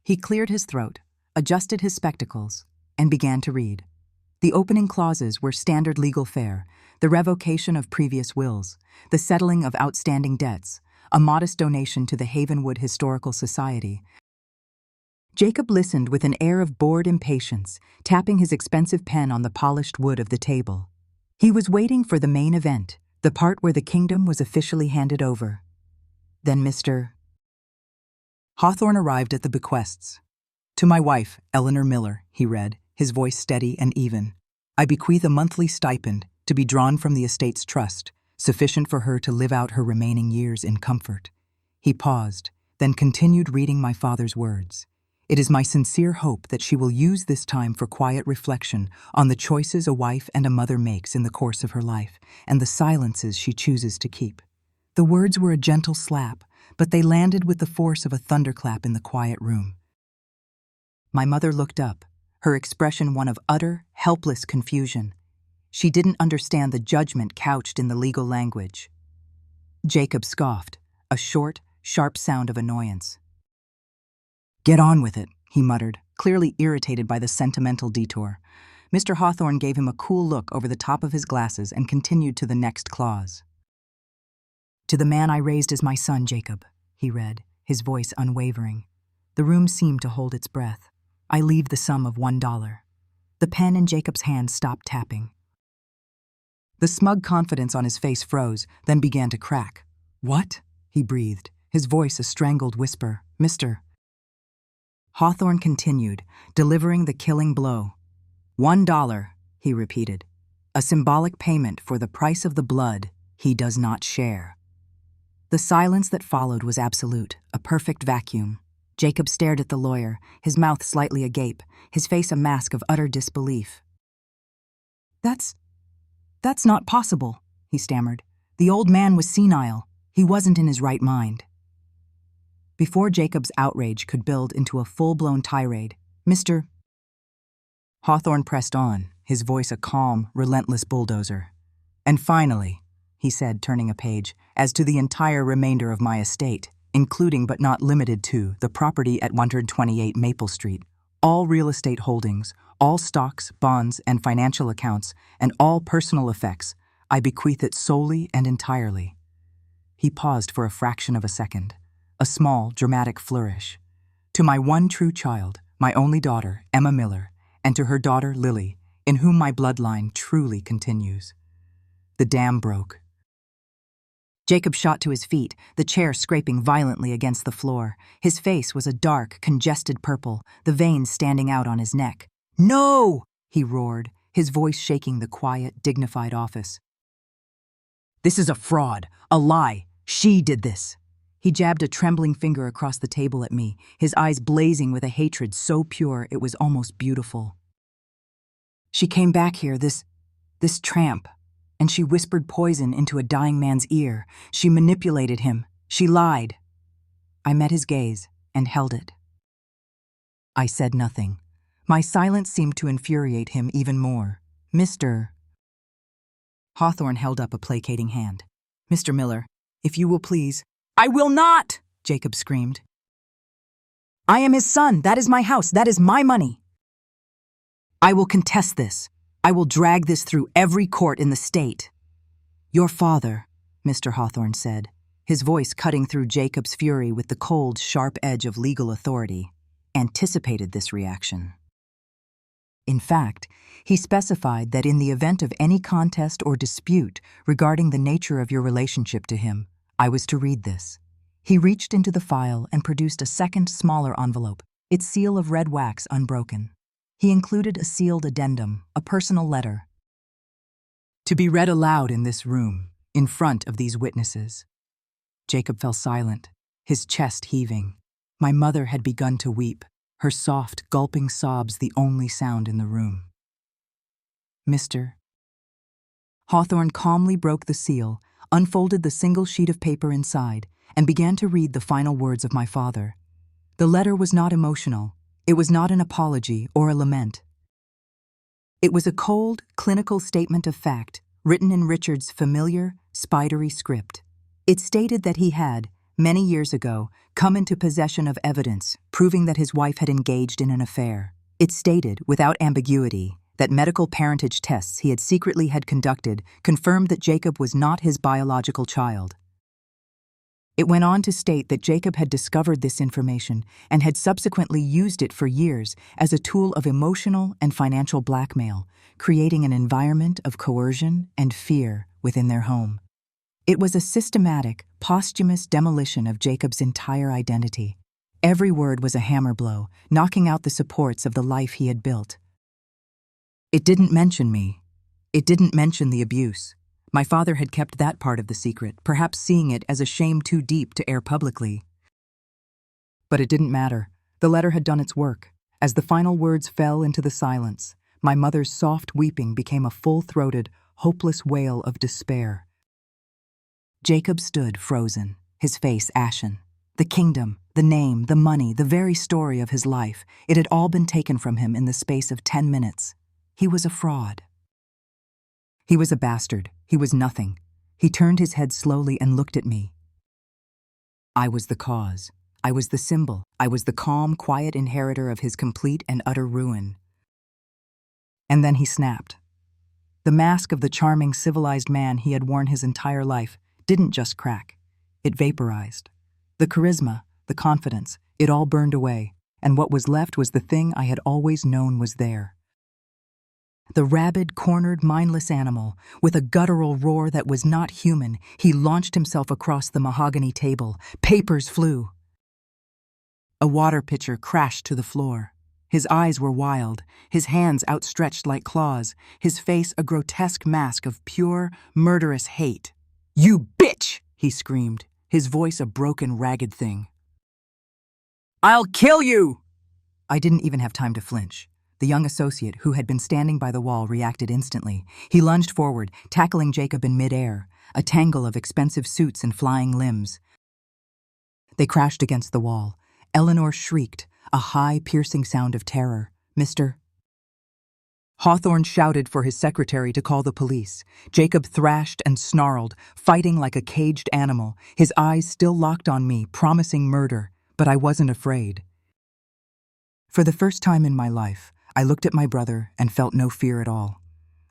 He cleared his throat, adjusted his spectacles, and began to read. The opening clauses were standard legal fare: the revocation of previous wills, the settling of outstanding debts, a modest donation to the Havenwood Historical Society. Jacob listened with an air of bored impatience, tapping his expensive pen on the polished wood of the table. He was waiting for the main event, the part where the kingdom was officially handed over. Then Mr. Hawthorne arrived at the bequests. "To my wife, Eleanor Miller," he read, his voice steady and even, "I bequeath a monthly stipend to be drawn from the estate's trust, sufficient for her to live out her remaining years in comfort." He paused, then continued reading my father's words. "It is my sincere hope that she will use this time for quiet reflection on the choices a wife and a mother makes in the course of her life, and the silences she chooses to keep." The words were a gentle slap, but they landed with the force of a thunderclap in the quiet room. My mother looked up, her expression one of utter, helpless confusion. She didn't understand the judgment couched in the legal language. Jacob scoffed, a short, sharp sound of annoyance. "Get on with it," he muttered, clearly irritated by the sentimental detour. Mr. Hawthorne gave him a cool look over the top of his glasses and continued to the next clause. "To the man I raised as my son, Jacob," he read, his voice unwavering. The room seemed to hold its breath. "I leave the sum of $1. The pen in Jacob's hand stopped tapping. The smug confidence on his face froze, then began to crack. "What?" he breathed, his voice a strangled whisper. "Mr. Hawthorne continued, delivering the killing blow. $1, he repeated. A symbolic payment for the price of the blood he does not share. The silence that followed was absolute, a perfect vacuum. Jacob stared at the lawyer, his mouth slightly agape, his face a mask of utter disbelief. That's not possible, he stammered. The old man was senile. He wasn't in his right mind. Before Jacob's outrage could build into a full-blown tirade, Mr. Hawthorne pressed on, his voice a calm, relentless bulldozer. And finally, he said, turning a page, as to the entire remainder of my estate, including but not limited to the property at 128 Maple Street, all real estate holdings, all stocks, bonds, and financial accounts, and all personal effects, I bequeath it solely and entirely. He paused for a fraction of a second, a small, dramatic flourish. To my one true child, my only daughter, Emma Miller, and to her daughter, Lily, in whom my bloodline truly continues. The dam broke. Jacob shot to his feet, the chair scraping violently against the floor. His face was a dark, congested purple, the veins standing out on his neck. "No!" he roared, his voice shaking the quiet, dignified office. "This is a fraud, a lie. She did this." He jabbed a trembling finger across the table at me, his eyes blazing with a hatred so pure it was almost beautiful. "She came back here, this tramp, and she whispered poison into a dying man's ear. She manipulated him. She lied." I met his gaze and held it. I said nothing. My silence seemed to infuriate him even more. "Mr. Hawthorne held up a placating hand. "Mr. Miller, if you will please—" "I will not!" Jacob screamed. "I am his son. That is my house. That is my money. I will contest this. I will drag this through every court in the state." "Your father," Mr. Hawthorne said, his voice cutting through Jacob's fury with the cold, sharp edge of legal authority, anticipated this reaction. In fact, he specified that in the event of any contest or dispute regarding the nature of your relationship to him, I was to read this. He reached into the file and produced a second, smaller envelope, its seal of red wax unbroken. He included a sealed addendum, a personal letter. "To be read aloud in this room, in front of these witnesses." Jacob fell silent, his chest heaving. My mother had begun to weep, her soft, gulping sobs the only sound in the room. "Mr. Hawthorne calmly broke the seal, unfolded the single sheet of paper inside, and began to read the final words of my father. The letter was not emotional. It was not an apology or a lament. It was a cold, clinical statement of fact, written in Richard's familiar, spidery script. It stated that he had, many years ago, come into possession of evidence proving that his wife had engaged in an affair. It stated, without ambiguity, that medical parentage tests he had secretly conducted confirmed that Jacob was not his biological child. It went on to state that Jacob had discovered this information and had subsequently used it for years as a tool of emotional and financial blackmail, creating an environment of coercion and fear within their home. It was a systematic, posthumous demolition of Jacob's entire identity. Every word was a hammer blow, knocking out the supports of the life he had built. It didn't mention me. It didn't mention the abuse. My father had kept that part of the secret, perhaps seeing it as a shame too deep to air publicly. But it didn't matter. The letter had done its work. As the final words fell into the silence, my mother's soft weeping became a full-throated, hopeless wail of despair. Jacob stood frozen, his face ashen. The kingdom, the name, the money, the very story of his life, it had all been taken from him in the space of 10 minutes. He was a fraud. He was a bastard. He was nothing. He turned his head slowly and looked at me. I was the cause. I was the symbol. I was the calm, quiet inheritor of his complete and utter ruin. And then he snapped. The mask of the charming, civilized man he had worn his entire life didn't just crack. It vaporized. The charisma, the confidence, it all burned away, and what was left was the thing I had always known was there. The rabid, cornered, mindless animal, with a guttural roar that was not human, he launched himself across the mahogany table. Papers flew. A water pitcher crashed to the floor. His eyes were wild, his hands outstretched like claws, his face a grotesque mask of pure, murderous hate. "You bitch!" he screamed, his voice a broken, ragged thing. "I'll kill you!" I didn't even have time to flinch. The young associate, who had been standing by the wall, reacted instantly. He lunged forward, tackling Jacob in midair, a tangle of expensive suits and flying limbs. They crashed against the wall. Eleanor shrieked, a high, piercing sound of terror. "Mr. Hawthorne shouted for his secretary to call the police. Jacob thrashed and snarled, fighting like a caged animal, his eyes still locked on me, promising murder, but I wasn't afraid. For the first time in my life, I looked at my brother and felt no fear at all.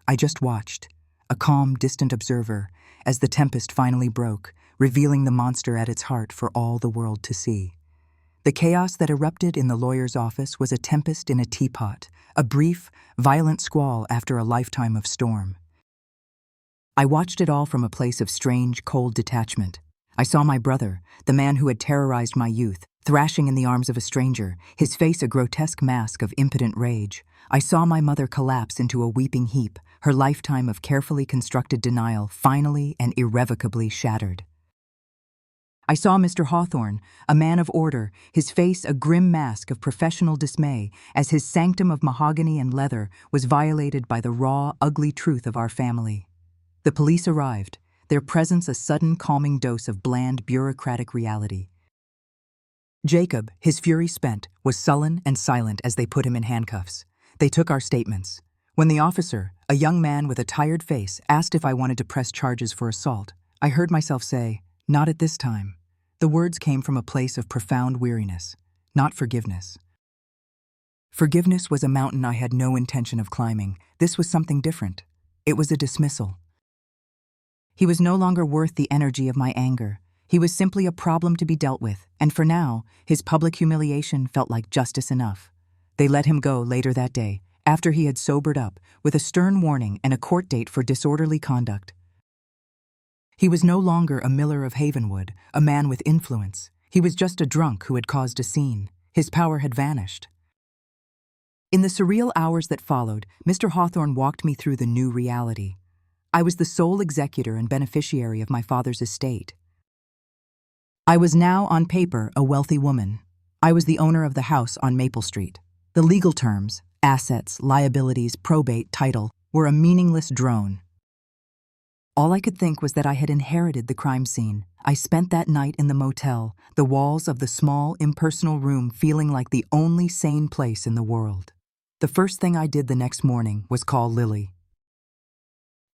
I just watched, a calm, distant observer, as the tempest finally broke, revealing the monster at its heart for all the world to see. The chaos that erupted in the lawyer's office was a tempest in a teapot, a brief, violent squall after a lifetime of storm. I watched it all from a place of strange, cold detachment. I saw my brother, the man who had terrorized my youth, thrashing in the arms of a stranger, his face a grotesque mask of impotent rage. I saw my mother collapse into a weeping heap, her lifetime of carefully constructed denial finally and irrevocably shattered. I saw Mr. Hawthorne, a man of order, his face a grim mask of professional dismay, as his sanctum of mahogany and leather was violated by the raw, ugly truth of our family. The police arrived, their presence a sudden calming dose of bland, bureaucratic reality. Jacob, his fury spent, was sullen and silent as they put him in handcuffs. They took our statements. When the officer, a young man with a tired face, asked if I wanted to press charges for assault, I heard myself say, "Not at this time." The words came from a place of profound weariness, not forgiveness. Forgiveness was a mountain I had no intention of climbing. This was something different. It was a dismissal. He was no longer worth the energy of my anger. He was simply a problem to be dealt with, and for now, his public humiliation felt like justice enough. They let him go later that day, after he had sobered up, with a stern warning and a court date for disorderly conduct. He was no longer a miller of Havenwood, a man with influence. He was just a drunk who had caused a scene. His power had vanished. In the surreal hours that followed, Mr. Hawthorne walked me through the new reality. I was the sole executor and beneficiary of my father's estate. I was now, on paper, a wealthy woman. I was the owner of the house on Maple Street. The legal terms, assets, liabilities, probate, title, were a meaningless drone. All I could think was that I had inherited the crime scene. I spent that night in the motel, the walls of the small, impersonal room feeling like the only sane place in the world. The first thing I did the next morning was call Lily.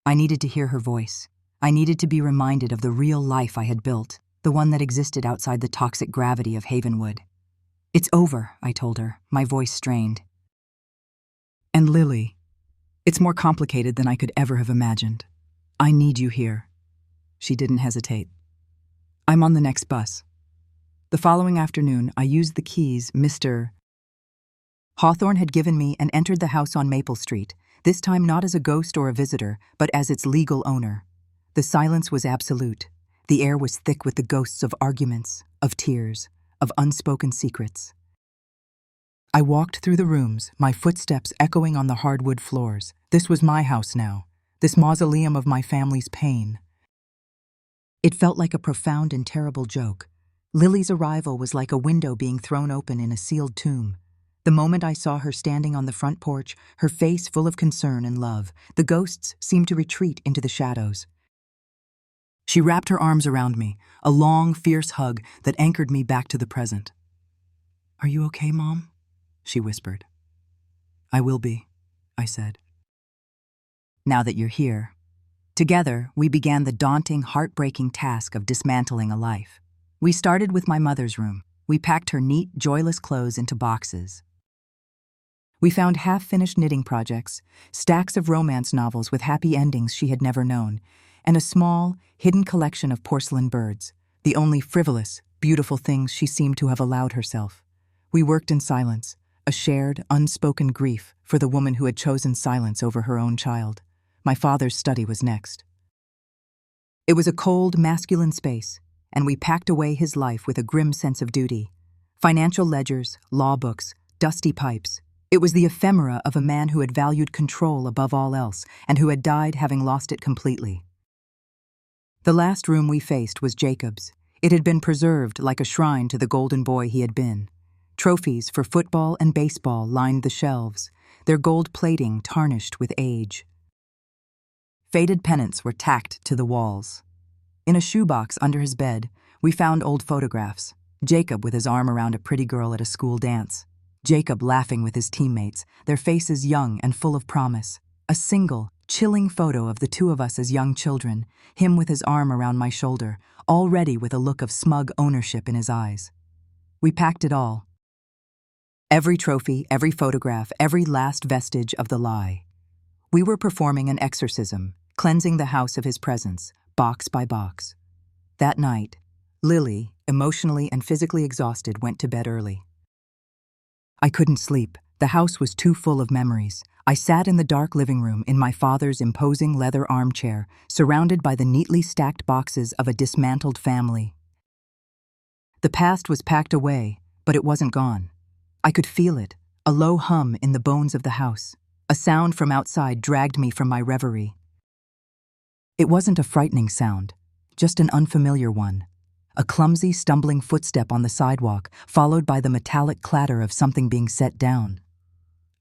I needed to hear her voice. I needed to be reminded of the real life I had built, the one that existed outside the toxic gravity of Havenwood. "It's over," I told her, my voice strained. "And Lily, it's more complicated than I could ever have imagined. I need you here." She didn't hesitate. "I'm on the next bus." The following afternoon, I used the keys Mr. Hawthorne had given me and entered the house on Maple Street, this time not as a ghost or a visitor, but as its legal owner. The silence was absolute. The air was thick with the ghosts of arguments, of tears, of unspoken secrets. I walked through the rooms, my footsteps echoing on the hardwood floors. This was my house now, this mausoleum of my family's pain. It felt like a profound and terrible joke. Lily's arrival was like a window being thrown open in a sealed tomb. The moment I saw her standing on the front porch, her face full of concern and love, the ghosts seemed to retreat into the shadows. She wrapped her arms around me, a long, fierce hug that anchored me back to the present. "Are you okay, Mom?" she whispered. "I will be," I said. "Now that you're here." Together, we began the daunting, heartbreaking task of dismantling a life. We started with my mother's room. We packed her neat, joyless clothes into boxes. We found half-finished knitting projects, stacks of romance novels with happy endings she had never known, and a small, hidden collection of porcelain birds, the only frivolous, beautiful things she seemed to have allowed herself. We worked in silence, a shared, unspoken grief for the woman who had chosen silence over her own child. My father's study was next. It was a cold, masculine space, and we packed away his life with a grim sense of duty. Financial ledgers, law books, dusty pipes. It was the ephemera of a man who had valued control above all else and who had died having lost it completely. The last room we faced was Jacob's. It had been preserved like a shrine to the golden boy he had been. Trophies for football and baseball lined the shelves, their gold plating tarnished with age. Faded pennants were tacked to the walls. In a shoebox under his bed, we found old photographs. Jacob with his arm around a pretty girl at a school dance. Jacob laughing with his teammates, their faces young and full of promise. A single, chilling photo of the two of us as young children, him with his arm around my shoulder, already with a look of smug ownership in his eyes. We packed it all. Every trophy, every photograph, every last vestige of the lie. We were performing an exorcism, cleansing the house of his presence, box by box. That night, Lily, emotionally and physically exhausted, went to bed early. I couldn't sleep. The house was too full of memories. I sat in the dark living room in my father's imposing leather armchair, surrounded by the neatly stacked boxes of a dismantled family. The past was packed away, but it wasn't gone. I could feel it, a low hum in the bones of the house. A sound from outside dragged me from my reverie. It wasn't a frightening sound, just an unfamiliar one. A clumsy, stumbling footstep on the sidewalk, followed by the metallic clatter of something being set down.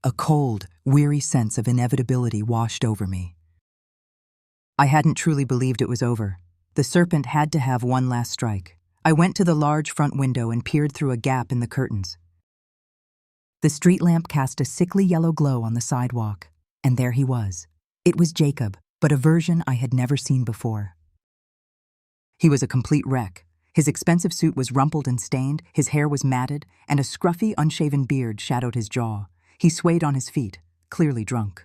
A cold, weary sense of inevitability washed over me. I hadn't truly believed it was over. The serpent had to have one last strike. I went to the large front window and peered through a gap in the curtains. The street lamp cast a sickly yellow glow on the sidewalk, and there he was. It was Jacob, but a version I had never seen before. He was a complete wreck. His expensive suit was rumpled and stained, his hair was matted, and a scruffy, unshaven beard shadowed his jaw. He swayed on his feet, clearly drunk.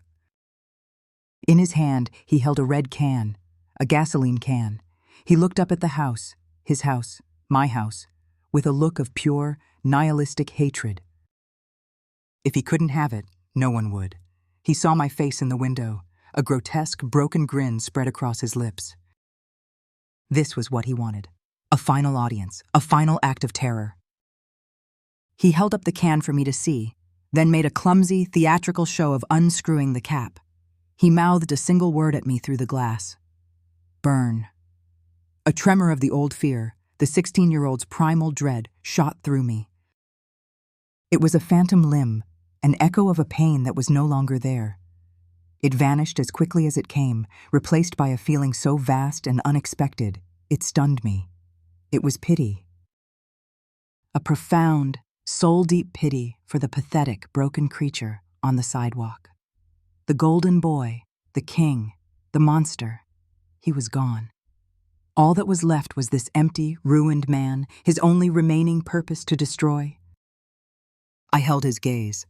In his hand, he held a red can, a gasoline can. He looked up at the house, his house, my house, with a look of pure, nihilistic hatred. If he couldn't have it, no one would. He saw my face in the window. A grotesque, broken grin spread across his lips. This was what he wanted. A final audience, a final act of terror. He held up the can for me to see, then made a clumsy, theatrical show of unscrewing the cap. He mouthed a single word at me through the glass. Burn. A tremor of the old fear, the 16-year-old's primal dread, shot through me. It was a phantom limb, an echo of a pain that was no longer there. It vanished as quickly as it came, replaced by a feeling so vast and unexpected, it stunned me. It was pity. A profound, soul-deep pity for the pathetic, broken creature on the sidewalk. The golden boy, the king, the monster, he was gone. All that was left was this empty, ruined man, his only remaining purpose to destroy. I held his gaze.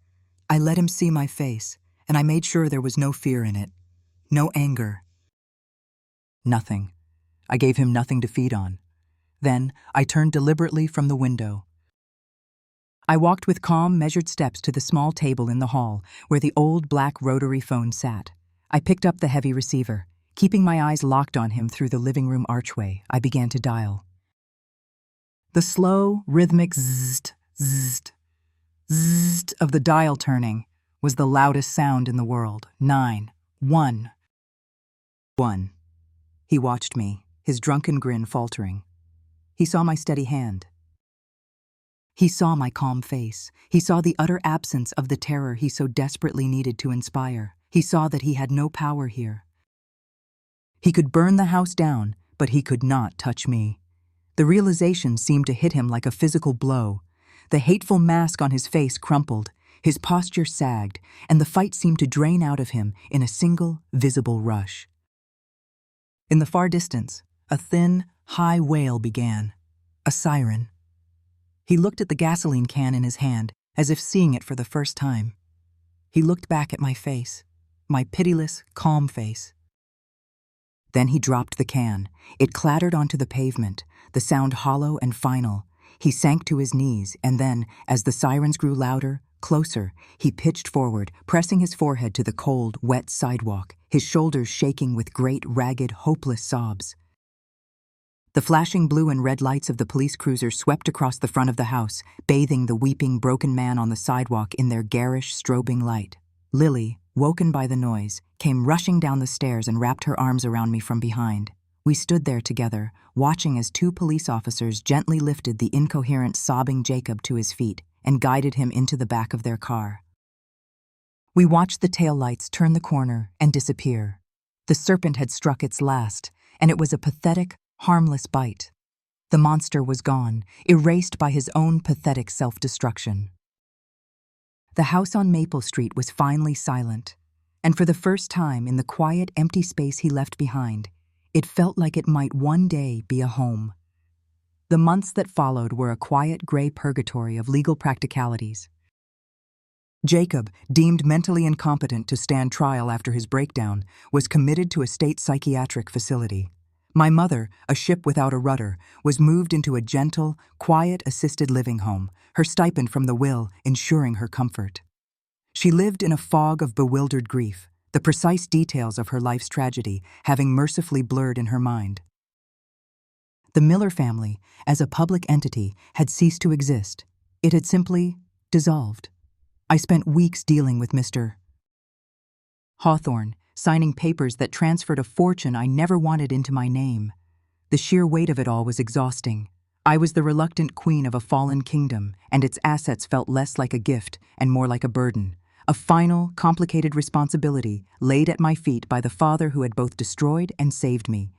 I let him see my face, and I made sure there was no fear in it, no anger. Nothing. I gave him nothing to feed on. Then I turned deliberately from the window. I walked with calm, measured steps to the small table in the hall where the old black rotary phone sat. I picked up the heavy receiver. Keeping my eyes locked on him through the living room archway, I began to dial. The slow, rhythmic zzzt, zzzt, zzzt of the dial turning was the loudest sound in the world. 9, 1. 1. He watched me, his drunken grin faltering. He saw my steady hand. He saw my calm face. He saw the utter absence of the terror he so desperately needed to inspire. He saw that he had no power here. He could burn the house down, but he could not touch me. The realization seemed to hit him like a physical blow. The hateful mask on his face crumpled, his posture sagged, and the fight seemed to drain out of him in a single, visible rush. In the far distance, a thin, high wail began. A siren. He looked at the gasoline can in his hand, as if seeing it for the first time. He looked back at my face, my pitiless, calm face. Then he dropped the can. It clattered onto the pavement, the sound hollow and final. He sank to his knees, and then, as the sirens grew louder, closer, he pitched forward, pressing his forehead to the cold, wet sidewalk, his shoulders shaking with great, ragged, hopeless sobs. The flashing blue and red lights of the police cruiser swept across the front of the house, bathing the weeping, broken man on the sidewalk in their garish, strobing light. Lily, woken by the noise, came rushing down the stairs and wrapped her arms around me from behind. We stood there together, watching as two police officers gently lifted the incoherent, sobbing Jacob to his feet and guided him into the back of their car. We watched the taillights turn the corner and disappear. The serpent had struck its last, and it was a pathetic, harmless bite. The monster was gone, erased by his own pathetic self-destruction. The house on Maple Street was finally silent, and for the first time in the quiet, empty space he left behind, it felt like it might one day be a home. The months that followed were a quiet, gray purgatory of legal practicalities. Jacob, deemed mentally incompetent to stand trial after his breakdown, was committed to a state psychiatric facility. My mother, a ship without a rudder, was moved into a gentle, quiet assisted living home, her stipend from the will ensuring her comfort. She lived in a fog of bewildered grief, the precise details of her life's tragedy having mercifully blurred in her mind. The Miller family, as a public entity, had ceased to exist. It had simply dissolved. I spent weeks dealing with Mr. Hawthorne, signing papers that transferred a fortune I never wanted into my name. The sheer weight of it all was exhausting. I was the reluctant queen of a fallen kingdom, and its assets felt less like a gift and more like a burden, a final, complicated responsibility laid at my feet by the father who had both destroyed and saved me.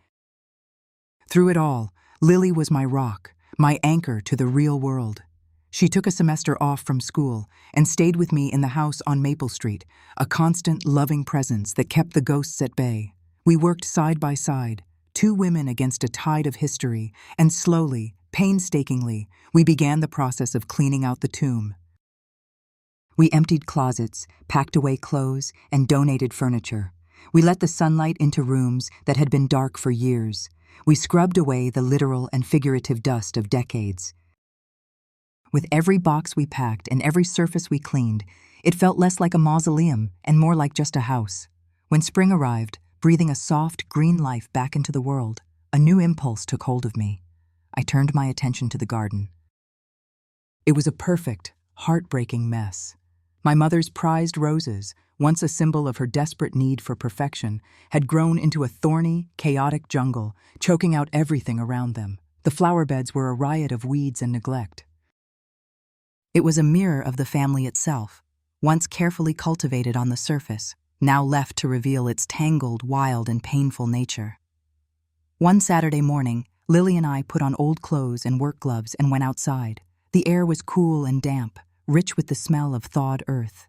Through it all, Lily was my rock, my anchor to the real world. She took a semester off from school and stayed with me in the house on Maple Street, a constant, loving presence that kept the ghosts at bay. We worked side by side, two women against a tide of history, and slowly, painstakingly, we began the process of cleaning out the tomb. We emptied closets, packed away clothes, and donated furniture. We let the sunlight into rooms that had been dark for years. We scrubbed away the literal and figurative dust of decades. With every box we packed and every surface we cleaned, it felt less like a mausoleum and more like just a house. When spring arrived, breathing a soft, green life back into the world, a new impulse took hold of me. I turned my attention to the garden. It was a perfect, heartbreaking mess. My mother's prized roses, once a symbol of her desperate need for perfection, had grown into a thorny, chaotic jungle, choking out everything around them. The flower beds were a riot of weeds and neglect. It was a mirror of the family itself, once carefully cultivated on the surface, now left to reveal its tangled, wild, and painful nature. One Saturday morning, Lily and I put on old clothes and work gloves and went outside. The air was cool and damp, rich with the smell of thawed earth.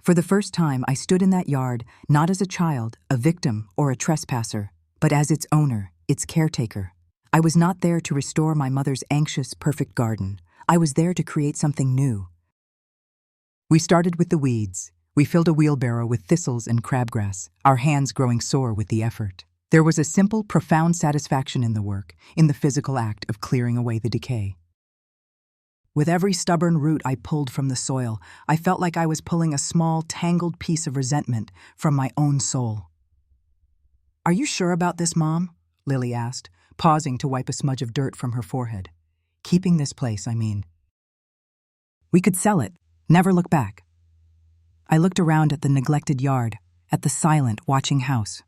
For the first time, I stood in that yard, not as a child, a victim, or a trespasser, but as its owner, its caretaker. I was not there to restore my mother's anxious, perfect garden. I was there to create something new. We started with the weeds. We filled a wheelbarrow with thistles and crabgrass, our hands growing sore with the effort. There was a simple, profound satisfaction in the work, in the physical act of clearing away the decay. With every stubborn root I pulled from the soil, I felt like I was pulling a small, tangled piece of resentment from my own soul. "Are you sure about this, Mom?" Lily asked, pausing to wipe a smudge of dirt from her forehead. "Keeping this place, I mean." "We could sell it, never look back." I looked around at the neglected yard, at the silent, watching house.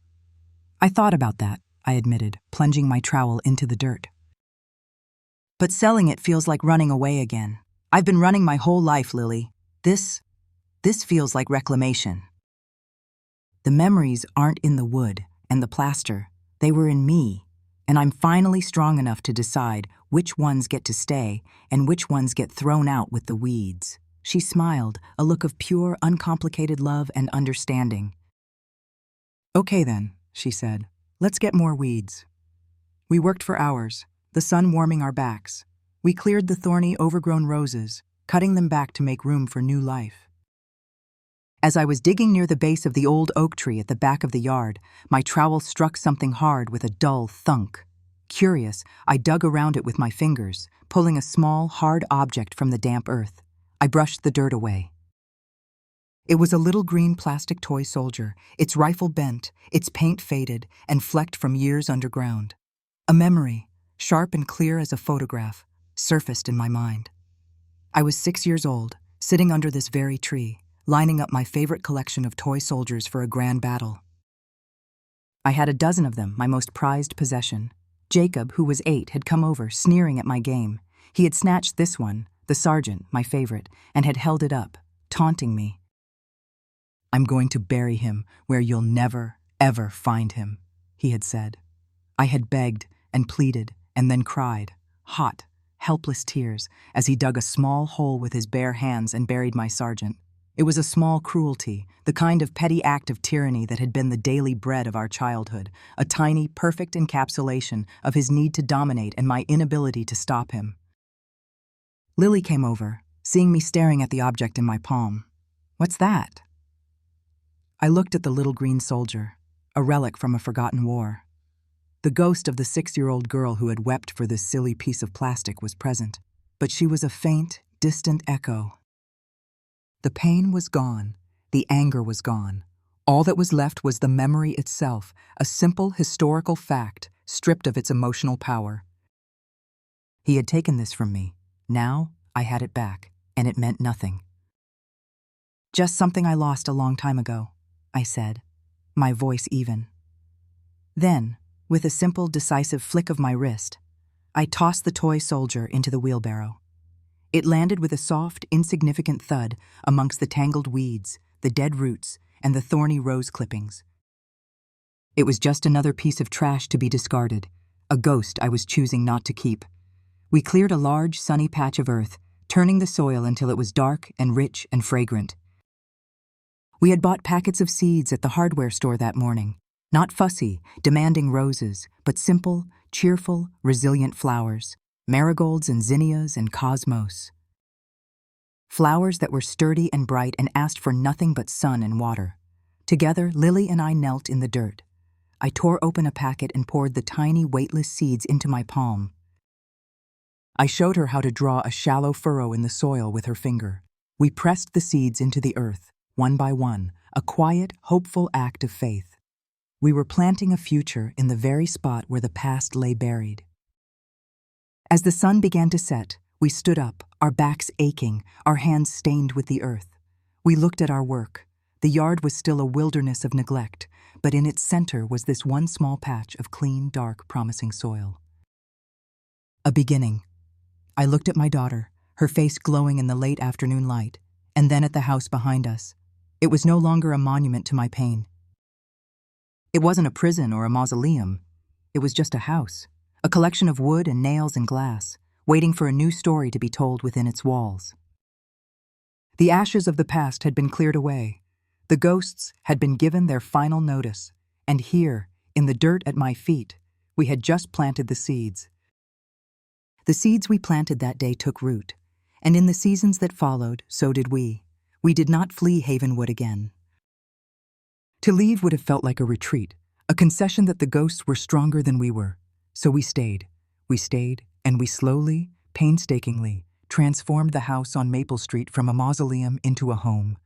"I thought about that," I admitted, plunging my trowel into the dirt. "But selling it feels like running away again. I've been running my whole life, Lily. This feels like reclamation." The memories aren't in the wood and the plaster. They were in me, and I'm finally strong enough to decide which ones get to stay and which ones get thrown out with the weeds. She smiled, a look of pure, uncomplicated love and understanding. "Okay then," she said. "Let's get more weeds." We worked for hours, the sun warming our backs. We cleared the thorny, overgrown roses, cutting them back to make room for new life. As I was digging near the base of the old oak tree at the back of the yard, my trowel struck something hard with a dull thunk. Curious, I dug around it with my fingers, pulling a small, hard object from the damp earth. I brushed the dirt away. It was a little green plastic toy soldier, its rifle bent, its paint faded, and flecked from years underground. A memory, sharp and clear as a photograph, surfaced in my mind. I was 6 years old, sitting under this very tree, lining up my favorite collection of toy soldiers for a grand battle. I had a dozen of them, my most prized possession. Jacob, who was 8, had come over, sneering at my game. He had snatched this one, the sergeant, my favorite, and had held it up, taunting me. "I'm going to bury him where you'll never, ever find him," he had said. I had begged and pleaded and then cried, hot, helpless tears, as he dug a small hole with his bare hands and buried my sergeant. It was a small cruelty, the kind of petty act of tyranny that had been the daily bread of our childhood, a tiny, perfect encapsulation of his need to dominate and my inability to stop him. Lily came over, seeing me staring at the object in my palm. "What's that?" I looked at the little green soldier, a relic from a forgotten war. The ghost of the 6-year-old girl who had wept for this silly piece of plastic was present, but she was a faint, distant echo. The pain was gone, the anger was gone. All that was left was the memory itself, a simple historical fact, stripped of its emotional power. He had taken this from me. Now I had it back, and it meant nothing. "Just something I lost a long time ago," I said, my voice even. Then, with a simple, decisive flick of my wrist, I tossed the toy soldier into the wheelbarrow. It landed with a soft, insignificant thud amongst the tangled weeds, the dead roots, and the thorny rose clippings. It was just another piece of trash to be discarded, a ghost I was choosing not to keep. We cleared a large, sunny patch of earth, turning the soil until it was dark and rich and fragrant. We had bought packets of seeds at the hardware store that morning, not fussy, demanding roses, but simple, cheerful, resilient flowers. Marigolds and zinnias and cosmos. Flowers that were sturdy and bright and asked for nothing but sun and water. Together, Lily and I knelt in the dirt. I tore open a packet and poured the tiny, weightless seeds into my palm. I showed her how to draw a shallow furrow in the soil with her finger. We pressed the seeds into the earth, one by one, a quiet, hopeful act of faith. We were planting a future in the very spot where the past lay buried. As the sun began to set, we stood up, our backs aching, our hands stained with the earth. We looked at our work. The yard was still a wilderness of neglect, but in its center was this one small patch of clean, dark, promising soil. A beginning. I looked at my daughter, her face glowing in the late afternoon light, and then at the house behind us. It was no longer a monument to my pain. It wasn't a prison or a mausoleum. It was just a house. A collection of wood and nails and glass, waiting for a new story to be told within its walls. The ashes of the past had been cleared away. The ghosts had been given their final notice, and here, in the dirt at my feet, we had just planted the seeds. The seeds we planted that day took root, and in the seasons that followed, so did we. We did not flee Havenwood again. To leave would have felt like a retreat, a concession that the ghosts were stronger than we were. So we stayed, and we slowly, painstakingly, transformed the house on Maple Street from a mausoleum into a home.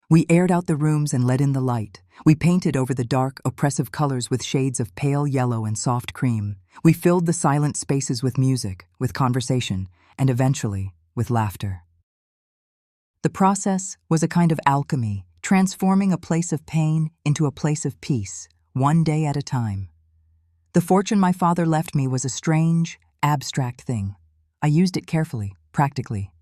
We aired out the rooms and let in the light. We painted over the dark, oppressive colors with shades of pale yellow and soft cream. We filled the silent spaces with music, with conversation, and eventually, with laughter. The process was a kind of alchemy, transforming a place of pain into a place of peace, one day at a time. The fortune my father left me was a strange, abstract thing. I used it carefully, practically.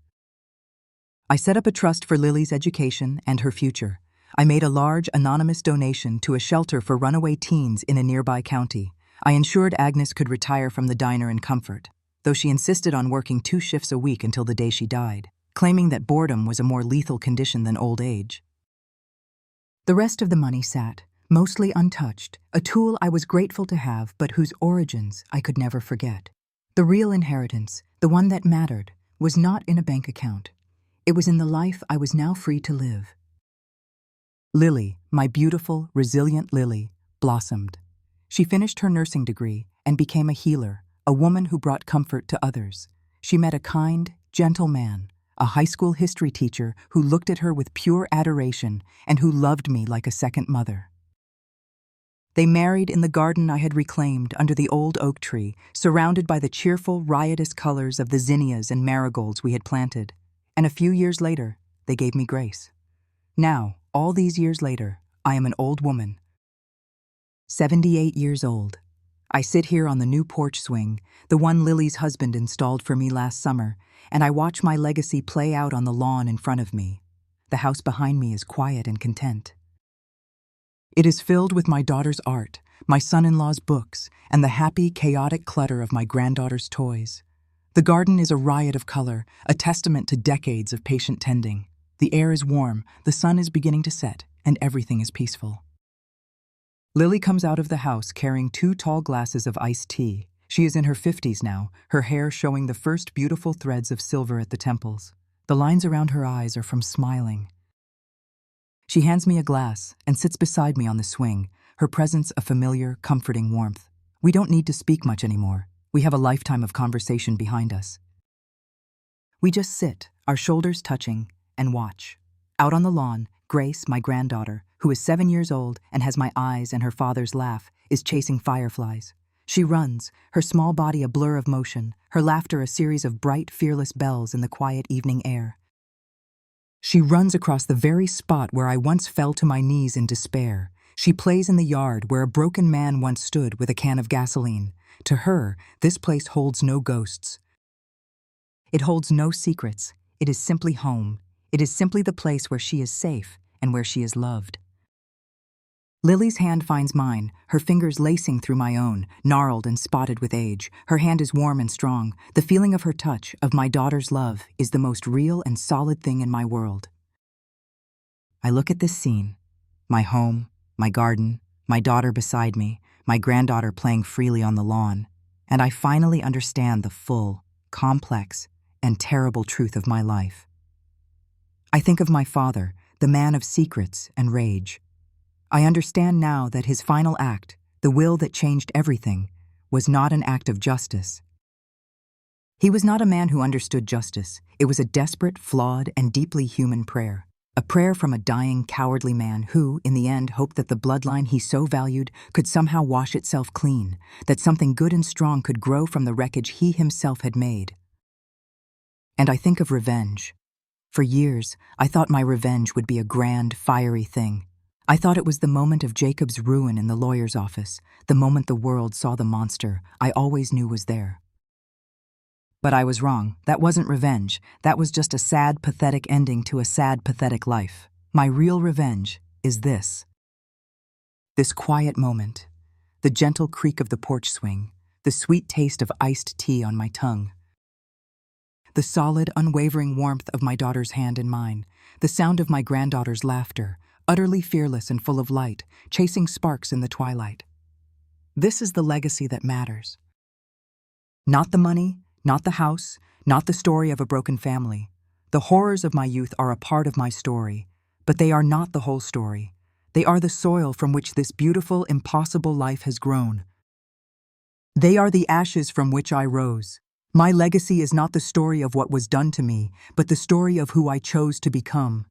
I set up a trust for Lily's education and her future. I made a large, anonymous donation to a shelter for runaway teens in a nearby county. I ensured Agnes could retire from the diner in comfort, though she insisted on working 2 shifts a week until the day she died, claiming that boredom was a more lethal condition than old age. The rest of the money sat, mostly untouched, a tool I was grateful to have but whose origins I could never forget. The real inheritance, the one that mattered, was not in a bank account. It was in the life I was now free to live. Lily, my beautiful, resilient Lily, blossomed. She finished her nursing degree and became a healer, a woman who brought comfort to others. She met a kind, gentle man, a high school history teacher who looked at her with pure adoration and who loved me like a second mother. They married in the garden I had reclaimed under the old oak tree, surrounded by the cheerful, riotous colors of the zinnias and marigolds we had planted. And a few years later, they gave me grace. Now, all these years later, I am an old woman, 78 years old. I sit here on the new porch swing, the one Lily's husband installed for me last summer, and I watch my legacy play out on the lawn in front of me. The house behind me is quiet and content. It is filled with my daughter's art, my son-in-law's books, and the happy, chaotic clutter of my granddaughter's toys. The garden is a riot of color, a testament to decades of patient tending. The air is warm, the sun is beginning to set, and everything is peaceful. Lily comes out of the house carrying 2 tall glasses of iced tea. She is in her 50s now, her hair showing the first beautiful threads of silver at the temples. The lines around her eyes are from smiling. She hands me a glass and sits beside me on the swing, her presence a familiar, comforting warmth. We don't need to speak much anymore. We have a lifetime of conversation behind us. We just sit, our shoulders touching, and watch. Out on the lawn, Grace, my granddaughter, who is 7 years old and has my eyes and her father's laugh, is chasing fireflies. She runs, her small body a blur of motion, her laughter a series of bright, fearless bells in the quiet evening air. She runs across the very spot where I once fell to my knees in despair. She plays in the yard where a broken man once stood with a can of gasoline. To her, this place holds no ghosts. It holds no secrets. It is simply home. It is simply the place where she is safe and where she is loved. Lily's hand finds mine, her fingers lacing through my own, gnarled and spotted with age. Her hand is warm and strong. The feeling of her touch, of my daughter's love, is the most real and solid thing in my world. I look at this scene. My home, my garden, my daughter beside me, my granddaughter playing freely on the lawn, and I finally understand the full, complex, and terrible truth of my life. I think of my father, the man of secrets and rage. I understand now that his final act, the will that changed everything, was not an act of justice. He was not a man who understood justice. It was a desperate, flawed, and deeply human prayer. A prayer from a dying, cowardly man who, in the end, hoped that the bloodline he so valued could somehow wash itself clean, that something good and strong could grow from the wreckage he himself had made. And I think of revenge. For years, I thought my revenge would be a grand, fiery thing. I thought it was the moment of Jacob's ruin in the lawyer's office, the moment the world saw the monster I always knew was there. But I was wrong. That wasn't revenge. That was just a sad, pathetic ending to a sad, pathetic life. My real revenge is this. This quiet moment, the gentle creak of the porch swing, the sweet taste of iced tea on my tongue, the solid, unwavering warmth of my daughter's hand in mine, the sound of my granddaughter's laughter, utterly fearless and full of light, chasing sparks in the twilight. This is the legacy that matters. Not the money, not the house, not the story of a broken family. The horrors of my youth are a part of my story, but they are not the whole story. They are the soil from which this beautiful, impossible life has grown. They are the ashes from which I rose. My legacy is not the story of what was done to me, but the story of who I chose to become.